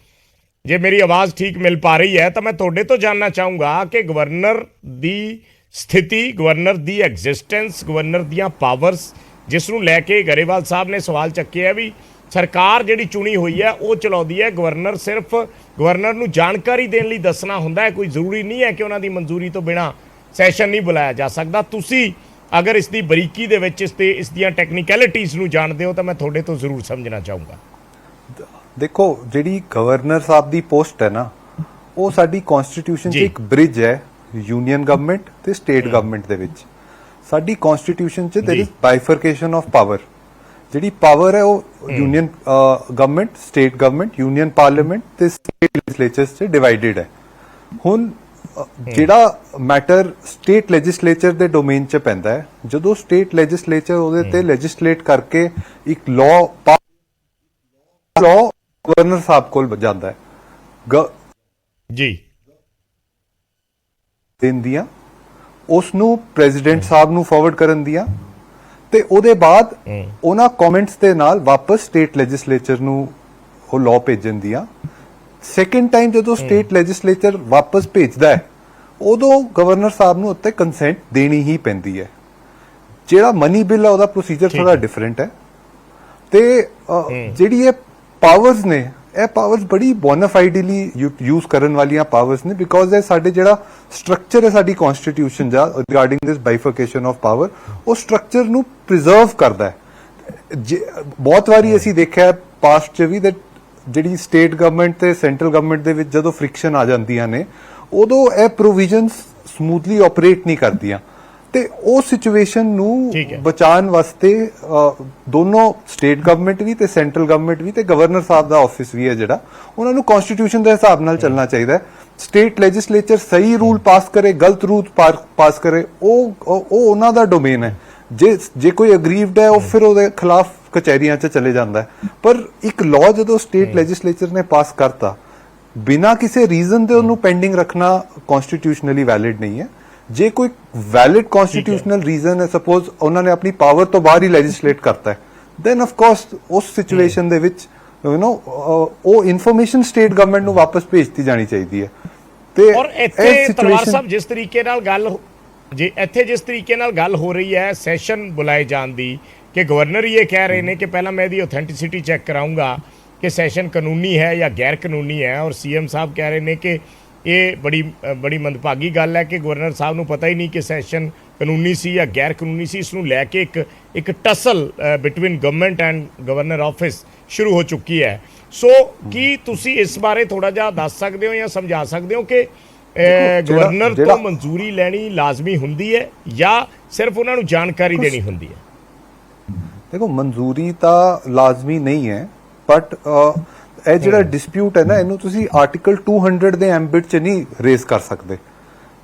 ਜੇ ਮੇਰੀ ਆਵਾਜ਼ ਠੀਕ ਮਿਲ ਪਾ ਰਹੀ ਹੈ ਤਾਂ ਮੈਂ ਤੁਹਾਡੇ ਤੋਂ ਜਾਣਨਾ ਚਾਹੂੰਗਾ ਕਿ ਗਵਰਨਰ ਦੀ ਸਥਿਤੀ, ਗਵਰਨਰ ਦੀ ਐਗਜ਼ਿਸਟੈਂਸ, ਗਵਰਨਰ ਦੀਆਂ ਪਾਵਰਸ, ਜਿਸ ਨੂੰ ਲੈ ਕੇ ਗਰੇਵਾਲ ਸਾਹਿਬ ਨੇ ਸਵਾਲ ਚੱਕਿਆ ਵੀ ਸਰਕਾਰ ਜਿਹੜੀ ਚੁਣੀ ਹੋਈ ਹੈ ਉਹ ਚਲਾਉਂਦੀ ਹੈ, ਗਵਰਨਰ ਸਿਰਫ ਗਵਰਨਰ ਨੂੰ ਜਾਣਕਾਰੀ ਦੇਣ ਲਈ ਦੱਸਣਾ ਹੁੰਦਾ ਹੈ, ਕੋਈ ਜ਼ਰੂਰੀ ਨਹੀਂ ਹੈ ਕਿ ਉਹਨਾਂ ਦੀ ਮਨਜ਼ੂਰੀ ਤੋਂ ਬਿਨਾਂ ਸੈਸ਼ਨ ਨਹੀਂ ਬੁਲਾਇਆ ਜਾ ਸਕਦਾ। ਤੁਸੀਂ ਅਗਰ ਇਸ ਦੀ ਬਰੀਕੀ ਦੇ ਵਿੱਚ ਇਸ ਦੀਆਂ ਟੈਕਨੀਕੈਲਿਟੀਜ਼ ਨੂੰ ਜਾਣਦੇ ਹੋ ਤਾਂ ਮੈਂ ਤੁਹਾਡੇ ਤੋਂ ਜ਼ਰੂਰ ਸਮਝਣਾ ਚਾਹੂੰਗਾ। ਦੇਖੋ, ਜਿਹੜੀ ਗਵਰਨਰ ਸਾਹਿਬ ਦੀ ਪੋਸਟ ਹੈ ਨਾ, ਉਹ ਸਾਡੀ ਕਨਸਟੀਟਿਊਸ਼ਨ 'ਚ ਇੱਕ ਬ੍ਰਿਜ ਹੈ ਯੂਨੀਅਨ ਗਵਰਨਮੈਂਟ ਤੇ ਸਟੇਟ ਗਵਰਨਮੈਂਟ ਦੇ ਵਿੱਚ। ਸਾਡੀ ਕਨਸਟੀਟਿਊਸ਼ਨ 'ਚ ਦੇयर इज ਬਾਈਫਰਕੇਸ਼ਨ ਆਫ ਪਾਵਰ। ਜਿਹੜੀ ਪਾਵਰ ਹੈ ਉਹ union government, state government, union parliament ਤੇ ਸਟੇਟ ਲੈਜਿਸਲੇਚਰਸ 'ਚ ਡਿਵਾਈਡਡ ਹੈ। ਹੁਣ ਜਿਹੜਾ ਮੈਟਰ ਸਟੇਟ ਲੈਜਿਸਲੇਚਰ ਦੇ ਡੋਮੇਨ 'ਚ ਪੈਂਦਾ ਹੈ, ਜਦੋਂ ਸਟੇਟ ਲੈਜਿਸਲੇਚਰ ਉਹਦੇ ਤੇ ਲੈਜਿਸਲੇਟ ਕਰਕੇ ਇੱਕ ਲਾਅ ਗਵਰਨਰ ਸਾਹਿਬ ਕੋਲ ਜਾਂਦਾ ਹੈ ਜੀ ਦੇਣ ਦੀਆਂ, ਉਸ ਨੂੰ ਪ੍ਰੈਜ਼ੀਡੈਂਟ ਸਾਹਿਬ ਨੂੰ ਫਾਰਵਰਡ ਕਰਨ ਦੀਆਂ, ਤੇ ਉਹਦੇ ਬਾਅਦ ਉਹਨਾਂ ਕਮੈਂਟਸ ਦੇ ਨਾਲ ਵਾਪਸ ਸਟੇਟ ਲੈਜਿਸਲੇਚਰ ਨੂੰ ਉਹ ਲਾਅ ਭੇਜਣ ਦੀਆਂ। ਸੈਕੰਡ ਟਾਈਮ ਜਦੋਂ ਸਟੇਟ ਲੈਜਿਸਲੇਚਰ ਵਾਪਸ ਭੇਜਦਾ ਹੈ, ਉਦੋਂ ਗਵਰਨਰ ਸਾਹਿਬ ਨੂੰ ਉੱਤੇ ਕੰਸੈਂਟ ਦੇਣੀ ਹੀ ਪੈਂਦੀ ਹੈ। ਜਿਹੜਾ ਮਨੀ ਬਿੱਲ ਹੈ ਉਹਦਾ ਪ੍ਰੋਸੀਜਰ ਥੋੜਾ ਡਿਫਰੈਂਟ ਹੈ, ਤੇ ਜਿਹੜੀ ਇਹ ਪਾਵਰਸ ਨੇ, ਇਹ ਪਾਵਰਸ ਬੜੀ ਬੋਨਾਫਾਈਡਲੀ ਯੂਜ਼ ਕਰਨ ਵਾਲੀਆਂ ਪਾਵਰਸ ਨੇ, ਬਿਕੋਜ਼ ਇਹ ਸਾਡੇ ਜਿਹੜਾ ਸਟਰਕਚਰ ਹੈ ਸਾਡੀ ਕਨਸਟੀਟਿਊਸ਼ਨ ਦਾ regarding this bifurcation of power, ਉਹ ਸਟਰਕਚਰ ਨੂੰ ਪ੍ਰੀਜ਼ਰਵ ਕਰਦਾ ਹੈ। ਬਹੁਤ ਵਾਰੀ ਅਸੀਂ ਦੇਖਿਆ ਪਾਸਟ 'ਚ ਵੀ that ਜਿਹੜੀ ਸਟੇਟ ਗਵਰਨਮੈਂਟ ਤੇ ਸੈਂਟਰਲ ਗਵਰਨਮੈਂਟ ਦੇ ਵਿੱਚ ਜਦੋਂ ਫ੍ਰਿਕਸ਼ਨ ਆ ਜਾਂਦੀਆਂ ਨੇ, ਉਦੋਂ ਇਹ ਪ੍ਰੋਵੀਜ਼ਨਸ ਸਮੂਥਲੀ ਆਪਰੇਟ ਨਹੀਂ ਕਰਦੀਆਂ, ਤੇ ਉਹ ਸਿਚੁਏਸ਼ਨ ਨੂੰ ਬਚਾਉਣ ਵਾਸਤੇ ਦੋਨੋਂ ਸਟੇਟ ਗਵਰਨਮੈਂਟ ਵੀ ਤੇ ਸੈਂਟਰਲ ਗਵਰਨਮੈਂਟ ਵੀ ਤੇ ਗਵਰਨਰ ਸਾਹਿਬ ਦਾ ਆਫਿਸ ਵੀ ਹੈ ਜਿਹੜਾ, ਉਹਨਾਂ ਨੂੰ ਕਨਸਟੀਟਿਊਸ਼ਨ ਦੇ ਹਿਸਾਬ ਨਾਲ ਚੱਲਣਾ ਚਾਹੀਦਾ ਹੈ। ਸਟੇਟ ਲੈਜਿਸਲੇਚਰ ਸਹੀ ਰੂਲ ਪਾਸ ਕਰੇ, ਗਲਤ ਰੂਲ ਪਾਸ ਕਰੇ, ਉਹ ਉਹਨਾਂ ਦਾ ਡੋਮੇਨ ਹੈ। ਜੇ ਕੋਈ ਅਗਰੀਵਡ ਹੈ, ਉਹ ਫਿਰ ਉਹਦੇ ਖਿਲਾਫ ਕਚਹਿਰੀਆਂ 'ਚ ਚਲੇ ਜਾਂਦਾ ਹੈ। ਪਰ ਇੱਕ ਲਾਅ ਜਦੋਂ ਸਟੇਟ ਲੈਜਿਸਲੇਚਰ ਨੇ ਪਾਸ ਕਰਤਾ, ਬਿਨਾਂ ਕਿਸੇ ਰੀਜ਼ਨ ਦੇ ਉਹਨੂੰ ਪੈਂਡਿੰਗ ਰੱਖਣਾ ਕਨਸਟੀਟਿਊਸ਼ਨਲੀ ਵੈਲਿਡ ਨਹੀਂ ਹੈ। ਜੇ ਕੋਈ ਵੈਲਿਡ ਕਨਸਟੀਟਿਊਸ਼ਨਲ ਰੀਜ਼ਨ ਹੈ, ਸਪੋਜ਼ ਉਹਨਾਂ ਨੇ ਆਪਣੀ ਪਾਵਰ ਤੋਂ ਬਾਹਰ ਹੀ ਲੈਜਿਸਲੇਟ ਕਰਤਾ ਹੈ, ਦੈਨ ਆਫ ਕੋਰਸ ਉਸ ਸਿਚੁਏਸ਼ਨ ਦੇ ਵਿੱਚ ਉਹ ਇਨਫੋਰਮੇਸ਼ਨ ਸਟੇਟ ਗਵਰਨਮੈਂਟ ਨੂੰ ਵਾਪਸ ਭੇਜਤੀ ਜਾਣੀ ਚਾਹੀਦੀ ਹੈ। ਤੇ ਔਰ ਇੱਥੇ ਤਲਵਾਰ ਸਾਹਿਬ ਜਿਸ ਤਰੀਕੇ ਨਾਲ ਗੱਲ ਹੋ ਰਹੀ ਹੈ ਸੈਸ਼ਨ ਬੁਲਾਏ ਜਾਣ ਦੀ, ਕਿ ਗਵਰਨਰ ਹੀ ਇਹ ਕਹਿ ਰਹੇ ਨੇ ਕਿ ਪਹਿਲਾਂ ਮੈਂ ਇਹਦੀ ਆਥੈਂਟਿਸਿਟੀ ਚੈੱਕ ਕਰਾਉਂਗਾ ਕਿ ਸੈਸ਼ਨ ਕਾਨੂੰਨੀ ਹੈ ਜਾਂ ਗੈਰ ਕਾਨੂੰਨੀ ਹੈ, ਔਰ ਸੀਐਮ ਸਾਹਿਬ ਕਹਿ ਰਹੇ ਨੇ ਕਿ ਇਹ ਬੜੀ ਮੰਦਭਾਗੀ ਗੱਲ ਹੈ ਕਿ ਗਵਰਨਰ ਸਾਹਿਬ ਨੂੰ ਪਤਾ ਹੀ ਨਹੀਂ ਕਿ ਸੈਸ਼ਨ ਕਾਨੂੰਨੀ ਸੀ ਜਾਂ ਗੈਰ ਕਾਨੂੰਨੀ ਸੀ। ਇਸ ਨੂੰ ਲੈ ਕੇ ਇੱਕ tassel between government and governor office ਸ਼ੁਰੂ ਹੋ ਚੁੱਕੀ ਹੈ। ਸੋ ਕੀ ਤੁਸੀਂ ਇਸ ਬਾਰੇ ਥੋੜਾ ਜਿਹਾ ਦੱਸ ਸਕਦੇ ਹੋ ਜਾਂ ਸਮਝਾ ਸਕਦੇ ਹੋ ਕਿ ਗਵਰਨਰ ਤੋਂ ਮਨਜ਼ੂਰੀ ਲੈਣੀ ਲਾਜ਼ਮੀ ਹੁੰਦੀ ਹੈ ਜਾਂ ਸਿਰਫ ਉਹਨਾਂ ਨੂੰ ਜਾਣਕਾਰੀ ਦੇਣੀ ਹੁੰਦੀ ਹੈ? ਦੇਖੋ, ਮਨਜ਼ੂਰੀ ਤਾਂ ਲਾਜ਼ਮੀ ਨਹੀਂ ਹੈ, ਬਟ ਇਹ ਜਿਹੜਾ ਡਿਸਪਿਊਟ ਹੈ ਨਾ, ਇਹਨੂੰ ਤੁਸੀਂ ਆਰਟੀਕਲ 200 ਦੇ ਐਂਬਿਟ 'ਚ ਨਹੀਂ ਰੇਜ਼ ਕਰ ਸਕਦੇ।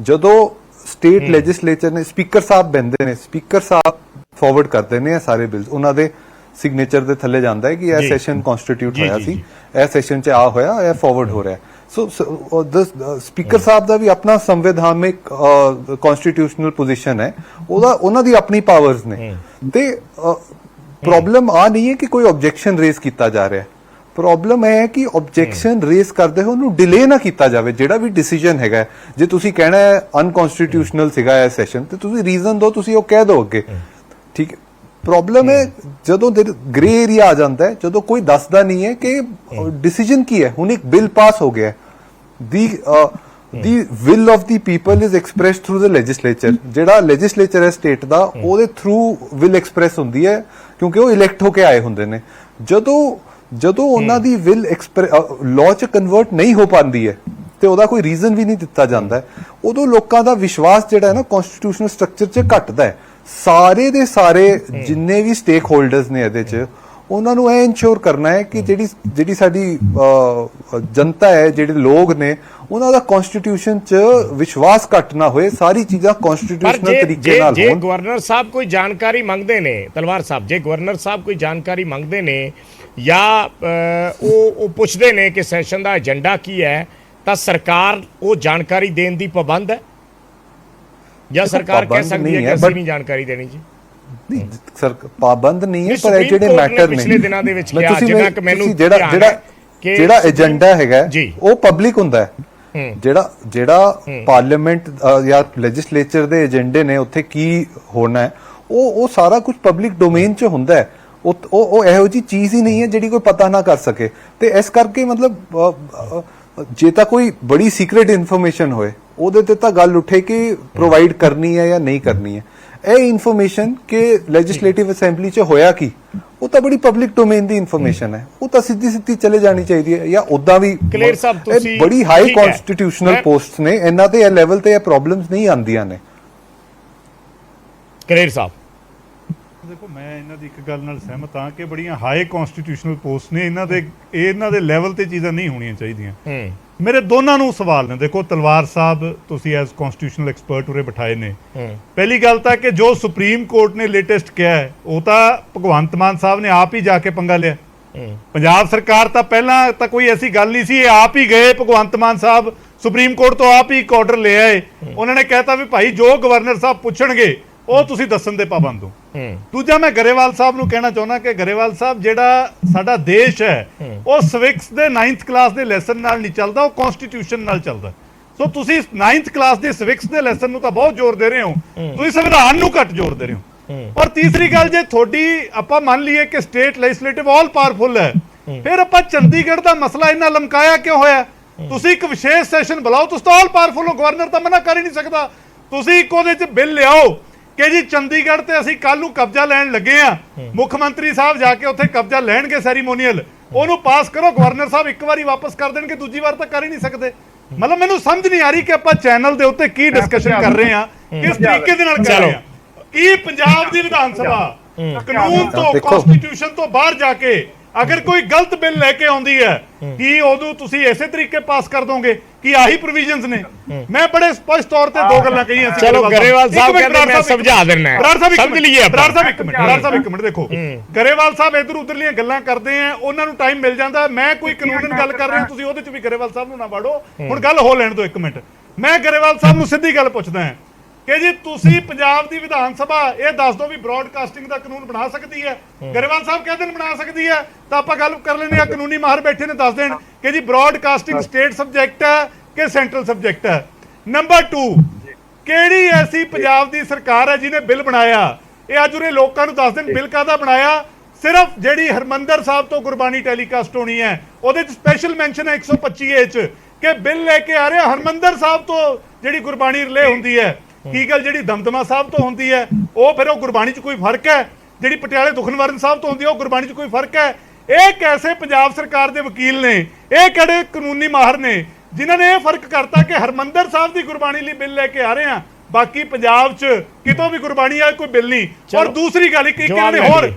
ਜਦੋਂ ਸਟੇਟ ਲੈਜਿਸਲੇਚਰ ਨੇ, ਸਪੀਕਰ ਸਾਹਿਬ ਬਹਿੰਦੇ ਨੇ, ਸਪੀਕਰ ਸਾਹਿਬ ਫਾਰਵਰਡ ਕਰਦੇ ਨੇ ਇਹ ਸਾਰੇ ਬਿੱਲ, ਉਹਨਾਂ ਦੇ ਸਿਗਨੇਚਰ ਦੇ ਥੱਲੇ ਜਾਂਦਾ ਹੈ ਕਿ ਇਹ ਸੈਸ਼ਨ ਕਨਸਟੀਟਿਊਟ ਹੋਇਆ ਸੀ, ਇਹ ਸੈਸ਼ਨ 'ਚ ਆ ਹੋਇਆ, ਇਹ ਫਾਰਵਰਡ ਹੋ ਰਿਹਾ। ਸੋ ਸਪੀਕਰ ਸਾਹਿਬ ਦਾ ਵੀ ਆਪਣਾ ਸੰਵਿਧਾਨਿਕ ਕਨਸਟੀਟਿਊਸ਼ਨਲ ਪੋਜੀਸ਼ਨ ਹੈ, ਉਹਨਾਂ ਦੀ ਆਪਣੀ ਪਾਵਰਸ ਨੇ। ਤੇ ਪ੍ਰੋਬਲਮ ਆ ਨਹੀਂ ਹੈ ਕਿ ਕੋਈ ਆਬਜੈਕਸ਼ਨ ਰੇਜ਼ ਕੀਤਾ ਜਾ ਰਿਹਾ, ਪ੍ਰੋਬਲਮ ਇਹ ਹੈ ਕਿ ਆਬਜੈਕਸ਼ਨ ਰੇਜ਼ ਕਰਦੇ ਹੋ ਉਹਨੂੰ ਡਿਲੇ ਨਾ ਕੀਤਾ ਜਾਵੇ। ਜਿਹੜਾ ਵੀ ਡਿਸੀਜਨ ਹੈਗਾ, ਜੇ ਤੁਸੀਂ ਕਹਿਣਾ ਹੈ ਅਨਕਨਸਟੀਟਿਊਸ਼ਨਲ ਸੀਗਾ ਇਹ ਸੈਸ਼ਨ, ਤੇ ਤੁਸੀਂ ਰੀਜ਼ਨ ਦਿਓ, ਤੁਸੀਂ ਉਹ ਕਹਿ ਦਿਓ ਅੱਗੇ, ਠੀਕ ਹੈ। ਪ੍ਰੋਬਲਮ ਹੈ ਜਦੋਂ ਗ੍ਰੇ ਏਰੀਆ ਆ ਜਾਂਦਾ ਹੈ, ਜਦੋਂ ਕੋਈ ਦੱਸਦਾ ਨਹੀਂ ਹੈ ਕਿ ਡਿਸੀਜਨ ਕੀ ਹੈ। ਹੁਣ ਇੱਕ ਬਿੱਲ ਪਾਸ ਹੋ ਗਿਆ, ਦੀ will of the people is ਐਕਸਪ੍ਰੈਸਡ through the legislature. ਜਿਹੜਾ ਲੈਜਿਸਲੇਚਰ ਹੈ ਸਟੇਟ ਦਾ, ਉਹਦੇ ਥਰੂ ਵਿਲ ਐਕਸਪ੍ਰੈਸ ਹੁੰਦੀ ਹੈ, ਕਿਉਂਕਿ ਉਹ ਇਲੈਕਟ ਹੋ ਕੇ ਆਏ ਹੁੰਦੇ ਨੇ। ਜਦੋਂ ਉਹਨਾਂ ਦੀ ਵਿਲ ਲਾਅ 'ਚ ਕਨਵਰਟ ਨਹੀਂ ਹੋ ਪਾਉਂਦੀ ਹੈ ਤੇ ਉਹਦਾ ਕੋਈ ਰੀਜ਼ਨ ਵੀ ਨਹੀਂ ਦਿੱਤਾ ਜਾਂਦਾ, ਉਦੋਂ ਲੋਕਾਂ ਦਾ ਵਿਸ਼ਵਾਸ ਜਿਹੜਾ ਹੈ ਨਾ ਕਨਸਟੀਟਿਊਸ਼ਨਲ ਸਟਰਕਚਰ 'ਚ ਘਟਦਾ ਹੈ। ਸਾਰੇ ਦੇ ਸਾਰੇ ਜਿੰਨੇ ਵੀ ਸਟੇਕ ਹੋਲਡਰਸ ਨੇ ਇਹਦੇ 'ਚ, ਉਹਨਾਂ ਨੂੰ ਇਹ ਇਨਸ਼ੋਰ ਕਰਨਾ ਹੈ ਕਿ ਜਿਹੜੀ ਸਾਡੀ ਜਨਤਾ ਹੈ, ਜਿਹੜੇ ਲੋਕ ਨੇ, ਉਹਨਾਂ ਦਾ ਕਨਸਟੀਟਿਊਸ਼ਨ 'ਚ ਵਿਸ਼ਵਾਸ ਘੱਟ ਨਾ ਹੋਏ, ਸਾਰੀ ਚੀਜ਼ਾਂ ਕਨਸਟੀਟਿਊਸ਼ਨਲ ਤਰੀਕੇ ਨਾਲ ਹੋਣ। ਜੇ ਗਵਰਨਰ ਸਾਹਿਬ ਕੋਈ ਜਾਣਕਾਰੀ ਮੰਗਦੇ ਨੇ, ਤਲਵਾਰ ਸਾਹਿਬ, ਜੇ ਗਵਰਨਰ ਸਾਹਿਬ ਕੋਈ ਜਾਣਕਾਰੀ ਮੰਗਦੇ ਨੇ ਜਾਂ ਉਹ ਪੁੱਛਦੇ ਨੇ ਕਿ ਸੈਸ਼ਨ ਦਾ ਏਜੰਡਾ ਕੀ ਹੈ, ਤਾਂ ਸਰਕਾਰ ਉਹ ਜਾਣਕਾਰੀ ਦੇਣ ਦੀ ਪਾਬੰਦ ਹੈ ਜਾਂ ਸਰਕਾਰ ਕਹਿ ਸਕਦੀ ਹੈ ਕਿ ਅਸੀਂ ਨਹੀਂ ਜਾਣਕਾਰੀ ਦੇਣੀ ਜੀ? ਨਹੀਂ ਸਰ, ਪਾਬੰਦ ਨਹੀਂ ਹੈ, ਪਰ ਇਹ ਜਿਹੜੇ ਮੈਟਰ ਨੇ ਪਿਛਲੇ ਦਿਨਾਂ ਦੇ ਵਿੱਚ ਕਿਹਾ, ਜਿੰਨਾ ਕਿ ਮੈਨੂੰ ਜਿਹੜਾ ਏਜੰਡਾ ਹੈਗਾ ਉਹ ਪਬਲਿਕ ਹੁੰਦਾ ਹੈ। ਜਿਹੜਾ ਪਾਰਲੀਮੈਂਟ ਜਾਂ ਲੈਜਿਸਲੇਚਰ ਦੇ ਏਜੰਡੇ ਨੇ, ਉੱਥੇ ਕੀ ਹੋਣਾ ਹੈ, ਉਹ ਸਾਰਾ ਕੁਝ ਪਬਲਿਕ ਡੋਮੇਨ 'ਚ ਹੁੰਦਾ ਹੈ। ਉਹ ਇਹੋ ਜਿਹੀ ਚੀਜ਼ ਹੀ ਨਹੀਂ ਹੈ ਜਿਹੜੀ ਕੋਈ ਪਤਾ ਨਾ ਕਰ ਸਕੇ। ਤੇ ਇਸ ਕਰਕੇ ਮਤਲਬ ਜੇ ਤਾਂ ਕੋਈ ਬੜੀ ਸੀਕ੍ਰੇਟ ਇਨਫੋਰਮੇਸ਼ਨ ਹੋਏ, ਉਹਦੇ ਤੇ ਤਾਂ ਗੱਲ ਉੱਠੇ ਕਿ ਪ੍ਰੋਵਾਈਡ ਕਰਨੀ ਹੈ ਜਾਂ ਨਹੀਂ ਕਰਨੀ ਹੈ। ਇਹ ਇਨਫੋਰਮੇਸ਼ਨ ਕਿ ਲੈਜਿਸਲੇਟਿਵ ਅਸੈਂਬਲੀ 'ਚ ਹੋਇਆ ਕੀ, ਉਹ ਤਾਂ ਬੜੀ ਪਬਲਿਕ ਡੋਮੇਨ ਦੀ ਇਨਫੋਰਮੇਸ਼ਨ ਹੈ, ਉਹ ਤਾਂ ਸਿੱਧੀ ਸਿੱਧੀ ਚਲੇ ਜਾਣੀ ਚਾਹੀਦੀ ਹੈ। ਜਾਂ ਉਦਾਂ ਵੀ ਕਲੀਅਰ ਸਾਹਿਬ ਤੁਸੀਂ ਬੜੀ ਹਾਈ ਠੀਕ ਹੈ। ਕਨਸਟੀਟਿਊਸ਼ਨਲ ਪੋਸਟਸ ਨੇ, ਇਹਨਾਂ ਤੇ ਇਹ ਲੈਵਲ ਤੇ ਇਹ ਪ੍ਰੋਬਲਮਸ ਨਹੀਂ ਆਉਂਦੀਆਂ ਨੇ। ਕਲੀਅਰ ਸਾਹਿਬ ਦੇਖੋ ਮੈਂ ਇਹਨਾਂ ਦੀ ਇੱਕ ਗੱਲ ਨਾਲ ਸਹਿਮਤ ਹਾਂ ਕਿ ਬੜੀਆਂ ਹਾਈ ਕਨਸਟੀਟਿਊਸ਼ਨਲ ਪੋਸਟ ਨੇ, ਇਹਨਾਂ ਦੇ ਲੈਵਲ ਤੇ ਚੀਜ਼ਾਂ ਨਹੀਂ ਹੋਣੀਆਂ ਚਾਹੀਦੀਆਂ। ਮੇਰੇ ਦੋਨਾਂ ਨੂੰ ਸਵਾਲ ਨੇ। ਦੇਖੋ ਤਲਵਾਰ ਸਾਹਿਬ ਤੁਸੀਂ ਐਜ਼ ਕਨਸਟੀਟਿਊਸ਼ਨਲ ਐਕਸਪਰਟ ਉਰੇ ਬਿਠਾਏ ਨੇ। ਪਹਿਲੀ ਗੱਲ ਤਾਂ ਕਿ ਜੋ ਸੁਪਰੀਮ ਕੋਰਟ ਨੇ ਲੇਟੈਸਟ ਕਿਹਾ ਹੈ ਉਹ ਤਾਂ ਭਗਵੰਤ ਮਾਨ ਸਾਹਿਬ ਨੇ ਆਪ ਹੀ ਜਾ ਕੇ ਪੰਗਾ ਲਿਆ। ਪੰਜਾਬ ਸਰਕਾਰ ਤਾਂ ਪਹਿਲਾਂ ਤਾਂ ਕੋਈ ਐਸੀ ਗੱਲ ਨਹੀਂ ਸੀ, ਇਹ ਆਪ ਹੀ ਗਏ ਭਗਵੰਤ ਮਾਨ ਸਾਹਿਬ ਸੁਪਰੀਮ ਕੋਰਟ ਤੋਂ ਆਪ ਹੀ ਇੱਕ ਆਰਡਰ ਲੈ ਆਏ। ਉਹਨਾਂ ਨੇ ਕਹਿਤਾ ਵੀ ਭਾਈ ਜੋ ਗਵਰਨਰ ਸਾਹਿਬ ਪੁੱਛਣਗੇ ਉਹ ਤੁਸੀਂ ਦੱਸਣ ਦੇ ਪਾਬੰਦ ਹੋ। ਦੂਜਾ ਮੈਂ ਗਰੇਵਾਲ ਸਾਹਿਬ ਨੂੰ ਕਹਿਣਾ ਚਾਹੁੰਦਾ ਕਿ ਗਰੇਵਾਲ ਸਾਹਿਬ ਜਿਹੜਾ ਸਾਡਾ ਦੇਸ਼ ਹੈ ਉਹ ਸਿਵਿਕਸ ਦੇ 9th ਕਲਾਸ ਦੇ ਲੈਸਨ ਨਾਲ ਨਹੀਂ ਚੱਲਦਾ, ਉਹ ਕਨਸਟੀਟਿਊਸ਼ਨ ਨਾਲ ਚੱਲਦਾ। ਸੋ ਤੁਸੀਂ 9th ਕਲਾਸ ਦੇ ਸਿਵਿਕਸ ਦੇ ਲੈਸਨ ਨੂੰ ਤਾਂ ਬਹੁਤ ਜ਼ੋਰ ਦੇ ਰਹੇ ਹੋ, ਤੁਸੀਂ ਸੰਵਿਧਾਨ ਨੂੰ ਘੱਟ ਜ਼ੋਰ ਦੇ ਰਹੇ ਹੋ। ਔਰ ਤੀਸਰੀ ਗੱਲ, ਜੇ ਤੁਹਾਡੀ ਆਪਾਂ ਮੰਨ ਲਈਏ ਕਿ ਸਟੇਟ ਲੈਜਿਸਲੇਟਿਵ ਆਲ ਪਾਵਰਫੁਲ ਹੈ, ਫਿਰ ਆਪਾਂ ਚੰਡੀਗੜ੍ਹ ਦਾ ਮਸਲਾ ਇੰਨਾ ਲਮਕਾਇਆ ਕਿਉਂ ਹੋਇਆ? ਤੁਸੀਂ ਇੱਕ ਵਿਸ਼ੇਸ਼ ਸੈਸ਼ਨ ਬੁਲਾਓ, ਤੁਸੀਂ ਤਾਂ ਆਲ ਪਾਵਰਫੁਲ ਹੋ, ਗਵਰਨਰ ਤਾਂ ਮਨਾ ਕਰ ਹੀ ਨਹੀਂ ਸਕਦਾ। ਤੁਸੀਂ ਇੱਕ ਉਹਦੇ 'ਚ ਬਿੱਲ ਲਿਆਓ ਕਿ ਜੀ ਚੰਡੀਗੜ੍ਹ ਤੇ ਅਸੀਂ ਕੱਲ ਨੂੰ ਕਬਜ਼ਾ ਲੈਣ ਲੱਗੇ ਆ, ਮੁੱਖ ਮੰਤਰੀ ਸਾਹਿਬ ਜਾ ਕੇ ਉੱਥੇ ਕਬਜ਼ਾ ਲੈਣਗੇ ਸੈਰੀਮੋਨੀਅਲ, ਉਹਨੂੰ ਪਾਸ ਕਰੋ, ਗਵਰਨਰ ਸਾਹਿਬ ਇੱਕ ਵਾਰੀ ਵਾਪਸ ਕਰ ਦੇਣਗੇ, ਦੂਜੀ ਵਾਰ ਤਾਂ ਕਰ ਹੀ ਨਹੀਂ ਸਕਦੇ। ਮਤਲਬ ਮੈਨੂੰ ਸਮਝ ਨਹੀਂ ਆ ਰਹੀ ਕਿ ਆਪਾਂ ਚੈਨਲ ਦੇ ਉੱਤੇ ਕੀ ਡਿਸਕਸ਼ਨ ਕਰ ਰਹੇ ਆ, ਕਿਸ ਤਰੀਕੇ ਦੇ ਨਾਲ ਕਰ ਰਹੇ ਆ। ਕੀ ਪੰਜਾਬ ਦੀ ਵਿਧਾਨ ਸਭਾ ਕਾਨੂੰਨ ਤੋਂ ਕਨਸਟੀਟਿਊਸ਼ਨ ਤੋਂ ਬਾਹਰ ਜਾ ਕੇ ਅਗਰ ਕੋਈ ਗਲਤ ਬਿੱਲ ਲੈ ਕੇ ਆਉਂਦੀ ਹੈ ਕੀ ਉਦੋਂ ਤੁਸੀਂ ਇਸੇ ਤਰੀਕੇ ਪਾਸ ਕਰ ਦੋਗੇ ਕਿ ਆਹੀ ਪ੍ਰੋਵੀਜ਼ਨਸ ਨੇ? ਮੈਂ ਬੜੇ ਸਪਸ਼ਟ ਤੌਰ ਤੇ ਦੋ ਗੱਲਾਂ ਕਹੀਆਂ ਸੀ। ਚਲੋ ਗਰੇਵਾਲ ਸਾਹਿਬ ਕਹਿੰਦੇ ਮੈਂ ਸਮਝਾ ਦਿੰਨਾ ਸਮਝ ਲਈਏ। ਬਰਾੜ ਸਾਹਿਬ ਇੱਕ ਮਿੰਟ ਦੇਖੋ, ਗਰੇਵਾਲ ਸਾਹਿਬ ਇਧਰ ਉਧਰਲੀਆਂ ਗੱਲਾਂ ਕਰਦੇ ਆ, ਉਹਨਾਂ ਨੂੰ ਟਾਈਮ ਮਿਲ ਜਾਂਦਾ। ਮੈਂ ਕੋਈ ਕਾਨੂੰਨਨ ਗੱਲ ਕਰ ਰਿਹਾ, ਤੁਸੀਂ ਉਹਦੇ ਚ ਵੀ ਗਰੇਵਾਲ ਸਾਹਿਬ ਨੂੰ ਨਾ ਵਾੜੋ। ਹੁਣ ਗੱਲ ਹੋ ਲੈਣ ਦਿਓ ਇੱਕ ਮਿੰਟ। ਮੈਂ ਗਰੇਵਾਲ ਸਾਹਿਬ ਨੂੰ ਸਿੱਧੀ ਗੱਲ ਪੁੱਛਦਾ ਹਾਂ ਕਿ ਜੀ ਤੁਸੀਂ ਪੰਜਾਬ ਦੀ ਵਿਧਾਨ ਸਭਾ ਇਹ ਦੱਸ ਦਿਓ ਵੀ ਬ੍ਰੌਡਕਾਸਟਿੰਗ ਦਾ ਕਾਨੂੰਨ ਬਣਾ ਸਕਦੀ ਹੈ? ਗਰੇਵਾਲ ਸਾਹਿਬ ਕਹਿੰਦੇ ਨੇ ਬਣਾ ਸਕਦੀ ਹੈ, ਤਾਂ ਆਪਾਂ ਗੱਲ ਕਰ ਲੈਂਦੇ ਆ। ਕਾਨੂੰਨੀ ਮਾਹਰ ਬੈਠੇ ਨੇ, ਦੱਸ ਦੇਣ ਕਿ ਜੀ ਬ੍ਰੌਡਕਾਸਟਿੰਗ ਸਟੇਟ ਸਬਜੈਕਟ ਹੈ ਕਿ ਸੈਂਟਰਲ ਸਬਜੈਕਟ ਹੈ। ਨੰਬਰ 2, ਕਿਹੜੀ ਐਸੀ ਪੰਜਾਬ ਦੀ ਸਰਕਾਰ ਹੈ ਜਿਹਨੇ ਬਿੱਲ ਬਣਾਇਆ? ਇਹ ਅੱਜ ਉਰੇ ਲੋਕਾਂ ਨੂੰ ਦੱਸ ਦੇਣ ਬਿੱਲ ਕਾਹਦਾ ਬਣਾਇਆ। ਸਿਰਫ ਜਿਹੜੀ ਹਰਮੰਦਰ ਸਾਹਿਬ ਤੋਂ ਗੁਰਬਾਣੀ ਟੈਲੀਕਾਸਟ ਹੋਣੀ ਹੈ ਉਹਦੇ 'ਚ ਸਪੈਸ਼ਲ ਮੈਂਸ਼ਨ ਹੈ 125A 'ਚ ਕਿ ਬਿੱਲ ਲੈ ਕੇ ਆ ਰਿਹਾ ਹਰਮੰਦਰ ਸਾਹਿਬ ਤੋਂ ਜਿਹੜੀ ਗੁਰਬਾਣੀ ਰਿਲੇ ਹੁੰਦੀ ਹੈ। ਕੀ ਗੱਲ ਜਿਹੜੀ ਦਮਦਮਾ ਸਾਹਿਬ ਤੋਂ ਹੁੰਦੀ ਹੈ ਉਹ ਫਿਰ ਉਹ ਗੁਰਬਾਣੀ 'ਚ ਕੋਈ ਫਰਕ ਹੈ? ਜਿਹੜੀ ਪਟਿਆਲੇ ਦੁਖਨਿਵਾਰਨ ਸਾਹਿਬ ਤੋਂ ਹੁੰਦੀ ਹੈ ਉਹ ਗੁਰਬਾਣੀ 'ਚ ਕੋਈ ਫਰਕ ਹੈ? ਇਹ ਕੈਸੇ ਪੰਜਾਬ ਸਰਕਾਰ ਦੇ ਵਕੀਲ ਨੇ, ਇਹ ਕਿਹੜੇ ਕਾਨੂੰਨੀ ਮਾਹਰ ਨੇ ਜਿਨ੍ਹਾਂ ਨੇ ਇਹ ਫਰਕ ਕਰਤਾ ਕਿ ਹਰਮੰਦਰ ਸਾਹਿਬ ਦੀ ਗੁਰਬਾਣੀ ਲਈ ਬਿੱਲ ਲੈ ਕੇ ਆ ਰਹੇ ਆ, ਬਾਕੀ ਪੰਜਾਬ 'ਚ ਕਿਤੋਂ ਵੀ ਗੁਰਬਾਣੀ ਆ ਕੋਈ ਬਿੱਲ ਨਹੀਂ? ਔਰ ਦੂਸਰੀ ਗੱਲ ਇੱਕ ਇਹਨਾਂ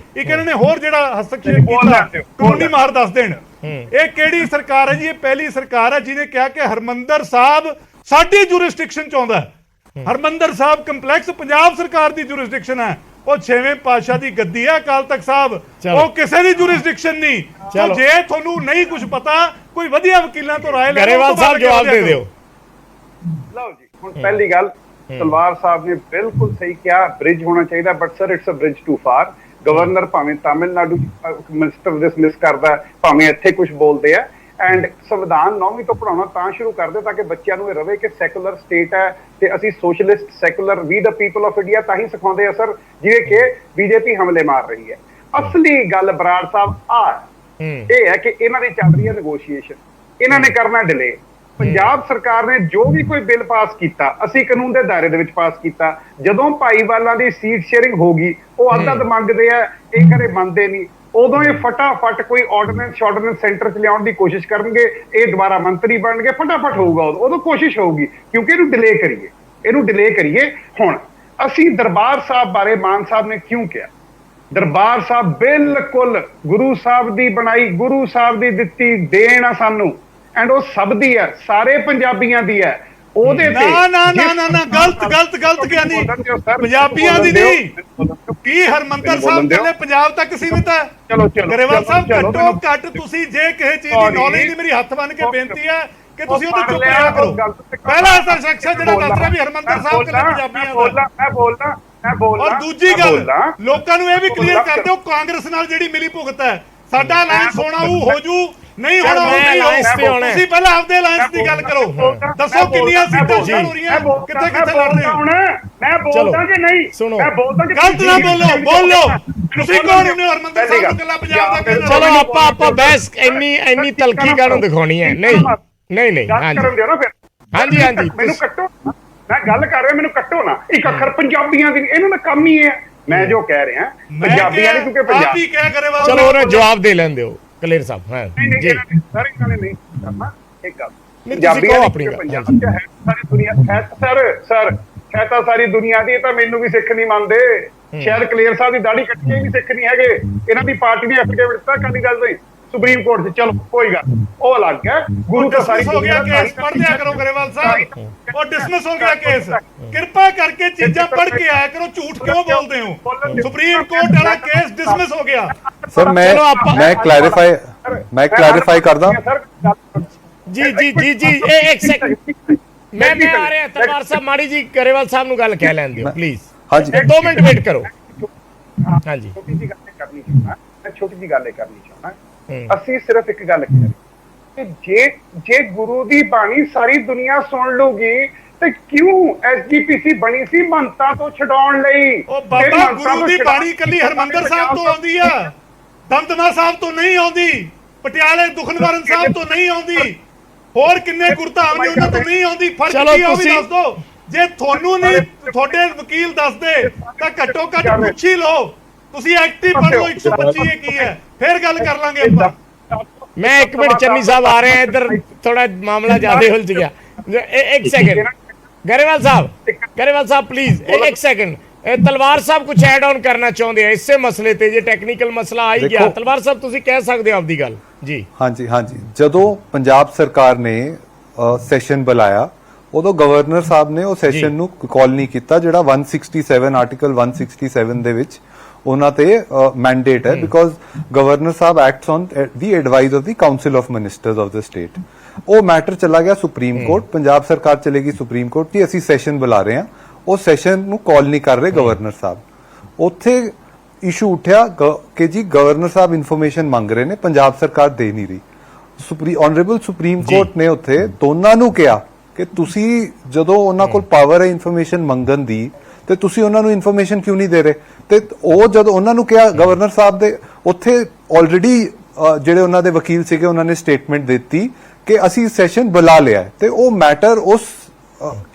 ਨੇ ਹੋਰ ਜਿਹੜਾ ਹਸਤਖੇਪ ਕੀਤਾ ਕਾਨੂੰਨੀ ਮਾਹਰ ਦੱਸ ਦੇਣ ਇਹ ਕਿਹੜੀ ਸਰਕਾਰ ਹੈ ਜੀ? ਇਹ ਪਹਿਲੀ ਸਰਕਾਰ ਹੈ ਜਿਹਨੇ ਕਿਹਾ ਕਿ ਹਰਮੰਦਰ ਸਾਹਿਬ ਸਾਡੀ ਜੁਰਿਸਡਿਕਸ਼ਨ 'ਚ ਆਉਂਦਾ। ਹਰਮੰਦਰ ਸਾਹਿਬ ਕੰਪਲੈਕਸ ਪੰਜਾਬ ਸਰਕਾਰ ਦੀ ਜੁਰਿਸਡਿਕਸ਼ਨ ਹੈ। ਉਹ 6ਵੇਂ ਪਾਤਸ਼ਾਹ ਦੀ ਗੱਦੀ ਹੈ ਅਕਾਲ ਤਖਤ ਸਾਹਿਬ, ਉਹ ਕਿਸੇ ਦੀ ਜੁਰਿਸਡਿਕਸ਼ਨ ਨਹੀਂ। ਜੇ ਤੁਹਾਨੂੰ ਨਹੀਂ ਕੁਝ ਪਤਾ, ਕੋਈ ਵਧੀਆ ਵਕੀਲਾਂ ਤੋਂ ਰਾਏ ਲੈ ਗਰੇਵਾਲ ਸਾਹਿਬ ਜਵਾਬ ਦੇ ਦਿਓ। ਲਓ ਜੀ, ਹੁਣ ਪਹਿਲੀ ਗੱਲ ਤਲਵਾਰ ਸਾਹਿਬ ਨੇ ਬਿਲਕੁਲ ਸਹੀ ਕਿਹਾ, ਬ੍ਰਿਜ ਹੋਣਾ ਚਾਹੀਦਾ, but sir it's a bridge too far. Governor ਭਾਵੇਂ ਤਾਮਿਲਨਾਡੂ ਮਿਨਿਸਟਰ ਡਿਸਮਿਸ ਕਰਦਾ, ਭਾਵੇਂ ਇੱਥੇ ਕੁਝ ਬੋਲਦੇ ਆ, ਐਂਡ ਸੰਵਿਧਾਨ 9ਵੀਂ ਤੋਂ ਪੜਾਉਣਾ ਤਾਂ ਸ਼ੁਰੂ ਕਰ ਦਿਓ ਤਾਂ ਕਿ ਬੱਚਿਆਂ ਨੂੰ ਇਹ ਰਵੇ ਕਿ ਸੈਕੂਲਰ ਸਟੇਟ ਹੈ ਤੇ ਅਸੀਂ ਸੋਸ਼ਲਿਸਟ ਸੈਕੂਲਰ ਵੀ ਦਾ ਪੀਪਲ ਆਫ ਇੰਡੀਆ ਤਾਂ ਹੀ ਸਿਖਾਉਂਦੇ ਆ ਸਰ, ਜਿਵੇਂ ਕਿ ਬੀਜੇਪੀ ਹਮਲੇ ਮਾਰ ਰਹੀ ਹੈ। ਅਸਲੀ ਗੱਲ ਬਰਾੜ ਸਾਹਿਬ ਇਹ ਹੈ ਕਿ ਇਹਨਾਂ ਦੀ ਚੱਲ ਰਹੀ ਹੈ ਨੈਗੋਸ਼ੀਏਸ਼ਨ, ਇਹਨਾਂ ਨੇ ਕਰਨਾ ਡਿਲੇ। ਪੰਜਾਬ ਸਰਕਾਰ ਨੇ ਜੋ ਵੀ ਕੋਈ ਬਿੱਲ ਪਾਸ ਕੀਤਾ ਅਸੀਂ ਕਾਨੂੰਨ ਦੇ ਦਾਇਰੇ ਦੇ ਵਿੱਚ ਪਾਸ ਕੀਤਾ। ਜਦੋਂ ਭਾਈਵਾਲਾਂ ਦੀ ਸੀਟ ਸ਼ੇਅਰਿੰਗ ਹੋ ਗਈ, ਉਹ ਅੱਧ ਮੰਗਦੇ ਆ, ਇਹ ਕਦੇ ਮੰਨਦੇ ਨਹੀਂ। ਉਦੋਂ ਇਹ ਫਟਾਫਟ ਕੋਈ ਆਰਡੀਨੈਂਸ ਸੈਂਟਰ 'ਚ ਲਿਆਉਣ ਦੀ ਕੋਸ਼ਿਸ਼ ਕਰਨਗੇ, ਇਹ ਦੁਬਾਰਾ ਮੰਤਰੀ ਬਣਨਗੇ, ਫਟਾਫਟ ਹੋਊਗਾ। ਉਦੋਂ ਕੋਸ਼ਿਸ਼ ਹੋਊਗੀ ਕਿਉਂਕਿ ਇਹਨੂੰ ਡਿਲੇ ਕਰੀਏ। ਹੁਣ ਅਸੀਂ ਦਰਬਾਰ ਸਾਹਿਬ ਬਾਰੇ ਮਾਨ ਸਾਹਿਬ ਨੇ ਕਿਉਂ ਕਿਹਾ? ਦਰਬਾਰ ਸਾਹਿਬ ਬਿਲਕੁਲ ਗੁਰੂ ਸਾਹਿਬ ਦੀ ਬਣਾਈ, ਗੁਰੂ ਸਾਹਿਬ ਦੀ ਦਿੱਤੀ ਦੇਣ ਆ ਸਾਨੂੰ, ਐਂਡ ਉਹ ਸਭ ਦੀ ਹੈ, ਸਾਰੇ ਪੰਜਾਬੀਆਂ ਦੀ ਹੈ। ਉਹਦੇ ਤੇ ਨਾ ਗਲਤ ਗਿਆਨੀ, ਪੰਜਾਬੀਆਂ ਦੀ ਨਹੀਂ। ਕੀ ਹਰਮੰਦਰ ਸਾਹਿਬ ਕਹਿੰਦੇ ਪੰਜਾਬ ਤੱਕ ਸੀਮਿਤ ਹੈ? ਚਲੋ ਗਰੇਵਾਲ ਸਾਹਿਬ ਘੱਟੋ ਘੱਟ ਤੁਸੀਂ ਜੇ ਕਿਸੇ ਚੀਜ਼ ਦੀ ਨੌਲੇਜ ਨਹੀਂ, ਮੇਰੀ ਹੱਥ ਬੰਨ ਕੇ ਬੇਨਤੀ ਹੈ ਕਿ ਤੁਸੀਂ ਉਹਦੇ ਚੁੱਪ ਰਿਹਾ ਕਰੋ। ਪਹਿਲਾ ਅਸਰ ਸ਼ਖਸ ਜਿਹੜਾ ਦੱਸ ਰਿਹਾ ਵੀ ਹਰਮੰਦਰ ਸਾਹਿਬ ਕਹਿੰਦੇ ਪੰਜਾਬੀਆਂ ਦਾ। ਮੈਂ ਬੋਲਦਾ। ਔਰ ਦੂਜੀ ਗੱਲ, ਲੋਕਾਂ ਨੂੰ ਇਹ ਵੀ ਕਲੀਅਰ ਕਰ ਦਿਓ ਕਾਂਗਰਸ ਨਾਲ ਜਿਹੜੀ ਮਿਲੀ ਭੁਗਤ ਹੈ, ਸਾਡਾ ਅਲਾਇੰਸ ਹੋਣਾ ਉਹ ਹੋ ਜੂ, ਨਹੀਂ ਹੋਣਾ ਤੁਸੀਂ ਪਹਿਲਾਂ ਆਪਦੇ ਅਲਾਇੰਸ ਦੀ ਗੱਲ ਕਰੋ। ਦੱਸੋ ਕਿੰਨੀਆਂ ਸੀਟਾਂ ਹੋ ਰਹੀਆਂ, ਕਿੱਥੇ ਲੜ ਰਹੇ ਹੋ? ਮੈਂ ਬੋਲਦਾ ਕਿ ਨਹੀਂ? ਸੁਣੋ, ਗਲਤ ਨਾ ਬੋਲੋ। ਤੁਸੀਂ ਕੌਣ ਹੋ ਹਰਮੰਦਰ ਸਾਹਿਬ ਨੂੰ ਕੱਲਾ ਪੰਜਾਬ ਦਾ ਕਹਿੰਦੇ? ਚਲੋ ਆਪਾਂ ਬਹਿਸ ਇੰਨੀ ਤਲਖੀ ਕਾਹਨੂੰ ਦਿਖਾਉਣੀ ਹੈ? ਨਹੀਂ। ਹਾਂਜੀ ਮੈਨੂੰ ਕੱਟੋ। ਮੈਂ ਗੱਲ ਕਰ ਰਿਹਾ, ਮੈਨੂੰ ਕੱਟੋ ਨਾ। ਇੱਕ ਅੱਖਰ ਪੰਜਾਬੀਆਂ ਦੀ, ਇਹਨਾਂ ਦਾ ਕੰਮ ਹੀ ਹੈ। ਮੈਂ ਜੋ ਕਹਿ ਰਿਹਾ ਪੰਜਾਬੀਆਂ ਦੀ, ਕਿਉਂਕਿ ਪੰਜਾਬ ਹੀ ਕਹਿ ਗਰੇਵਾਲ ਚਲੋ ਉਹਨੇ ਜਵਾਬ ਦੇ ਲੈਣ ਦਿਓ ਕਲੇਰ ਸਾਹਿਬ। ਹਾਂ ਜੀ ਸਾਰੇ ਇਹਨਾਂ ਨੇ ਨਹੀਂ ਕਰਨਾ ਇੱਕ ਗੱਲ। ਨਹੀਂ, ਤੁਸੀਂ ਕਹੋ ਆਪਣੀ ਗੱਲ। ਪੰਜਾਬ ਚ ਹੈ ਸਾਰੀ ਦੁਨੀਆ ਹੈ ਸਰ ਹੈ ਤਾਂ ਸਾਰੀ ਦੁਨੀਆ ਦੀ। ਇਹ ਤਾਂ ਮੈਨੂੰ ਵੀ ਸਿੱਖ ਨਹੀਂ ਮੰਨਦੇ। ਸ਼ਾਇਦ ਕਲੇਰ ਸਾਹਿਬ ਦੀ ਦਾੜੀ ਕੱਟੀ ਵੀ ਸਿੱਖ ਨਹੀਂ ਹੈਗੇ। ਇਹਨਾਂ ਦੀ ਪਾਰਟੀ ਨੇ ਐਫੀਡੇਵਿਟ ਦਿੱਤਾ, ਕਾਦੀ ਗੱਲ ਨਹੀਂ ਸੁਪਰੀਮ ਕੋਰਟ 'ਚ। ਚਲੋ ਕੋਈ ਗੱਲ, ਉਹ ਅਲੱਗ ਹੈ। ਗੁਰੂ ਤਾਂ ਸਾਰੀ ਹੋ ਗਿਆ ਕੇਸ, ਪੜ੍ਹ ਲਿਆ ਕਰੋ ਗਰੇਵਾਲ ਸਾਹਿਬ। ਉਹ ਡਿਸਮਿਸ ਹੋ ਗਿਆ ਕੇਸ। ਕਿਰਪਾ ਕਰਕੇ ਚੀਜ਼ਾਂ ਪੜ੍ਹ ਕੇ ਆਇਆ ਕਰੋ, ਝੂਠ ਕਿਉਂ ਬੋਲਦੇ ਹੋ? ਸੁਪਰੀਮ ਕੋਰਟ ਵਾਲਾ ਕੇਸ ਡਿਸਮਿਸ ਹੋ ਗਿਆ। ਸਰ ਮੈਂ ਕਲੈਰੀਫਾਈ ਕਰਦਾ। ਜੀ ਇਹ ਇੱਕ ਸੈਕਿੰਡ, ਮੈਂ ਆ ਰਿਹਾ ਤਲਵਾਰ ਸਾਹਿਬ, ਮਾੜੀ ਜੀ ਗਰੇਵਾਲ ਸਾਹਿਬ ਨੂੰ ਗੱਲ ਕਹਿ ਲੈਣ ਦਿਓ ਪਲੀਜ਼। ਹਾਂਜੀ 2 ਮਿੰਟ ਵੇਟ ਕਰੋ। ਹਾਂਜੀ ਛੋਟੀ ਜੀ ਗੱਲ ਕਰਨੀ ਚਾਹੁੰਦਾ, ਮੈਂ ਛੋਟੀ ਜੀ ਗੱਲ ਕਰਨੀ ਚਾਹੁੰਦਾ। ਅਸੀਂ ਸਿਰਫ ਇੱਕ ਗੱਲ ਕਰੀ ਕਿ ਜੇ ਗੁਰੂ ਦੀ ਬਾਣੀ ਸਾਰੀ ਦੁਨੀਆ ਸੁਣ ਲੂਗੀ ਤੇ ਕਿਉਂ ਐਸਜੀਪੀਸੀ ਬਣੀ ਸੀ? ਮੰਨਤਾਂ ਤੋਂ ਛਡਾਉਣ ਲਈ। ਉਹ ਬਾਬਾ ਗੁਰੂ ਦੀ ਬਾਣੀ ਕੱਲੀ ਹਰਮੰਦਰ ਸਾਹਿਬ ਤੋਂ ਆਉਂਦੀ ਆ, ਦਮਦਮਾ ਸਾਹਿਬ ਤੋਂ ਨਹੀਂ ਆਉਂਦੀ, ਪਟਿਆਲੇ ਦੁਖਨਿਵਾਰਨ ਸਾਹਿਬ ਤੋਂ ਨਹੀਂ ਆਉਂਦੀ, ਹੋਰ ਕਿੰਨੇ ਗੁਰਧਾਮ ਨੇ ਉਹਨਾਂ ਤੋਂ ਨਹੀਂ ਆਉਂਦੀ। ਫਰਕ ਕੀ ਆ ਉਹ ਵੀ ਦੱਸ ਦਿਓ। ਜੇ ਤੁਹਾਨੂੰ ਨਹੀਂ ਤੁਹਾਡੇ ਵਕੀਲ ਦੱਸਦੇ ਤਾਂ ਘੱਟੋ ਘੱਟ ਪੁੱਛ ਹੀ ਲਓ। ਤੁਸੀਂ ਐਕਟਿਵ ਪੜ੍ਹ ਲਓ 125 ਇਹ ਕੀ ਹੈ, ਫਿਰ ਗੱਲ ਕਰ ਲਾਂਗੇ ਆਪਾਂ। ਮੈਂ 1 ਮਿੰਟ ਚੰਨੀ ਸਾਹਿਬ ਆ ਰਹੇ ਆ ਇੱਧਰ, ਥੋੜਾ ਮਾਮਲਾ ਜ਼ਿਆਦਾ ਉਲਝ ਗਿਆ। 1 second Grewal Sahib please 1 second. ਤਲਵਾਰ ਸਾਹਿਬ ਕੁਝ ਐਡ ਆਨ ਕਰਨਾ ਚਾਹੁੰਦੇ ਆ ਇਸੇ ਮਸਲੇ ਤੇ? ਜੇ ਟੈਕਨੀਕਲ ਮਸਲਾ ਆ ਹੀ ਗਿਆ, ਤਲਵਾਰ ਸਾਹਿਬ ਤੁਸੀਂ ਕਹਿ ਸਕਦੇ ਹੋ ਆਪਦੀ ਗੱਲ ਜੀ। ਹਾਂਜੀ ਜਦੋਂ ਪੰਜਾਬ ਸਰਕਾਰ ਨੇ ਸੈਸ਼ਨ ਬੁਲਾਇਆ, ਉਦੋਂ ਗਵਰਨਰ ਸਾਹਿਬ ਨੇ ਉਹ ਸੈਸ਼ਨ ਨੂੰ ਕਾਲ ਨਹੀਂ ਕੀਤਾ, ਜਿਹੜਾ 167 ਆਰਟੀਕਲ 167 ਦੇ ਵਿੱਚ ਉਹਨਾਂ ਤੇ ਮੈਂਡੇਟ ਹੈ। ਬਿਕੋਜ਼ ਗਵਰਨਰ ਸਾਹਿਬ acts on the advice of the council of ministers of the state. ਉਹ ਮੈਟਰ ਚਲਾ ਗਿਆ ਸੁਪਰੀਮ ਕੋਰਟ, ਪੰਜਾਬ ਸਰਕਾਰ ਚਲੇਗੀ ਸੁਪਰੀਮ ਕੋਰਟ ਕਿ ਅਸੀਂ ਸੈਸ਼ਨ ਬੁਲਾ ਰਹੇ ਹਾਂ। ਉਹ ਸੈਸ਼ਨ ਨੂੰ ਕਾਲ ਨਹੀਂ ਕਰ ਰਹੇ ਗਵਰਨਰ ਸਾਹਿਬ। ਉੱਥੇ ਇਸ਼ੂ ਉੱਠਿਆ ਕਿ ਜੀ ਗਵਰਨਰ ਸਾਹਿਬ ਇਨਫੋਰਮੇਸ਼ਨ ਮੰਗ ਰਹੇ ਨੇ, ਪੰਜਾਬ ਸਰਕਾਰ ਦੇ ਨਹੀਂ ਰਹੀ। ਆਨਰੇਬਲ ਸੁਪਰੀਮ ਕੋਰਟ ਨੇ ਉੱਥੇ ਦੋਨਾਂ ਨੂੰ ਕਿਹਾ ਕਿ ਤੁਸੀਂ ਜਦੋਂ ਉਹਨਾਂ ਕੋਲ ਪਾਵਰ ਹੈ ਇਨਫੋਰਮੇਸ਼ਨ ਮੰਗਣ ਦੀ, ਤੇ ਤੁਸੀਂ ਉਹਨਾਂ ਨੂੰ ਇਨਫੋਰਮੇਸ਼ਨ ਕਿਉਂ ਨਹੀਂ ਦੇ ਰਹੇ? ਤੇ ਉਹ ਜਦੋਂ ਉਹਨਾਂ ਨੂੰ ਕਿਹਾ ਗਵਰਨਰ ਸਾਹਿਬ ਦੇ, ਉੱਥੇ ਆਲਰੇਡੀ ਜਿਹੜੇ ਉਹਨਾਂ ਦੇ ਵਕੀਲ ਸੀਗੇ ਉਹਨਾਂ ਨੇ ਸਟੇਟਮੈਂਟ ਦਿੱਤੀ ਕਿ ਅਸੀਂ ਸੈਸ਼ਨ ਬੁਲਾ ਲਿਆ, ਤੇ ਉਹ ਮੈਟਰ ਉਸ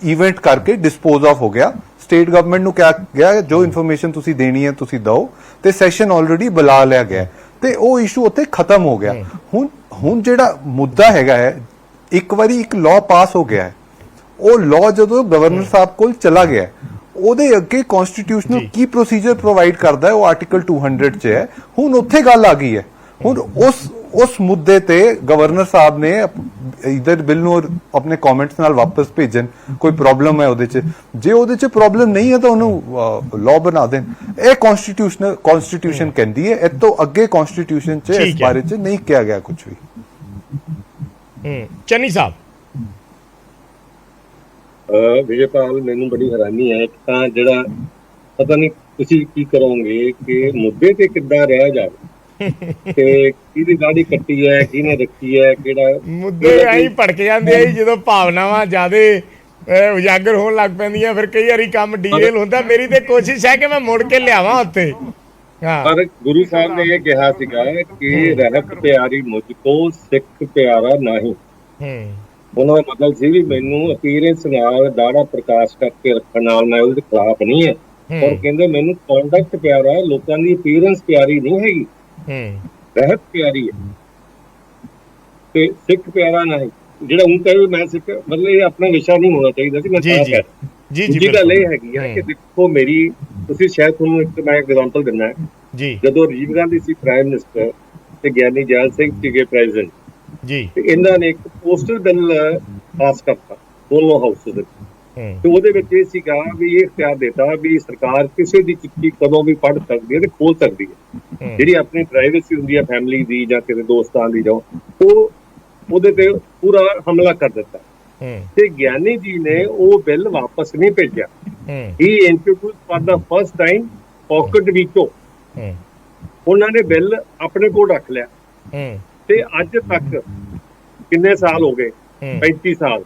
ਇਵੈਂਟ ਕਰਕੇ ਡਿਸਪੋਜ਼ ਆਫ ਹੋ ਗਿਆ। ਸਟੇਟ ਗਵਰਨਮੈਂਟ ਨੂੰ ਕਿਹਾ ਗਿਆ ਜੋ ਇਨਫੋਰਮੇਸ਼ਨ ਤੁਸੀਂ ਦੇਣੀ ਹੈ ਤੁਸੀਂ ਦਿਓ, ਤੇ ਸੈਸ਼ਨ ਆਲਰੇਡੀ ਬੁਲਾ ਲਿਆ ਗਿਆ, ਤੇ ਉਹ ਇਸ਼ੂ ਉੱਥੇ ਖਤਮ ਹੋ ਗਿਆ। ਹੁਣ ਜਿਹੜਾ ਮੁੱਦਾ ਹੈਗਾ ਹੈ, ਇੱਕ ਵਾਰੀ ਇੱਕ ਲਾਅ ਪਾਸ ਹੋ ਗਿਆ ਹੈ, ਉਹ ਲਾਅ ਜਦੋਂ ਗਵਰਨਰ ਸਾਹਿਬ ਕੋਲ ਚਲਾ ਗਿਆ, ਉਹਦੇ ਅੱਗੇ ਕਨਸਟੀਟਿਊਸ਼ਨਲ ਕੀ ਪ੍ਰੋਸੀਜਰ ਪ੍ਰੋਵਾਈਡ ਕਰਦਾ ਹੈ, ਉਹ ਆਰਟੀਕਲ 200 ਚ ਹੈ। ਹੁਣ ਉੱਥੇ ਗੱਲ ਆ ਗਈ ਹੈ। ਹੁਣ ਉਸ ਮੁੱਦੇ ਤੇ ਗਵਰਨਰ ਸਾਹਿਬ ਨੇ ਇਧਰ ਬਿੱਲ ਨੂੰ ਆਪਣੇ ਕਮੈਂਟਸ ਨਾਲ ਵਾਪਸ ਭੇਜਣ। ਕੋਈ ਪ੍ਰੋਬਲਮ ਹੈ ਉਹਦੇ ਚ? ਜੇ ਉਹਦੇ ਚ ਪ੍ਰੋਬਲਮ ਨਹੀਂ ਹੈ ਤਾਂ ਉਹਨੂੰ ਲਾਅ ਬਣਾ ਦੇਣ। ਇਹ ਕਨਸਟੀਟਿਊਸ਼ਨ ਕਹਿੰਦੀ ਹੈ, ਇਹ ਤੋਂ ਅੱਗੇ ਕਨਸਟੀਟਿਊਸ਼ਨ ਚ ਇਸ ਬਾਰੇ ਚ ਨਹੀਂ ਕਿਹਾ ਗਿਆ ਕੁਝ ਵੀ। ਚੰਨੀ ਸਾਹਿਬ ਵਿਜੇਪਾਲ, ਮੈਨੂੰ ਬੜੀ ਹੈਰਾਨੀ ਹੈ। ਇੱਕ ਤਾਂ ਜਿਹੜਾ ਪਤਾ ਨਹੀਂ ਤੁਸੀਂ ਕੀ ਕਰੋਗੇ ਕਿ ਮੁੱਦੇ ਤੇ ਕਿੱਦਾਂ ਰਹਿ ਜਾਵੇ, ਤੇ ਕਿਹਦੀ ਦਾੜੀ ਕੱਟੀ ਹੈ, ਕਿਹਨੇ ਰੱਖੀ ਹੈ, ਕਿਹੜਾ ਮੁੱਦੇ ਐਂ ਭੜਕ ਜਾਂਦੇ ਆ ਜਦੋਂ ਭਾਵਨਾਵਾਂ ਜ਼ਿਆਦੇ ਉਜਾਗਰ ਹੋਣ ਲੱਗ ਪੈਂਦੀਆਂ, ਫਿਰ ਕਈ ਵਾਰੀ ਕੰਮ ਡੀਰੇਲ ਹੁੰਦਾ। ਮੇਰੀ ਤੇ ਕੋਸ਼ਿਸ਼ ਹੈ ਕਿ ਮੈਂ ਮੁੜ ਕੇ ਲਿਆਵਾਂ ਉੱਥੇ। ਪਰ ਗੁਰੂ ਸਾਹਿਬ ਨੇ ਇਹ ਕਿਹਾ ਸੀਗਾ ਕਿ ਰਹਿਤ ਪਿਆਰੀ ਮੁਝ ਕੋ ਸਿੱਖ ਪਿਆਰਾ ਨਹੀਂ। ਉਹਨਾਂ ਦਾ ਮਤਲਬ ਸੀ ਵੀ ਮੈਨੂੰ ਅਪੀਅਰੈਂਸ ਨਾਲ ਦਾੜਾ ਪ੍ਰਕਾਸ਼ ਕਰਕੇ ਰੱਖਣ ਨਾਲ ਮੈਂ ਉਹਦੇ ਖਿਲਾਫ ਨਹੀਂ ਹੈ, ਔਰ ਕਹਿੰਦੇ ਮੈਨੂੰ ਕੰਡਕਟ ਪਿਆਰਾ, ਲੋਕਾਂ ਦੀ ਅਪੀਅਰੈਂਸ ਪਿਆਰੀ ਨਹੀਂ ਹੈਗੀ, ਰਹਿਤ ਪਿਆਰੀ ਹੈ, ਤੇ ਸਿੱਖ ਪਿਆਰਾ ਨਹੀਂ। ਜਿਹੜਾ ਉਹ ਕਹੇ ਮੈਂ ਸਿੱਖ, ਮਤਲਬ ਇਹ ਆਪਣਾ ਵਿਸ਼ਾ ਨਹੀਂ ਹੋਣਾ ਚਾਹੀਦਾ ਸੀ। ਮੈਂ ਤਾਂ ਕਹਿ ਦੂਜੀ ਗੱਲ ਇਹ ਹੈਗੀ ਹੈ ਕਿ ਦੇਖੋ ਮੇਰੀ, ਤੁਸੀਂ ਸ਼ਾਇਦ ਤੁਹਾਨੂੰ ਇੱਕ ਮੈਂ ਐਗਜ਼ਾਮਪਲ ਦਿੰਦਾ ਹੈ। ਜਦੋਂ ਰਾਜੀਵ ਗਾਂਧੀ ਸੀ ਪ੍ਰਾਈਮ ਮਿਨਿਸਟਰ ਤੇ ਗਿਆਨੀ ਜੈਲ ਸਿੰਘ ਸੀਗੇ ਪ੍ਰੈਜ਼ੀਡੈਂਟ ਜੀ, ਤੇ ਇਹਨਾਂ ਨੇ ਇੱਕ ਪੋਸਟਲ ਬਿੱਲ ਪਾਸ ਕਰਤਾ ਦੋਨੋਂ ਹਾਊਸ ਦੇ, ਤੇ ਉਹਦੇ ਵਿੱਚ ਇਹ ਸੀਗਾ ਵੀ ਇਹ ਇਖਤਿਆਰ ਦਿੱਤਾ ਵੀ ਸਰਕਾਰ ਕਿਸੇ ਦੀ ਚਿੱਠੀ ਕਦੋਂ ਵੀ ਪੜ੍ਹ ਸਕਦੀ ਹੈ ਤੇ ਖੋਲ ਸਕਦੀ ਹੈ। ਜਿਹੜੀ ਆਪਣੀ ਪ੍ਰਾਈਵੇਸੀ ਹੁੰਦੀ ਹੈ ਫੈਮਿਲੀ ਦੀ ਜਾਂ ਕਿਸੇ ਦੋਸਤਾਂ ਦੀ, ਜੋ ਉਹ ਉਹਦੇ ਤੇ ਪੂਰਾ ਹਮਲਾ ਕਰ ਦਿੱਤਾ। ਤੇ ਗਿਆਨੀ ਜੀ ਨੇ ਉਹ ਬਿੱਲ ਵਾਪਸ ਨਹੀਂ ਭੇਜਿਆ। He introduce for the first time pocket veto. ਉਹਨਾਂ ਨੇ ਬਿੱਲ ਆਪਣੇ ਕੋਲ ਰੱਖ ਲਿਆ, ਤੇ ਅੱਜ ਤੱਕ ਕਿੰਨੇ ਸਾਲ ਹੋ ਗਏ, 35 ਸਾਲ,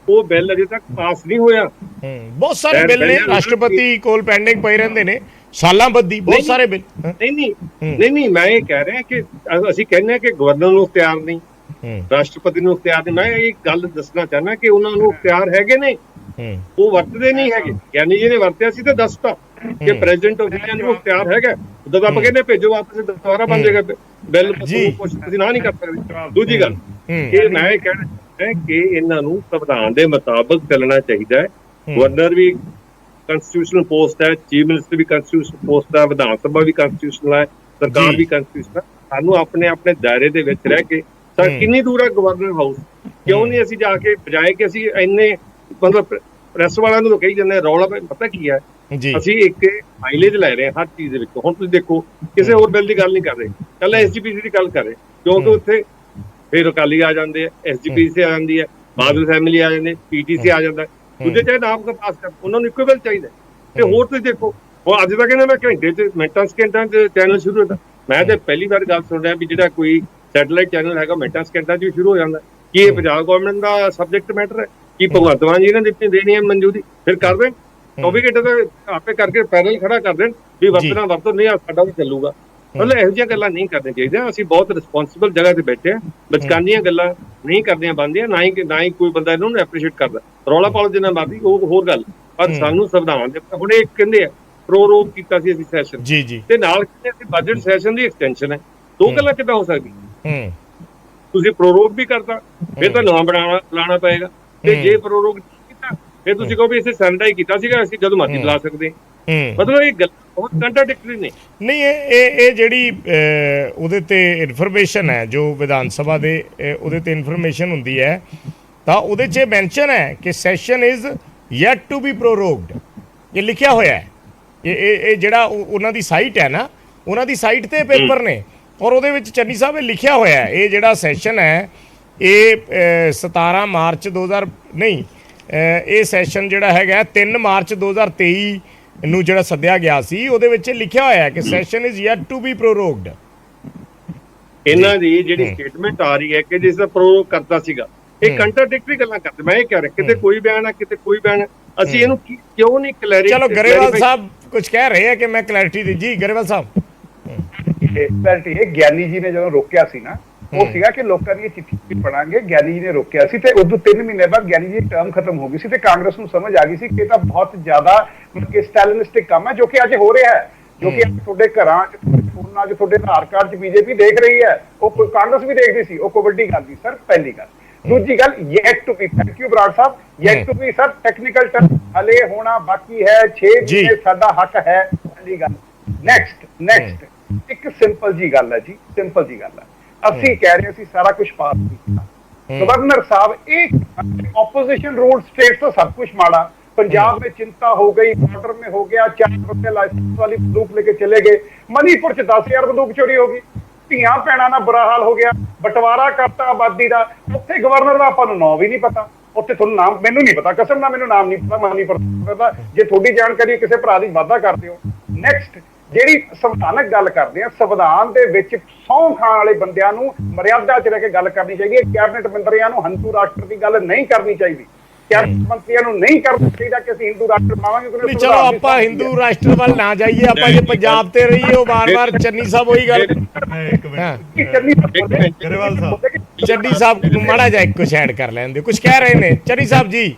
ਉਹ ਬਿੱਲ ਅਜੇ ਤੱਕ ਪਾਸ ਨਹੀਂ ਹੋਇਆ। ਬਹੁਤ ਸਾਰੇ ਬਿੱਲ ਨੇ ਰਾਸ਼ਟਰਪਤੀ ਕੋਲ ਪੈਂਡਿੰਗ ਪਏ ਰਹਿੰਦੇ ਨੇ ਸਾਲਾਂ ਬੱਧੀ, ਬਹੁਤ ਸਾਰੇ ਬਿੱਲ। ਨਹੀਂ, ਮੈਂ ਇਹ ਕਹਿ ਰਿਹਾ ਕਿ ਅਸੀਂ ਕਹਿੰਦੇ ਹਾਂ ਕਿ ਗਵਰਨਰ ਨੂੰ ਇਖਤਿਆਰ ਨਹੀਂ, ਰਾਸ਼ਟਰਪਤੀ ਨੂੰ ਇਖਤਿਆਰ ਨਹੀਂ। ਮੈਂ ਇਹ ਗੱਲ ਦੱਸਣਾ ਚਾਹੁੰਦਾ ਕਿ ਉਹਨਾਂ ਨੂੰ ਇਖਤਿਆਰ ਹੈਗੇ ਨੇ, ਉਹ ਵਰਤਦੇ ਨਹੀਂ ਹੈਗੇ। ਗਿਆਨੀ ਜੀ ਨੇ ਵਰਤਿਆ ਸੀ ਤੇ ਦੱਸਤਾ ਕਿ ਪ੍ਰੈਜ਼ੀਡੈਂਟ ਆਫ ਇੰਡੀਆ ਨੂੰ ਤਿਆਰ ਹੈਗਾ, ਜਦੋਂ ਆਪਾਂ ਕਹਿੰਦੇ ਭੇਜੋ ਵਾਪਸ, ਦੁਬਾਰਾ ਬਣ ਜਾਏਗਾ ਬਿੱਲ, ਕੁਝ ਅਸੀਂ ਨਾ ਨਹੀਂ ਕਰ ਸਕਦੇ। ਦੂਜੀ ਗੱਲ ਇਹ ਮੈਂ ਇਹ ਕਹਿਣਾ ਹੈ ਕਿ ਇਹਨਾਂ ਨੂੰ ਸੰਵਿਧਾਨ ਦੇ ਮੁਤਾਬਕ ਚੱਲਣਾ ਚਾਹੀਦਾ ਹੈ। ਗਵਰਨਰ ਵੀ ਕੰਸਟੀਟਿਊਸ਼ਨਲ ਪੋਸਟ ਹੈ, ਚੀਫ ਮਿਨਿਸਟਰ ਵੀ ਕੰਸਟੀਟਿਊਸ਼ਨਲ ਪੋਸਟ ਹੈ, ਵਿਧਾਨ ਸਭਾ ਵੀ ਕੰਸਟੀਟਿਊਸ਼ਨਲ ਹੈ, ਸਰਕਾਰ ਵੀ ਕੰਸਟੀਟਿਊਸ਼ਨਲ। ਸਾਨੂੰ ਆਪਣੇ ਆਪਣੇ ਦਾਇਰੇ ਦੇ ਵਿੱਚ ਰਹਿ ਕੇ ਕਿੰਨੀ ਦੂਰ ਹੈ ਗਵਰਨਰ ਹਾਊਸ, ਕਿਉਂ ਨਹੀਂ ਅਸੀਂ ਜਾ ਕੇ, ਬਜਾਏ ਕਿ ਅਸੀਂ ਇੰਨੇ ਮਤਲਬ ਪ੍ਰੈਸ ਵਾਲਿਆਂ ਨੂੰ ਕਹੀ ਜਾਂਦੇ ਰੌਲਾ। ਪਤਾ ਕੀ ਹੈ, ਅਸੀਂ ਇੱਕ ਮਾਈਲੇਜ ਲੈ ਰਹੇ ਹਾਂ ਹਰ ਚੀਜ਼ ਦੇ ਵਿੱਚ। ਹੁਣ ਤੁਸੀਂ ਦੇਖੋ ਕਿਸੇ ਹੋਰ ਬਿੱਲ ਦੀ ਗੱਲ ਨਹੀਂ ਕਰ ਰਹੇ, ਕੱਲਾ ਐਸਜੀਪੀਸੀ ਦੀ ਗੱਲ ਕਰ ਰਹੇ, ਕਿਉਂਕਿ ਉੱਥੇ ਫਿਰ ਅਕਾਲੀ ਆ ਜਾਂਦੇ ਆ, ਐਸਜੀਪੀਸੀ ਆ ਜਾਂਦੀ ਹੈ, ਬਾਦਲ ਫੈਮਿਲੀ ਆ ਜਾਂਦੇ, ਪੀਟੀਸੀ ਆ ਜਾਂਦਾ, ਦੂਜੇ ਚਾਹੇ ਨਾਮ ਦਾ ਪਾਸ ਕਰ, ਉਹਨਾਂ ਨੂੰ ਇੱਕੋ ਬਿੱਲ ਚਾਹੀਦਾ। ਤੇ ਹੋਰ ਤੁਸੀਂ ਦੇਖੋ ਹੁਣ ਅੱਜ ਤੱਕ ਕਹਿੰਦਾ ਮੈਂ ਘੰਟੇ 'ਚ ਮਿੰਟਾਂ ਸਕਿੰਟਾਂ 'ਚ ਚੈਨਲ ਸ਼ੁਰੂ ਹੁੰਦਾ। ਮੈਂ ਤੇ ਪਹਿਲੀ ਵਾਰ ਗੱਲ ਸੁਣ ਰਿਹਾ ਵੀ ਜਿਹੜਾ ਕੋਈ ਸੈਟੇਲਾਈਟ ਚੈਨਲ ਹੈਗਾ ਮਿੰਟਾਂ ਸਕਿੰਟਾਂ 'ਚ ਵੀ ਸ਼ੁਰੂ ਹੋ ਜਾਂਦਾ। ਕੀ ਇਹ ਪੰਜਾਬ ਗਵਰਨਮੈਂਟ ਦਾ ਸਬਜੈਕਟ ਮੈਟਰ ਹੈ? ਕੀ ਭਗਵੰਤ ਮਾਨ ਜੀ ਨੇ ਦੇਣੀ ਹੈ ਮਨਜ਼ੂਰੀ? ਫਿਰ ਕਰ ਦੇਣ 24 ਘੰਟੇ ਤਾਂ ਆਪੇ ਕਰਕੇ ਪੈਰਲ ਖੜਾ ਕਰ ਦੇਣ ਵੀ ਵਰਤਣਾ ਵਰਤੋ, ਨਹੀਂ ਸਾਡਾ ਵੀ ਚੱਲੂਗਾ। ਮਤਲਬ ਇਹੋ ਜਿਹੀਆਂ ਗੱਲਾਂ ਨਹੀਂ ਕਰਨੀਆਂ ਚਾਹੀਦੀਆਂ। ਅਸੀਂ ਬਹੁਤ ਰਿਸਪੌਂਸਿਬਲ ਜਗ੍ਹਾ ਤੇ ਬੈਠੇ ਹਾਂ, ਬਚਕਾਨੀਆਂ ਗੱਲਾਂ ਨਹੀਂ ਕਰਦੀਆਂ ਬਣਦੀਆਂ, ਨਾ ਹੀ ਕੋਈ ਬੰਦਾ ਇਹਨਾਂ ਨੂੰ ਐਪਰੀਸ਼ੀਏਟ ਕਰਦਾ। ਰੌਲਾ ਪਾਲੋ ਜਿੰਨਾ ਮਰਜ਼ੀ, ਉਹ ਹੋਰ ਗੱਲ, ਪਰ ਸਾਨੂੰ ਸੰਵਿਧਾਨ ਦੇ ਹੁਣ ਇਹ ਕਹਿੰਦੇ ਆ ਪ੍ਰੋਰੋਗ ਕੀਤਾ ਸੀ ਅਸੀਂ ਸੈਸ਼ਨ ਤੇ ਨਾਲ ਕਹਿੰਦੇ ਅਸੀਂ ਬਜਟ ਸੈਸ਼ਨ ਦੀ ਐਕਸਟੈਂਸ਼ਨ ਹੈ। ਦੋ ਗੱਲਾਂ ਕਿੱਦਾਂ ਹੋ ਸਕਦੀਆਂ? ਤੁਸੀਂ ਪ੍ਰੋਰੋਗ ਵੀ ਕਰਤਾ, ਫਿਰ ਤਾਂ ਨਵਾਂ ਲਾਣਾ ਪਏਗਾ, ਤੇ ਜੇ ਪ੍ਰੋਰੋਗ ਨਹੀਂ ਕੀਤਾ ਫਿਰ ਤੁਸੀਂ ਕਹੋ ਵੀ ਅਸੀਂ ਸੈਨੇਟਾਈਜ਼ ਕੀਤਾ ਸੀਗਾ, ਅਸੀਂ ਜਦੋਂ ਮਰਜ਼ੀ ਬੁਲਾ ਸਕਦੇ। ਮਤਲਬ ਇਹ ਗੱਲ ਬਹੁਤ ਕੰਟਰਾਡਿਕਟਰੀ ਨੇ। ਨਹੀਂ, ਇਹ ਜਿਹੜੀ ਉਹਦੇ ਤੇ ਇਨਫੋਰਮੇਸ਼ਨ ਹੈ ਜੋ ਵਿਧਾਨ ਸਭਾ ਦੇ ਉਹਦੇ ਤੇ ਇਨਫੋਰਮੇਸ਼ਨ ਹੁੰਦੀ ਹੈ, ਤਾਂ ਉਹਦੇ 'ਚ ਮੈਂਸ਼ਨ ਹੈ ਕਿ session is yet to be prorogued. ਇਹ ਲਿਖਿਆ ਹੋਇਆ ਹੈ। ਇਹ ਜਿਹੜਾ ਉਹਨਾਂ ਦੀ ਸਾਈਟ ਹੈ ਨਾ, ਉਹਨਾਂ ਦੀ ਸਾਈਟ ਤੇ ਪੇਪਰ ਨੇ, ਔਰ ਉਹਦੇ ਵਿੱਚ ਚੰਨੀ ਸਾਹਿਬ ਇਹ ਲਿਖਿਆ ਹੋਇਆ ਹੈ। ਇਹ ਜਿਹੜਾ ਸੈਸ਼ਨ ਹੈ ਇਹ 17 ਮਾਰਚ 2000 ਨਹੀਂ, ਇਹ ਸੈਸ਼ਨ ਜਿਹੜਾ ਹੈਗਾ 3 ਮਾਰਚ 2023 ਨੂੰ ਜਿਹੜਾ ਸੱਦਿਆ ਗਿਆ ਸੀ, ਉਹਦੇ ਵਿੱਚ ਲਿਖਿਆ ਹੋਇਆ ਹੈ ਕਿ session is yet to be prorogued. ਇਹਨਾਂ ਦੀ ਜਿਹੜੀ ਸਟੇਟਮੈਂਟ ਆ ਰਹੀ ਹੈ ਕਿ ਜਿਸ ਦਾ ਪ੍ਰੋਰੋਗ ਕਰਤਾ ਸੀਗਾ, ਇਹ ਕੰਟਰਾਡਿਕਟਰੀ ਗੱਲਾਂ ਕਰਦੇ। ਮੈਂ ਇਹ ਕਹਿ ਰਿਹਾ ਕਿਤੇ ਕੋਈ ਬਿਆਨ ਹੈ, ਕਿਤੇ ਕੋਈ ਬਿਆਨ ਹੈ, ਅਸੀਂ ਇਹਨੂੰ ਕਿਉਂ ਨਹੀਂ ਕਲੈਰਿਟੀ? ਚਲੋ ਗਰੇਵਾਲ ਸਾਹਿਬ ਕੁਝ ਕਹਿ ਰਹੇ ਆ ਕਿ ਮੈਂ ਕਲੈਰਿਟੀ ਦੀ। ਜੀ ਗਰੇਵਾਲ ਸਾਹਿਬ, ਕਲੈਰਿਟੀ ਇਹ ਗਿਆਨੀ ਜੀ ਨੇ ਜਦੋਂ ਰੋਕਿਆ ਸੀ ਨਾ, ਉਹ ਸੀਗਾ ਕਿ ਲੋਕਾਂ ਦੀ ਚਿੱਠੀ ਪੜਾਂਗੇ। ਗਿਆਨੀ ਜੀ ਨੇ ਰੋਕਿਆ ਸੀ ਤੇ ਉਦੋਂ 3 ਮਹੀਨੇ ਬਾਅਦ ਗਿਆਨੀ ਜੀ ਦੀ ਟਰਮ ਖਤਮ ਹੋ ਗਈ ਸੀ ਤੇ ਕਾਂਗਰਸ ਨੂੰ ਸਮਝ ਆ ਗਈ ਸੀ ਕਿ ਇਹ ਤਾਂ ਬਹੁਤ ਜ਼ਿਆਦਾ ਮਤਲਬ ਕਿ ਸਟੈਲਿਨਿਸਟਿਕ ਕੰਮ ਹੈ, ਜੋ ਕਿ ਅੱਜ ਹੋ ਰਿਹਾ ਹੈ, ਜੋ ਕਿ ਤੁਹਾਡੇ ਘਰਾਂ 'ਚ, ਫੋਨਾਂ 'ਚ, ਤੁਹਾਡੇ ਆਧਾਰ ਕਾਰਡ 'ਚ ਬੀਜੇਪੀ ਦੇਖ ਰਹੀ ਹੈ, ਉਹ ਕਾਂਗਰਸ ਵੀ ਦੇਖਦੀ ਸੀ। ਉਹ ਕੋਈ ਵੱਡੀ ਗੱਲ ਨਹੀਂ ਸਰ, ਪਹਿਲੀ ਗੱਲ। ਦੂਜੀ ਗੱਲ, yet to be, thank you Brar Sahib, yet to be sir technical term ਹਲੇ ਹੋਣਾ ਬਾਕੀ ਹੈ, 6 ਮਹੀਨੇ ਸਾਡਾ ਹੱਕ ਹੈ, ਪਹਿਲੀ ਗੱਲ। ਨੈਕਸਟ ਇੱਕ ਸਿੰਪਲ ਜੀ ਗੱਲ ਹੈ ਜੀ, ਸਿੰਪਲ ਜੀ ਗੱਲ ਹੈ। ਅਸੀਂ ਕਹਿ ਰਹੇ ਸੀ ਸਾਰਾ ਕੁਝ ਪਾਸ ਕੀਤਾ, ਗਵਰਨਰ ਸਾਹਿਬ ਇਹ ऑपोजिशन रूल स्टेट तो सब कुछ माड़ा। पंजाब में चिंता हो गई, बॉर्डर में हो गया, 4 रुपए लाइसेंस वाली बंदूक लेके चले गए, मणिपुर च 10,000 बंदूक चोरी होगी, ਧੀਆਂ ਭੈਣਾਂ ਦਾ ਬੁਰਾ ਹਾਲ ਹੋ ਗਿਆ, ਬਟਵਾਰਾ ਕਰਤਾ ਆਬਾਦੀ ਦਾ। ਉੱਥੇ ਗਵਰਨਰ ਦਾ ਆਪਾਂ ਨੂੰ ਨਾਮ ਵੀ ਨਹੀਂ ਪਤਾ, ਉੱਥੇ ਤੁਹਾਨੂੰ ਨਾਮ, ਮੈਨੂੰ ਨਹੀਂ ਪਤਾ, ਕਸਮ ਨਾਲ ਮੈਨੂੰ ਨਾਮ ਨਹੀਂ ਪਤਾ, ਮੈਂ ਨਹੀਂ ਪਤਾ। ਜੇ ਤੁਹਾਡੀ ਜਾਣਕਾਰੀ ਕਿਸੇ ਭਰਾ ਦੀ ਵਾਅਦਾ ਕਰਦੇ ਹੋ। ਨੈਕਸਟ ਜਿਹੜੀ ਸੰਵਿਧਾਨਕ ਗੱਲ ਕਰਦੇ ਆ, ਸੰਵਿਧਾਨ ਦੇ ਵਿੱਚ ਸਹੁੰ ਖਾਣ ਵਾਲੇ ਬੰਦਿਆਂ ਨੂੰ ਮਰਿਆਦਾ 'ਚ ਰਹਿ ਕੇ ਗੱਲ ਕਰਨੀ ਚਾਹੀਦੀ ਹੈ। ਕੈਬਨਿਟ ਮੰਤਰੀਆਂ ਨੂੰ ਹਿੰਦੂ ਰਾਸ਼ਟਰ ਦੀ ਗੱਲ ਨਹੀਂ ਕਰਨੀ ਚਾਹੀਦੀ। ਕੈਬਨਿਟ ਮੰਤਰੀਆਂ ਨੂੰ ਨਹੀਂ ਕਰਨਾ ਚਾਹੀਦਾ ਕਿ ਅਸੀਂ ਹਿੰਦੂ ਰਾਸ਼ਟਰ ਬਣਾਵਾਂਗੇ। ਚਲੋ ਆਪਾਂ ਹਿੰਦੂ ਰਾਸ਼ਟਰ ਵੱਲ ਨਾ ਜਾਈਏ, ਆਪਾਂ ਜੇ ਪੰਜਾਬ ਤੇ ਰਹੀਏ। ਉਹ ਵਾਰ-ਵਾਰ ਚੰਨੀ ਸਾਹਿਬ ਉਹੀ ਗੱਲ, ਚੰਨੀ ਸਾਹਿਬ ਨੂੰ ਮਾੜਾ ਜਿਹਾ ਕੁਝ ਐਡ ਕਰ ਲੈਂਦੇ, ਕੁਝ ਕਹਿ ਰਹੇ ਨੇ ਚੰਨੀ ਸਾਹਿਬ ਜੀ।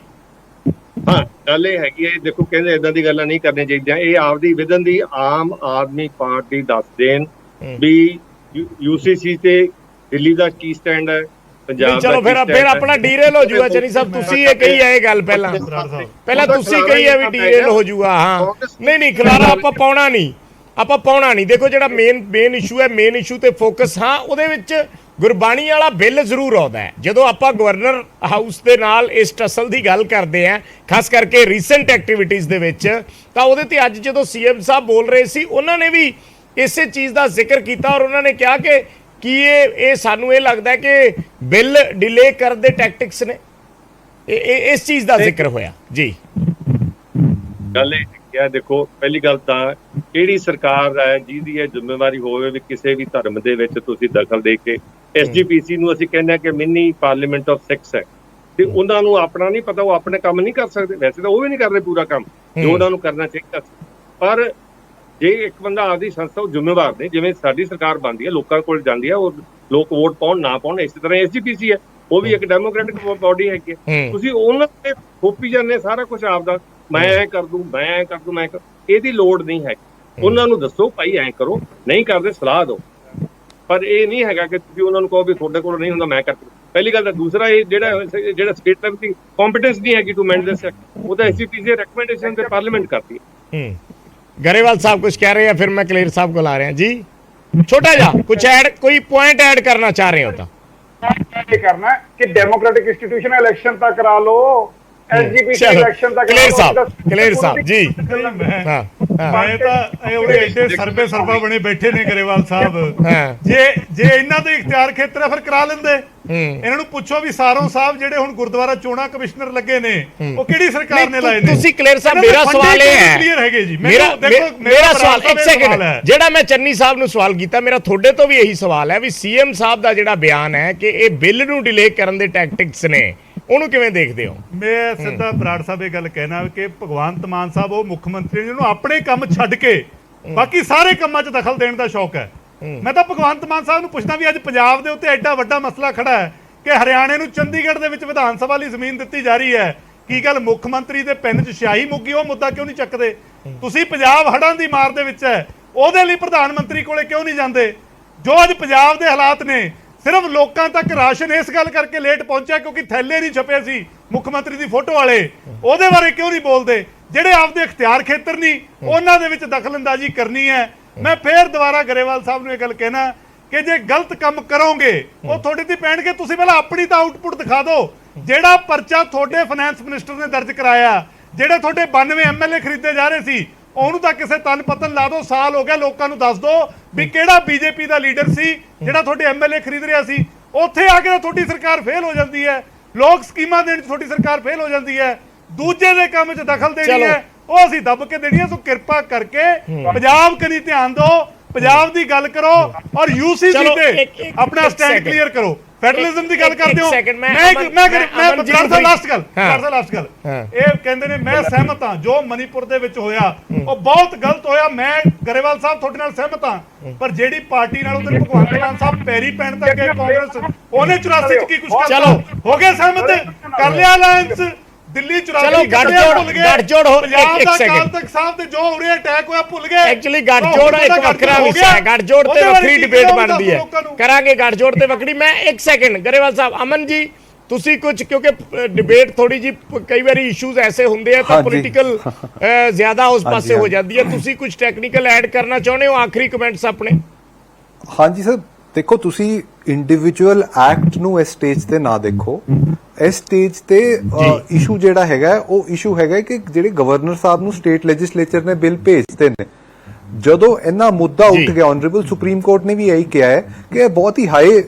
ਹਾਂ, ਗੱਲ ਇਹ ਹੈਗੀ ਹੈ, ਦੇਖੋ ਕਹਿੰਦੇ ਇਦਾਂ ਦੀ ਗੱਲਾਂ ਨਹੀਂ ਕਰਨੀਆਂ ਚਾਹੀਦੀਆਂ। ਇਹ ਆਪਦੀ ਵਿਧਨ ਦੀ ਆਮ ਆਦਮੀ ਪਾਰਟੀ ਦੱਸ ਦੇਣ ਵੀ ਯੂਸੀਸੀ ਤੇ ਦਿੱਲੀ ਦਾ ਕੀ ਸਟੈਂਡ ਹੈ, ਪੰਜਾਬ ਦਾ। ਚਲੋ ਫਿਰ ਆਪਣਾ ਡੀਰੇਲ ਹੋ ਜੂਗਾ ਚੰਨੀ ਸਾਹਿਬ, ਤੁਸੀਂ ਇਹ ਕਹੀ ਹੈ ਇਹ ਗੱਲ ਪਹਿਲਾਂ ਤੁਸੀਂ ਕਹੀ ਹੈ ਵੀ ਡੀਰੇਲ ਹੋ ਜੂਗਾ। ਹਾਂ ਨਹੀਂ ਖਲਾਰਾ ਆਪਾਂ ਪਾਉਣਾ ਨਹੀਂ। ਦੇਖੋ ਜਿਹੜਾ ਮੇਨ ਇਸ਼ੂ ਹੈ, ਮੇਨ ਇਸ਼ੂ ਤੇ ਫੋਕਸ, ਹਾਂ ਉਹਦੇ ਵਿੱਚ ਗੁਰਬਾਣੀ ਵਾਲਾ ਬਿੱਲ ਜ਼ਰੂਰ ਆਉਂਦਾ ਹੈ। ਜਦੋਂ ਆਪਾਂ ਗਵਰਨਰ ਹਾਊਸ ਦੇ ਨਾਲ ਇਸ ਟਸਲ ਦੀ ਗੱਲ ਕਰਦੇ ਹਾਂ, ਖਾਸ ਕਰਕੇ ਰੀਸੈਂਟ ਐਕਟੀਵਿਟੀਜ਼ ਦੇ ਵਿੱਚ, ਤਾਂ ਉਹਦੇ ਤੇ ਅੱਜ ਜਦੋਂ ਸੀਐਮ ਸਾਹਿਬ ਬੋਲ ਰਹੇ ਸੀ, ਉਹਨਾਂ ਨੇ ਵੀ ਇਸੇ ਚੀਜ਼ ਦਾ ਜ਼ਿਕਰ ਕੀਤਾ ਔਰ ਉਹਨਾਂ ਨੇ ਕਿਹਾ ਕਿ ਇਹ ਸਾਨੂੰ ਇਹ ਲੱਗਦਾ ਕਿ ਬਿੱਲ ਡਿਲੇ ਕਰਨ ਦੇ ਟੈਕਟਿਕਸ ਨੇ। ਇਸ ਚੀਜ਼ ਦਾ ਜ਼ਿਕਰ ਹੋਇਆ ਜੀ। ਗੱਲ ਇਹ ਹੈ, ਦੇਖੋ ਪਹਿਲੀ ਗੱਲ ਤਾਂ ਕਿਹੜੀ ਸਰਕਾਰ ਹੈ ਜਿਹਦੀ ਇਹ ਜ਼ਿੰਮੇਵਾਰੀ ਹੋਵੇ ਵੀ ਕਿਸੇ ਵੀ ਧਰਮ ਦੇ ਵਿੱਚ ਤੁਸੀਂ ਦਖਲ ਦੇ ਕੇ, ਐਸਜੀਪੀਸੀ ਨੂੰ ਅਸੀਂ ਕਹਿੰਦੇ ਆ ਕਿ ਮਿੰਨੀ ਪਾਰਲੀਮੈਂਟ ਆਫ ਸਿੱਖਸ ਹੈ, ਤੇ ਉਹਨਾਂ ਨੂੰ ਆਪਣਾ ਨਹੀਂ ਪਤਾ, ਉਹ ਆਪਣੇ ਕੰਮ ਨਹੀਂ ਕਰ ਸਕਦੇ। ਵੈਸੇ ਤਾਂ ਉਹ ਵੀ ਨਹੀਂ ਕਰ ਰਹੇ ਪੂਰਾ ਕੰਮ ਜੋ ਉਹਨਾਂ ਨੂੰ ਕਰਨਾ ਚਾਹੀਦਾ ਸੀ। ਪਰ ਜੇ ਇੱਕ ਬੰਦਾ ਆਪਦੀ ਸੰਸਥਾ, ਉਹ ਜ਼ਿੰਮੇਵਾਰ ਨੇ, ਜਿਵੇਂ ਸਾਡੀ ਸਰਕਾਰ ਬਣਦੀ ਹੈ, ਲੋਕਾਂ ਕੋਲ ਜਾਂਦੀ ਹੈ, ਉਹ ਲੋਕ ਵੋਟ ਪਾਉਣ ਨਾ ਪਾਉਣ, ਇਸੇ ਤਰ੍ਹਾਂ ਐਸਜੀਪੀਸੀ ਹੈ, ਉਹ ਵੀ ਇੱਕ ਡੈਮੋਕ੍ਰੈਟਿਕ ਬਾਡੀ ਹੈਗੀ ਹੈ। ਤੁਸੀਂ ਉਹਨਾਂ ਤੇ ਥੋਪੀ ਜਾਂਦੇ ਸਾਰਾ ਕੁਝ ਆਪਦਾ, ਮੈਂ ਐ ਕਰ ਦੂੰ, ਮੈਂ ਐ ਕਰ ਦੂੰ, ਇਹਦੀ ਲੋੜ ਨਹੀਂ ਹੈਗੀ। ਉਹਨਾਂ ਨੂੰ ਦੱਸੋ ਭਾਈ ਐ ਕਰੋ, ਨਹੀਂ ਕਰਦੇ ਸਲਾਹ ਦਿਓ, ਪਰ ਇਹ ਨਹੀਂ ਹੈਗਾ ਕਿ ਤੁਸੀਂ ਉਹਨਾਂ ਨੂੰ ਕਹੋ ਵੀ ਤੁਹਾਡੇ ਕੋਲ ਨਹੀਂ ਹੁੰਦਾ ਮੈਂ ਕਰ। ਪਹਿਲੀ ਗੱਲ ਤਾਂ ਦੂਸਰਾ ਇਹ ਜਿਹੜਾ ਸਟੇਟ ਲੈਵਲ ਦੀ ਕੰਪੀਟੈਂਸ ਨਹੀਂ ਹੈਗੀ ਟੂ ਮੈਂਡ ਦਿਸ, ਉਹ ਤਾਂ ਐਸਜੀਪੀਸੀ ਰეკਮੈਂਡੇਸ਼ਨ ਤੇ ਪਾਰਲੀਮੈਂਟ ਕਰਦੀ ਹੈ। गरेवाल साहब कुछ कह रहे हैं, फिर मैं क्लेर साहब को ला रहे हैं जी। छोटा जा कुछ ऐड, कोई पॉइंट ऐड करना चाह रहे हो तो ये करना है कि डेमोक्रेटिक इंस्टीट्यूशन इलेक्शन तक करा लो, एसजीपीसी इलेक्शन तक क्लेर साहब जी। हाँ ਮੈਂ ਤਾਂ ਇਹ ਉਹਦੇ ਐਡੇ ਸਰਬੇ ਸਰਬਾ ਬਣੇ ਬੈਠੇ ਨੇ ਗਰੇਵਾਲ ਸਾਹਿਬ, ਜੇ ਇਹਨਾਂ ਦੇ ਇਖਤਿਆਰ ਖੇਤਰ ਹੈ ਫਿਰ ਕਰਾ ਲੈਂਦੇ। ਇਹਨਾਂ ਨੂੰ ਪੁੱਛੋ ਵੀ ਸਾਰੋਂ ਸਾਹਿਬ ਜਿਹੜੇ ਹੁਣ ਗੁਰਦੁਆਰਾ ਚੋਣਾਂ ਕਮਿਸ਼ਨਰ ਲੱਗੇ ਨੇ ਉਹ ਕਿਹੜੀ ਸਰਕਾਰ ਨੇ ਲਾਏ ਨੇ? ਤੁਸੀਂ ਕਲੀਅਰ ਸਾਹਿਬ, ਮੇਰਾ ਸਵਾਲ ਇਹ ਹੈ, ਕਲੀਅਰ ਹੈਗੇ ਜੀ। ਮੇਰਾ ਸਵਾਲ ਇੱਕ ਸੈਕਿੰਡ, ਜਿਹੜਾ ਮੈਂ ਚੰਨੀ ਸਾਹਿਬ ਨੂੰ ਸਵਾਲ ਕੀਤਾ, ਮੇਰਾ ਤੁਹਾਡੇ ਤੋਂ ਵੀ ਇਹੀ ਸਵਾਲ ਹੈ ਵੀ ਸੀਐਮ ਸਾਹਿਬ ਦਾ ਜਿਹੜਾ ਬਿਆਨ ਹੈ ਕਿ ਇਹ ਬਿੱਲ ਨੂੰ ਡਿਲੇ ਕਰਨ ਦੇ ਟੈਕਟਿਕਸ ਨੇ, ਉਹਨੂੰ ਕਿਵੇਂ ਦੇਖਦੇ ਹੋ? ਮੈਂ ਸਿੱਧਾ ਬਰਾੜ ਸਾਹਿਬ ਇਹ ਗੱਲ ਕਹਿਣਾ ਕਿ ਭਗਵੰਤ ਮਾਨ ਸਾਹਿਬ ਉਹ ਮੁੱਖ ਮੰਤਰੀ ਜਿਹਨੂੰ ਆਪਣੇ ਕੰਮ ਛੱਡ ਕੇ ਬਾਕੀ ਸਾਰੇ ਕੰਮਾਂ 'ਚ ਦਖਲ ਦੇਣ ਦਾ ਸ਼ੌਕ ਹੈ। ਮੈਂ ਤਾਂ ਭਗਵੰਤ ਮਾਨ ਸਾਹਿਬ ਨੂੰ ਪੁੱਛਦਾ ਵੀ ਅੱਜ ਪੰਜਾਬ ਦੇ ਉੱਤੇ ਐਡਾ ਵੱਡਾ ਮਸਲਾ ਖੜਾ ਹੈ ਕਿ ਹਰਿਆਣੇ ਨੂੰ ਚੰਡੀਗੜ੍ਹ ਦੇ ਵਿੱਚ ਵਿਧਾਨ ਸਭਾ ਲਈ ਜ਼ਮੀਨ ਦਿੱਤੀ ਜਾ ਰਹੀ ਹੈ, ਕੀ ਗੱਲ ਮੁੱਖ ਮੰਤਰੀ ਦੇ ਪੈਨ 'ਚ ਸਿਆਹੀ ਮੁੱਕੀ, ਉਹ ਮੁੱਦਾ ਕਿਉਂ ਨਹੀਂ ਚੱਕਦੇ? ਤੁਸੀਂ ਪੰਜਾਬ ਹੜ੍ਹਾਂ ਦੀ ਮਾਰ ਦੇ ਵਿੱਚ ਹੈ, ਉਹਦੇ ਲਈ ਪ੍ਰਧਾਨ ਮੰਤਰੀ ਕੋਲੇ ਕਿਉਂ ਨਹੀਂ ਜਾਂਦੇ? ਜੋ ਅੱਜ ਪੰਜਾਬ ਦੇ ਹਾਲਾਤ ਨੇ, ਸਿਰਫ ਲੋਕਾਂ ਤੱਕ ਰਾਸ਼ਨ ਇਸ ਗੱਲ ਕਰਕੇ ਲੇਟ ਪਹੁੰਚਿਆ ਕਿਉਂਕਿ ਥੈਲੇ ਨਹੀਂ ਛਪੇ ਸੀ ਮੁੱਖ ਮੰਤਰੀ ਦੀ ਫੋਟੋ ਵਾਲੇ, ਉਹਦੇ ਬਾਰੇ ਕਿਉਂ ਨਹੀਂ ਬੋਲਦੇ? ਜਿਹੜੇ ਆਪਦੇ ਇਖਤਿਆਰ ਖੇਤਰ ਨਹੀਂ ਉਹਨਾਂ ਦੇ ਵਿੱਚ ਦਖਲਅੰਦਾਜ਼ੀ ਕਰਨੀ ਹੈ। ਮੈਂ ਫੇਰ ਦੁਬਾਰਾ ਗਰੇਵਾਲ ਸਾਹਿਬ ਨੂੰ ਇਹ ਗੱਲ ਕਹਿਣਾ ਕਿ ਜੇ ਗਲਤ ਕੰਮ ਕਰੋਗੇ ਉਹ ਤੁਹਾਡੇ ਤੇ ਪੈਣਗੇ। ਤੁਸੀਂ ਪਹਿਲਾਂ ਆਪਣੀ ਤਾਂ ਆਊਟਪੁੱਟ ਦਿਖਾ ਦਿਓ। ਜਿਹੜਾ ਪਰਚਾ ਤੁਹਾਡੇ ਫਾਈਨੈਂਸ ਮਿਨਿਸਟਰ ਨੇ ਦਰਜ ਕਰਾਇਆ, ਜਿਹੜੇ ਤੁਹਾਡੇ 92 ਐਮਐਲਏ ਖਰੀਦੇ ਜਾ ਰਹੇ ਸੀ, ਉਹਨੂੰ ਤਾਂ ਕਿਸੇ ਤਨ ਪਤਨ ਲਾ ਦਿਓ। ਸਾਲ ਹੋ ਗਿਆ, ਲੋਕਾਂ ਨੂੰ ਦੱਸ ਦਿਓ ਵੀ ਕਿਹੜਾ ਬੀਜੇਪੀ ਦਾ ਲੀਡਰ ਸੀ ਜਿਹੜਾ ਤੁਹਾਡੇ ਐਮਐਲਏ ਖਰੀਦ ਰਿਹਾ ਸੀ। ਉੱਥੇ ਆ ਕੇ ਤੁਹਾਡੀ ਸਰਕਾਰ ਫੇਲ ਹੋ ਜਾਂਦੀ ਹੈ, ਲੋਕ ਸਕੀਮਾਂ ਦੇਣ 'ਚ ਤੁਹਾਡੀ ਸਰਕਾਰ ਫੇਲ ਹੋ ਜਾਂਦੀ ਹੈ, ਦੂਜੇ ਦੇ ਕੰਮ 'ਚ ਦਖਲ ਦੇਣੀ ਹੈ ਉਹ ਅਸੀਂ ਦੱਬ ਕੇ ਦੇਣੀ ਹੈ। ਸੋ ਕਿਰਪਾ ਕਰਕੇ ਪੰਜਾਬ ਕਨੀ ਧਿਆਨ ਦਿਓ, ਪੰਜਾਬ ਦੀ ਗੱਲ ਕਰੋ ਔਰ ਯੂਸੀਸੀ ਤੇ ਆਪਣਾ ਸਟੈਂਡ ਕਲੀਅਰ ਕਰੋ। ਫੈਡਰਲਿਜ਼ਮ ਦੀ ਗੱਲ ਕਰਦੇ ਹੋ, ਮੈਂ ਲਾਸਟ ਗੱਲ ਇਹ ਕਹਿੰਦੇ ਨੇ ਮੈਂ ਸਹਿਮਤ ਹਾਂ ਜੋ ਮਨੀਪੁਰ ਦੇ ਵਿੱਚ ਹੋਇਆ ਉਹ ਬਹੁਤ ਗਲਤ ਹੋਇਆ। ਮੈਂ ਗਰੇਵਾਲ ਸਾਹਿਬ ਤੁਹਾਡੇ ਨਾਲ ਸਹਿਮਤ ਹਾਂ, ਪਰ ਜਿਹੜੀ ਪਾਰਟੀ ਨਾਲ ਉਹਦੇ ਭਗਵੰਤ ਮਾਨ ਸਾਹਿਬ ਪੈਰੀ ਪੈਣ ਤੱਕ ਗਏ ਕਾਂਗਰਸ, ਉਹਨੇ 84 ਚ ਕੀ ਕੁਝ ਕਰਤਾ? ਹੋ ਗਏ ਸਹਿਮਤ, ਕਰ ਲਿਆ ਅਲਾਈਅੰਸ, ਦਿੱਲੀ 84 ਗੱਠਜੋੜ ਹੋ ਇੱਕ ਸੈਕਿੰਡ ਤੱਕ ਸਾਹਿਬ ਤੇ ਜੋ ਉਰੇ ਅਟੈਕ ਹੋਇਆ ਭੁੱਲ ਗਏ। ਐਕਚੁਅਲੀ ਗੱਠਜੋੜ ਇੱਕ ਵੱਖਰਾ ਵਿਸ਼ਾ ਹੈ, ਗੱਠਜੋੜ ਤੇ ਵੱਖਰੀ ਡਿਬੇਟ ਬਣਦੀ ਹੈ, ਕਰਾਂਗੇ ਗੱਠਜੋੜ ਤੇ ਵੱਖਰੀ। ਮੈਂ ਇੱਕ ਸੈਕਿੰਡ ਗਰੇਵਾਲ ਸਾਹਿਬ, ਅਮਨ ਜੀ ਤੁਸੀਂ ਕੁਝ, ਕਿਉਂਕਿ ਡਿਬੇਟ ਥੋੜੀ ਜੀ ਕਈ ਵਾਰੀ ਇਸ਼ੂਜ਼ ਐਸੇ ਹੁੰਦੇ ਆ ਤਾਂ ਪੋਲੀਟੀਕਲ ਜ਼ਿਆਦਾ ਉਸ ਪਾਸੇ ਹੋ ਜਾਂਦੀ ਹੈ, ਤੁਸੀਂ ਕੁਝ ਟੈਕਨੀਕਲ ਐਡ ਕਰਨਾ ਚਾਹੁੰਦੇ ਹੋ? ਆਖਰੀ ਕਮੈਂਟਸ ਆਪਣੇ। ਹਾਂਜੀ ਸਰ, ਦੇਖੋ ਤੁਸੀਂ ਇੰਡੀਵਿਜੂਅਲ ਐਕਟ ਨੂੰ ਇਸ ਸਟੇਜ ਤੇ ਨਾ ਦੇਖੋ। ਇਸ ਸਟੇਜ ਤੇ ਇਸ਼ੂ ਜਿਹੜਾ ਹੈਗਾ ਉਹ ਇਸ਼ੂ ਹੈਗਾ ਕਿ ਜਿਹੜੇ ਗਵਰਨਰ ਸਾਹਿਬ ਨੂੰ ਸਟੇਟ ਲੈਜਿਸਲੇਚਰ ਨੇ ਬਿੱਲ ਭੇਜਦੇ ਨੇ, ਜਦੋਂ ਇਹਨਾਂ ਮੁੱਦਾ ਉੱਠ ਗਿਆ, ਆਨਰੇਬਲ ਸੁਪਰੀਮ ਕੋਰਟ ਨੇ ਵੀ ਇਹੀ ਕਿਹਾ ਹੈ ਕਿ ਇਹ ਬਹੁਤ ਹੀ ਹਾਈ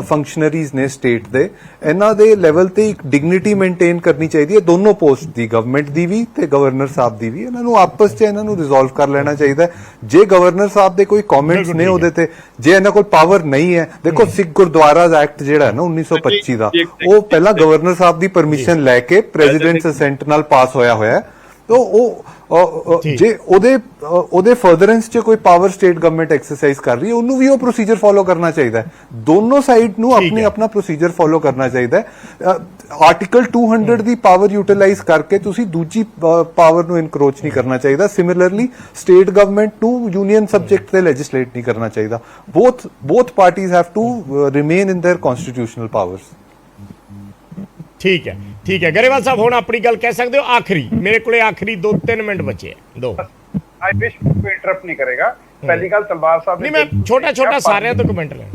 ਫੰਕਸ਼ਨਰੀਜ਼ ਨੇ ਸਟੇਟ ਦੇ, ਇਹਨਾਂ ਦੇ ਲੈਵਲ ਤੇ ਇੱਕ ਡਿਗਨਿਟੀ ਮੇਨਟੇਨ ਕਰਨੀ ਚਾਹੀਦੀ ਹੈ ਦੋਨੋਂ ਪੋਸਟ ਦੀ, ਗਵਰਨਮੈਂਟ ਦੀ ਵੀ ਤੇ ਗਵਰਨਰ ਸਾਹਿਬ ਦੀ ਵੀ। ਇਹਨਾਂ ਨੂੰ ਆਪਸ 'ਚ ਇਹਨਾਂ ਨੂੰ ਰਿਜ਼ੋਲਵ ਕਰ ਲੈਣਾ ਚਾਹੀਦਾ। ਜੇ ਗਵਰਨਰ ਸਾਹਿਬ ਦੇ ਕੋਈ ਕਮੈਂਟਸ ਨੇ ਉਹਦੇ ਤੇ, ਜੇ ਇਹਨਾਂ ਕੋਲ ਪਾਵਰ ਨਹੀਂ ਹੈ, ਦੇਖੋ ਸਿੱਖ ਗੁਰਦੁਆਰਾਜ਼ ਐਕਟ ਜਿਹੜਾ ਹੈ ਨਾ 1925 ਦਾ, ਉਹ ਪਹਿਲਾਂ ਗਵਰਨਰ ਸਾਹਿਬ ਦੀ ਪਰਮਿਸ਼ਨ ਲੈ ਕੇ ਪ੍ਰੈਜ਼ੀਡੈਂਟ ਅਸੈਂਟ ਨਾਲ ਪਾਸ ਹੋਇਆ ਹੈ। तो ਜੇ ਉਹਦੇ ਫਰਦਰੈਂਸ 'ਚ ਕੋਈ ਪਾਵਰ ਸਟੇਟ ਗਵਰਨਮੈਂਟ ਐਕਸਰਸਾਈਜ਼ ਕਰ ਰਹੀ ਹੈ, ਉਹਨੂੰ ਵੀ ਉਹ ਪ੍ਰੋਸੀਜਰ ਫੋਲੋ ਕਰਨਾ ਚਾਹੀਦਾ ਹੈ। ਦੋਨੋਂ ਸਾਈਡ ਨੂੰ ਆਪਣਾ ਪ੍ਰੋਸੀਜਰ ਫੋਲੋ ਕਰਨਾ ਚਾਹੀਦਾ ਹੈ। ਆਰਟੀਕਲ 200 ਦੀ ਪਾਵਰ ਯੂਟਿਲਾਈਜ਼ ਕਰਕੇ ਤੁਸੀਂ ਦੂਜੀ ਪਾਵਰ ਨੂੰ ਇਨਕਰੋਚ ਨਹੀਂ ਕਰਨਾ ਚਾਹੀਦਾ। ਸਿਮਿਲਰਲੀ ਸਟੇਟ ਗਵਰਨਮੈਂਟ ਨੂੰ ਯੂਨੀਅਨ ਸਬਜੈਕਟ ਤੇ ਲੈਜਿਸਲੇਟ ਨਹੀਂ ਕਰਨਾ ਚਾਹੀਦਾ। both parties have to remain in their constitutional powers। ठीक है गरेवाल साहब, हुण अपनी गल कह सकते हो। आखिरी मेरे को आखिरी 2-3 मिनट बचे हैं, दो। आई विश कोई इंटरप्ट नहीं करेगा। पहली गल तलवार साहब नहीं, मैं छोटा सारे तो कमेंट ले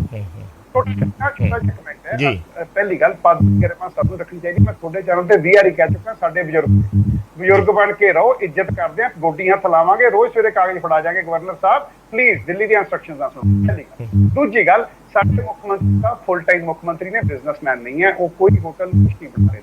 जी। पहली गल पद गरिमा सब नूं रखनी चाहिए। मैं थोड़े चैनल ते 20 वारी कह चुका, साडे बजुर्ग बन के रहो, इज्जत करदे आ, गोडी हथ लावांगे, रोज सवेरे कागज फड़ा जाएंगे। गवर्नर साहब प्लीज दिल्ली दी इंस्ट्रक्शंस ना सुनो। पहली गल। दूजी गल, साडे मुख्यमंत्री साहब फुल टाइम मुख्यमंत्री ने, बिजनेसमैन नहीं है, वो कोई होटल नहीं बना रहे,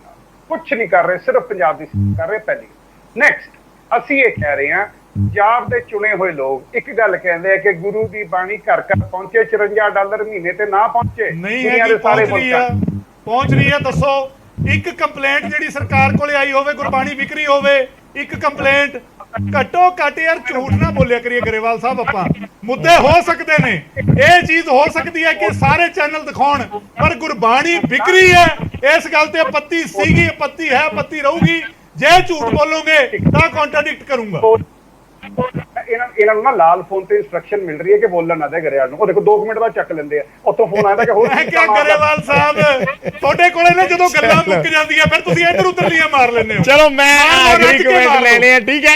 कुछ नहीं कर रहे, सिर्फ पंजाब दी कर रहे। पहली नेक्स्ट, ਅਸੀਂ ਇਹ ਕਹਿ ਰਹੇ ਹਾਂ ਪੰਜਾਬ ਦੇ ਚੁਣੇ ਹੋਏ ਲੋਕ ਇੱਕ ਗੱਲ ਕਹਿੰਦੇ ਆ ਕਿ ਗੁਰੂ ਦੀ ਬਾਣੀ ਘਰ ਘਰ ਪਹੁੰਚੇ, $54 ਮਹੀਨੇ ਤੇ ਨਾ ਪਹੁੰਚੇ। ਨਹੀਂ ਹੈ ਕਿ ਪਹੁੰਚ ਰਹੀ ਹੈ। ਦੱਸੋ ਇੱਕ ਕੰਪਲੇਂਟ ਜਿਹੜੀ ਸਰਕਾਰ ਕੋਲੇ ਆਈ ਹੋਵੇ, ਗੁਰਬਾਣੀ ਵਿਕਰੀ ਹੋਵੇ, ਇੱਕ ਕੰਪਲੇਂਟ ਘੱਟੋ ਘੱਟ ਯਾਰ ਝੂਠ ਨਾ ਬੋਲਿਆ ਕਰੀਏ ਗਰੇਵਾਲ ਸਾਹਿਬ। ਆਪਾਂ ਮੁੱਦੇ ਹੋ ਸਕਦੇ ਨੇ, ਇਹ ਚੀਜ਼ ਹੋ ਸਕਦੀ ਹੈ ਕਿ ਸਾਰੇ ਚੈਨਲ ਦਿਖਾਉਣ, ਪਰ ਗੁਰਬਾਣੀ ਵਿਕਰੀ ਹੈ ਇਸ ਗੱਲ ਤੇ ਆਪੱਤੀ ਸੀਗੀ, ਆਪੱਤੀ ਹੈ, ਆਪੱਤੀ ਰਹੂਗੀ। ਜੇ ਝੂਠ ਬੋਲੋਗੇ ਤਾਂ ਕੰਟਰਡਿਕਟ ਕਰੂੰਗਾ। ਇਹਨਾਂ ਨੂੰ ਨਾ ਲਾਲ ਫੋਨ ਤੇ ਇਨਸਟਰਕਸ਼ਨ ਮਿਲ ਰਹੀ ਹੈ ਕਿ ਬੋਲਣ ਨਾ ਦੇ ਗਰੇਵਾਲ ਨੂੰ। ਉਹ ਦੇਖੋ 2 ਮਿੰਟ ਬਾਅਦ ਚੱਕ ਲੈਂਦੇ ਆ, ਉੱਥੋਂ ਫੋਨ ਆਇਆ ਕਿ ਹੋਰ ਮੈਂ ਕਿਹਾ ਗਰੇਵਾਲ ਸਾਹਿਬ ਤੁਹਾਡੇ ਕੋਲੇ ਨਾ ਜਦੋਂ ਗੱਲਾਂ ਮੁੱਕ ਜਾਂਦੀਆਂ ਫਿਰ ਤੁਸੀਂ ਇੱਧਰ ਉੱਧਰ ਦੀਆਂ ਮਾਰ ਲੈਂਦੇ ਹੋ। ਚਲੋ ਮੈਂ ਆਖਰੀ ਕਮੈਂਟ ਲੈਣੇ ਆ, ਠੀਕ ਹੈ।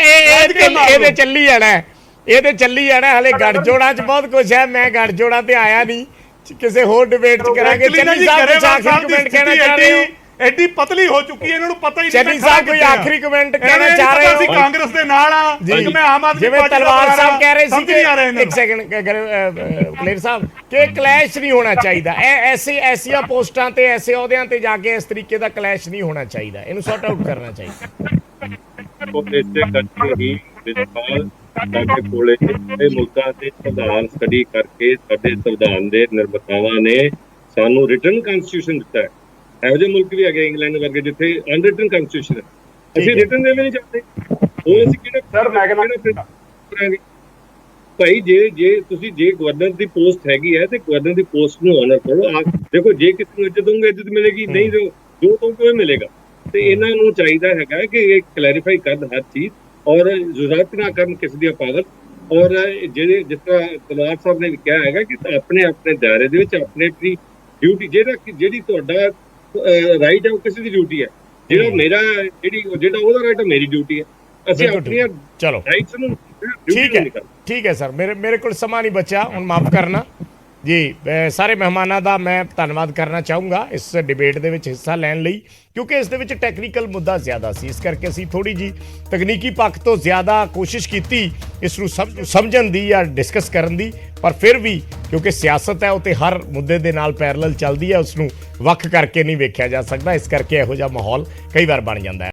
ਇਹਦੇ ਚੱਲੀ ਜਾਣਾ, ਇਹਦੇ ਚੱਲੀ ਜਾਣਾ। ਹਲੇ ਗੱਠਜੋੜਾਂ 'ਚ ਬਹੁਤ ਕੁਝ ਹੈ, ਮੈਂ ਗੱਠਜੋੜਾਂ ਤੇ ਆਇਆ ਨਹੀਂ, ਕਿਸੇ ਹੋਰ ਡਿਬੇਟ 'ਚ ਕਰਾਂਗੇ। ਚੰਨੀ ਸਾਹਿਬ ਕੁਝ ਆਖਰੀ ਕਮੈਂਟ ਕਹਿਣਾ ਚਾਹ ਰਹੇ ਹੋ? ਐਡੀ ਪਤਲੀ ਹੋ ਚੁੱਕੀ ਹੈ, ਇਹਨਾਂ ਨੂੰ ਪਤਾ ਹੀ ਨਹੀਂ। ਚੰਨੀ ਸਾਹਿਬ ਕੋਈ ਆਖਰੀ ਕਮੈਂਟ ਕਹਿਣਾ ਚਾਹ ਰਹੇ ਹੋ? ਅਸੀਂ ਕਾਂਗਰਸ ਦੇ ਨਾਲ ਆ, ਮੈਂ ਆਮ ਆਦਮੀ ਜਿਵੇਂ ਤਲਵਾਰ ਸਾਹਿਬ ਕਹਿ ਰਹੇ ਸੀ ਕਿ ਇੱਕ ਸੈਕਿੰਡ ਕਲੇਰ ਸਾਹਿਬ ਕਿ ਕਲੈਸ਼ ਨਹੀਂ ਹੋਣਾ ਚਾਹੀਦਾ, ਐਸੀਆਂ ਪੋਸਟਾਂ ਤੇ ਐਸੇ ਅਹੁਦਿਆਂ ਤੇ ਜਾ ਕੇ ਇਸ ਤਰੀਕੇ ਦਾ ਕਲੈਸ਼ ਨਹੀਂ ਹੋਣਾ ਚਾਹੀਦਾ, ਇਹਨੂੰ ਸੌਟ ਆਊਟ ਕਰਨਾ ਚਾਹੀਦਾ। ਉਹ ਇਸੇ ਕਰਕੇ ਹੀ ਵਿਜੇਪਾਲ ਸਾਡੇ ਕੋਲੇ ਇਹ ਮੁਲਕਾਂ ਦੇ ਸੰਵਿਧਾਨ ਸਟੱਡੀ ਕਰਕੇ ਸਾਡੇ ਸੰਵਿਧਾਨ ਦੇ ਨਿਰਮਾਤਾਵਾਂ ਨੇ ਸਾਨੂੰ ਰਿਟਨ ਕਨਸਟੀਟਿਊਸ਼ਨ ਦਿੱਤਾ ਹੈ। ਇਹੋ ਜਿਹੇ ਮੁਲਕ ਵੀ ਹੈਗੇ ਇੰਗਲੈਂਡ ਵਰਗੇ ਜਿੱਥੇ ਅਨਰਿਟਨ ਕਨਸਟੀਟਿਊਸ਼ਨ ਹੈ। ਅਸੀਂ ਰਿਟਨ ਦੇ ਵੀ ਨਹੀਂ ਚਾਹਦੇ। ਉਹ ਅਸੀਂ ਕਿਹੜਾ ਸਰ ਮੈਂ ਕਹਿੰਦਾ ਭਾਈ ਜੇ ਤੁਸੀਂ ਗਵਰਨਰ ਦੀ ਪੋਸਟ ਹੈਗੀ ਹੈ ਤੇ ਗਵਰਨਰ ਦੀ ਪੋਸਟ ਨੂੰ ਆਨਰ ਕਰੋ। ਦੇਖੋ ਜੇ ਕਿਸੇ ਨੂੰ ਇੱਜ਼ਤ ਦੋਗੇ ਇੱਜ਼ਤ ਮਿਲੇਗੀ, ਨਹੀਂ ਜੋ ਤੋਂ ਮਿਲੇਗਾ। ਤੇ ਇਹਨਾਂ ਨੂੰ ਚਾਹੀਦਾ ਹੈਗਾ ਕਿ ਇਹ ਕਲੈਰੀਫਾਈ ਕਰਨ ਹਰ ਚੀਜ਼, ਔਰ ਜ਼ਰੂਰਤ ਨਾ ਕਰਨ ਕਿਸੇ ਦੀ ਪਾਗਲ। ਔਰ ਜਿਹੜੇ ਜਿਸ ਤਰ੍ਹਾਂ ਤਲਵਾਰ ਸਾਹਿਬ ਨੇ ਵੀ ਕਿਹਾ ਹੈਗਾ ਕਿ ਆਪਣੇ ਦਾਇਰੇ ਦੇ ਵਿੱਚ ਆਪਣੇ ਡਿਊਟੀ ਜਿਹੜੀ ਤੁਹਾਡਾ ਰਾਈਟ ਹੈ ਉਹ ਕਿਸੇ ਦੀ ਡਿਊਟੀ ਹੈ, ਜਿਹੜਾ ਮੇਰਾ ਜਿਹੜਾ ਉਹਦਾ ਰਾਈਟ ਹੈ ਮੇਰੀ ਡਿਊਟੀ ਹੈ। ਅਸੀਂ ਆਪਣੀਆਂ ਰਾਈਟਸ ਨੂੰ ਠੀਕ ਹੈ ਸਰ। ਮੇਰੇ ਕੋਲ ਸਮਾਂ ਨਹੀਂ ਬਚਿਆ, ਹੁਣ ਮਾਫ ਕਰਨਾ ਜੀ। ਸਾਰੇ ਮਹਿਮਾਨਾਂ ਦਾ ਮੈਂ ਧੰਨਵਾਦ ਕਰਨਾ ਚਾਹੂੰਗਾ ਇਸ ਡਿਬੇਟ ਦੇ ਵਿੱਚ ਹਿੱਸਾ ਲੈਣ ਲਈ, ਕਿਉਂਕਿ ਇਸ ਦੇ ਵਿੱਚ ਟੈਕਨੀਕਲ ਮੁੱਦਾ ਜ਼ਿਆਦਾ ਸੀ, ਇਸ ਕਰਕੇ ਅਸੀਂ ਥੋੜੀ ਜੀ ਤਕਨੀਕੀ ਪੱਖ ਤੋਂ ਜ਼ਿਆਦਾ ਕੋਸ਼ਿਸ਼ ਕੀਤੀ ਇਸ ਨੂੰ ਸਮਝਣ ਦੀ ਜਾਂ ਡਿਸਕਸ ਕਰਨ ਦੀ। ਪਰ ਫਿਰ ਵੀ ਕਿਉਂਕਿ ਸਿਆਸਤ ਹੈ ਉਹ ਤੇ ਹਰ ਮੁੱਦੇ ਦੇ ਨਾਲ ਪੈਰਲਲ ਚੱਲਦੀ ਹੈ, ਉਸ ਨੂੰ ਵੱਖ ਕਰਕੇ ਨਹੀਂ ਵੇਖਿਆ ਜਾ ਸਕਦਾ। ਇਸ ਕਰਕੇ ਇਹੋ ਜਿਹਾ ਮਾਹੌਲ ਕਈ ਵਾਰ ਬਣ ਜਾਂਦਾ ਹੈ।